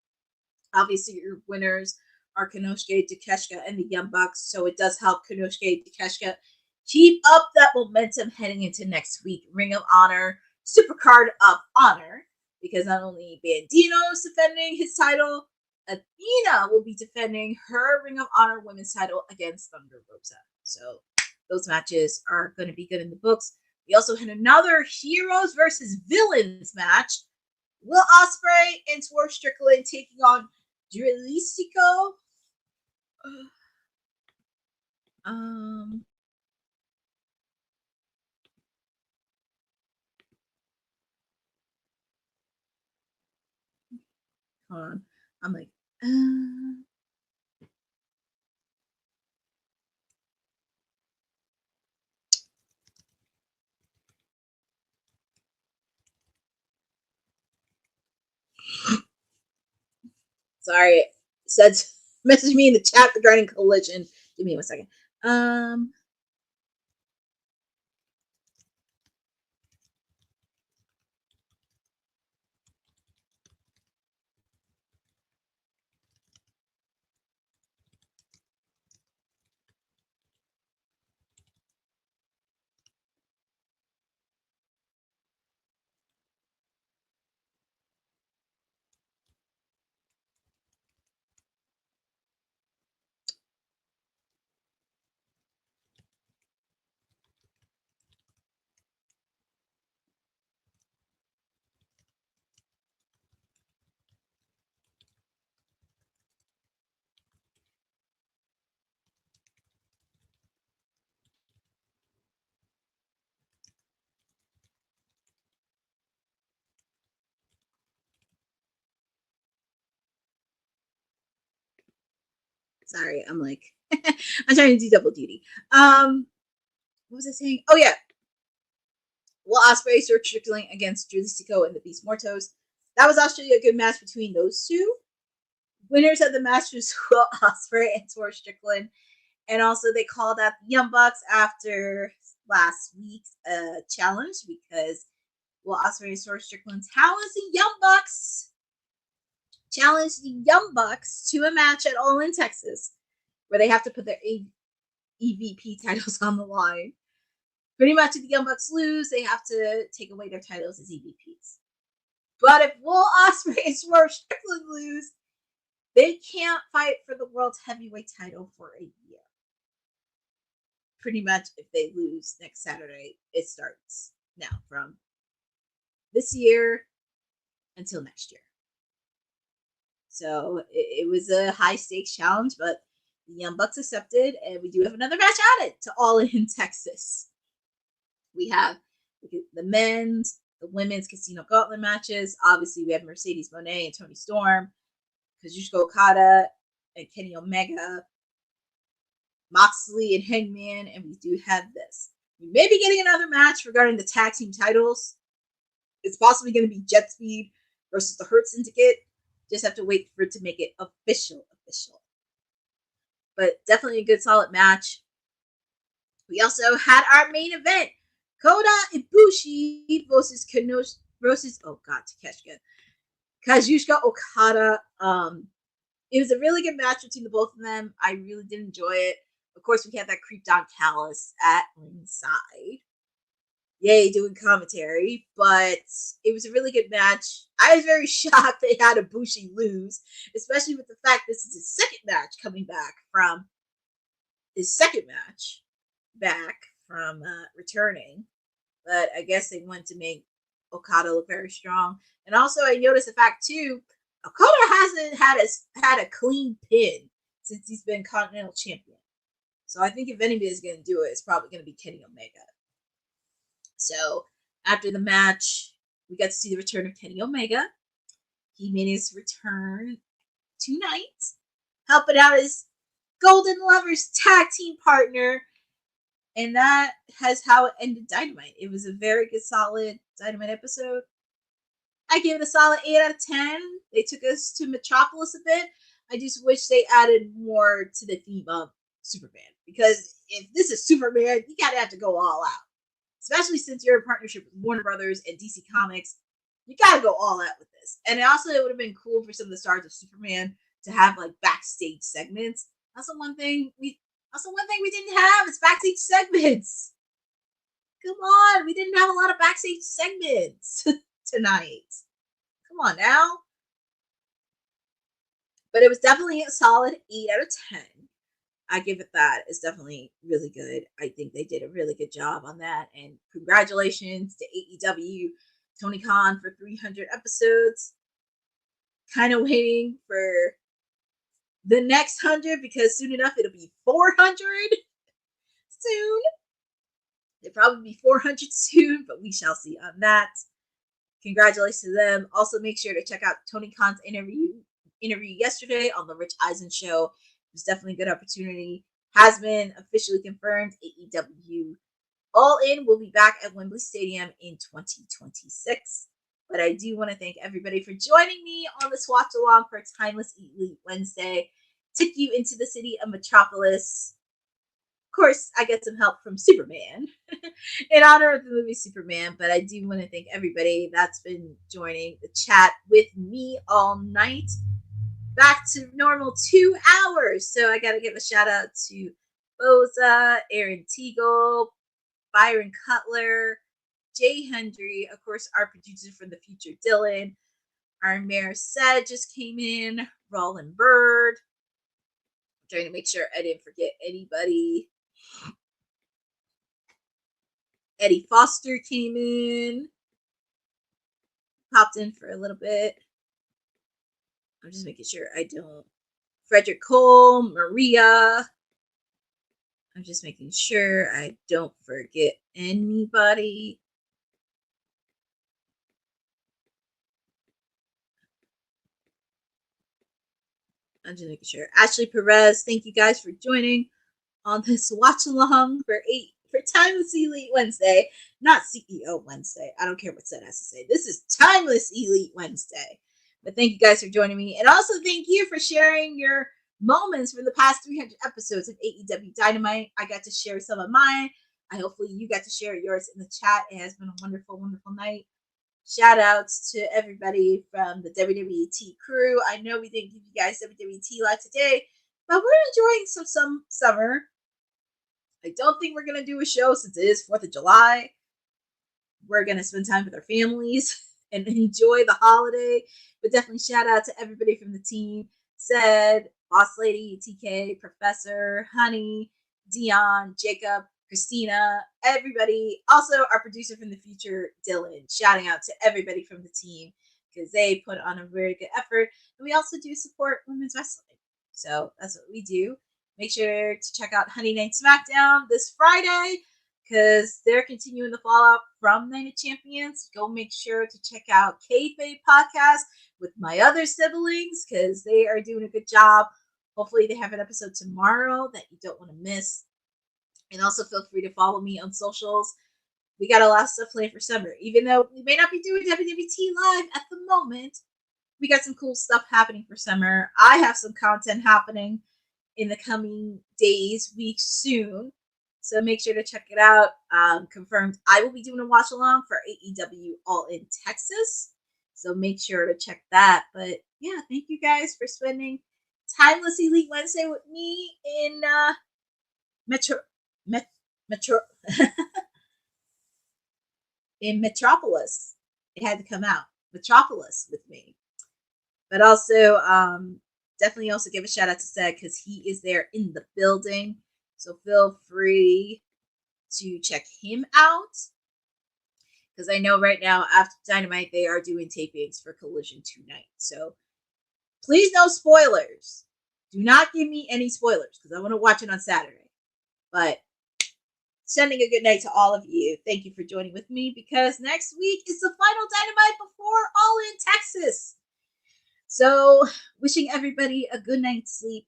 Obviously, your winners are Konosuke Takeshita and the Young Bucks, so it does help Konosuke Takeshita keep up that momentum heading into next week. Ring of Honor, Supercard of Honor, because not only Bandido is defending his title, Athena will be defending her Ring of Honor Women's title against Thunder Rosa. So those matches are going to be good in the books. We also had another Heroes versus Villains match. Will Ospreay and Swerve Strickland taking on Dralistico. Hold on. I'm like, sorry. It says message me in the chat regarding Collision. Give me 1 second. Sorry, I'm like, I'm trying to do double duty. What was I saying? Oh, yeah. Will Ospreay Swerve Strickland against Dralistico and the Beast Mortos. That was actually a good match between those two. Winners of the match was Will Ospreay and Swerve Strickland. And also, they called out the Young Bucks after last week's challenge because Will Ospreay and Swerve Strickland challenged the Young Bucks to a match at All In Texas, where they have to put their EVP titles on the line. Pretty much, if the Young Bucks lose, they have to take away their titles as EVPs. But if Will Ospreay and Swerve Strickland lose, they can't fight for the World Heavyweight title for a year. Pretty much, if they lose next Saturday, it starts now from this year until next year. So it was a high stakes challenge, but the Young Bucks accepted, and we do have another match added to All In Texas. We have the men's, the women's Casino Gauntlet matches. Obviously, we have Mercedes Moné and Toni Storm, Kazuchika Okada and Kenny Omega, Moxley and Hangman, and we do have this. We may be getting another match regarding the tag team titles. It's possibly going to be Jet Speed versus the Hurt Syndicate. Just have to wait for it to make it official. But definitely a good, solid match. We also had our main event. Kota Ibushi versus Kazuchika Okada. It was a really good match between the both of them. I really did enjoy it. Of course, we had that creeped on Callis at ringside. Yay, doing commentary. But it was a really good match. I was very shocked they had Ibushi lose, especially with the fact this is his second match coming back from returning. But I guess they wanted to make Okada look very strong. And also, I noticed the fact too, Okada hasn't had a clean pin since he's been Continental Champion. So I think if anybody's going to do it, it's probably going to be Kenny Omega. So after the match, we got to see the return of Kenny Omega. He made his return tonight, helping out his Golden Lovers tag team partner. And that has how it ended Dynamite. It was a very good, solid Dynamite episode. I give it a solid 8 out of 10. They took us to Metropolis a bit. I just wish they added more to the theme of Superman. Because if this is Superman, you gotta have to go all out. Especially since you're in partnership with Warner Brothers and DC Comics. You gotta go all out with this. And it would have been cool for some of the stars of Superman to have like backstage segments. That's the one thing we didn't have is backstage segments. Come on, we didn't have a lot of backstage segments tonight. Come on now. But it was definitely a solid 8 out of 10. I give it that. It's definitely really good. I think they did a really good job on that. And congratulations to AEW, Tony Khan, for 300 episodes. Kind of waiting for the next 100 because soon enough it'll be 400 soon. It'll probably be 400 soon, but we shall see on that. Congratulations to them. Also, make sure to check out Tony Khan's interview yesterday on the Rich Eisen show. It was definitely a good opportunity. Has been officially confirmed. AEW All In will be back at Wembley Stadium in 2026. But I do want to thank everybody for joining me on this watch along for Timeless Elite Wednesday. Took you into the city of Metropolis. Of course, I get some help from Superman in honor of the movie Superman. But I do want to thank everybody that's been joining the chat with me all night. Back to normal 2 hours. So I got to give a shout out to Boza, Aaron Teagle, Byron Cutler, Jay Hendry, of course, our producer from the future, Dylan. Our mayor said just came in, Roland Bird. I'm trying to make sure I didn't forget anybody. Eddie Foster came in, popped in for a little bit. I'm just making sure I don't. Frederick Cole, Maria. I'm just making sure I don't forget anybody. I'm just making sure. Ashley Perez, thank you guys for joining on this watch along for Timeless Elite Wednesday, not CEO Wednesday. I don't care what Seth has to say. This is Timeless Elite Wednesday. But thank you guys for joining me. And also thank you for sharing your moments from the past 300 episodes of AEW Dynamite. I got to share some of mine. Hopefully you got to share yours in the chat. It has been a wonderful, wonderful night. Shout outs to everybody from the WWT crew. I know we didn't give you guys WWT live today, but we're enjoying some summer. I don't think we're going to do a show since it is 4th of July. We're going to spend time with our families and enjoy the holiday. But definitely shout out to everybody from the team. Said, Boss Lady, TK, Professor, Honey, Dion, Jacob, Christina, everybody. Also, our producer from the future, Dylan. Shouting out to everybody from the team because they put on a very good effort. And we also do support women's wrestling. So that's what we do. Make sure to check out Honey Night SmackDown this Friday because they're continuing the fallout from Night of Champions. Go make sure to check out Kayfabe Podcast with my other siblings because they are doing a good job. Hopefully they have an episode tomorrow that you don't want to miss. And also feel free to follow me on socials. We got a lot of stuff planned for summer. Even though we may not be doing WWT live at the moment, we got some cool stuff happening for summer. I have some content happening in the coming days, weeks, soon. So make sure to check it out. Confirmed I will be doing a watch along for AEW All In Texas. So make sure to check that. But yeah, thank you guys for spending Timeless Elite Wednesday with me in in Metropolis. It had to come out. Metropolis with me. But also, definitely also give a shout out to Seth because he is there in the building. So feel free to check him out. Because I know right now, after Dynamite, they are doing tapings for Collision tonight. So please no spoilers. Do not give me any spoilers because I want to watch it on Saturday. But sending a good night to all of you. Thank you for joining with me because next week is the final Dynamite before All In Texas. So wishing everybody a good night's sleep.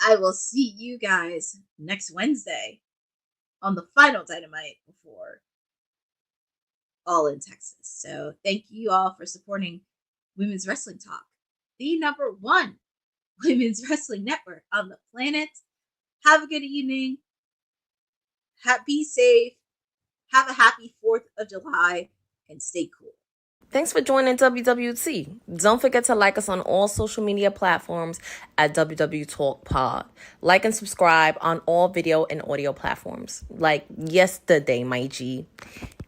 I will see you guys next Wednesday on the final Dynamite before all in Texas. So thank you all for supporting Women's Wrestling Talk, the number one women's wrestling network on the planet. Have a good evening. Be safe. Have a happy 4th of July and stay cool. Thanks for joining WWT. Don't forget to like us on all social media platforms at WW Talk Pod. Like and subscribe on all video and audio platforms, like yesterday, my G.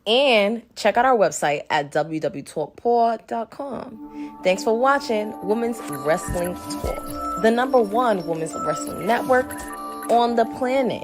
And check out our website at www.talkpod.com. Thanks for watching Women's Wrestling Talk, the number one women's wrestling network on the planet.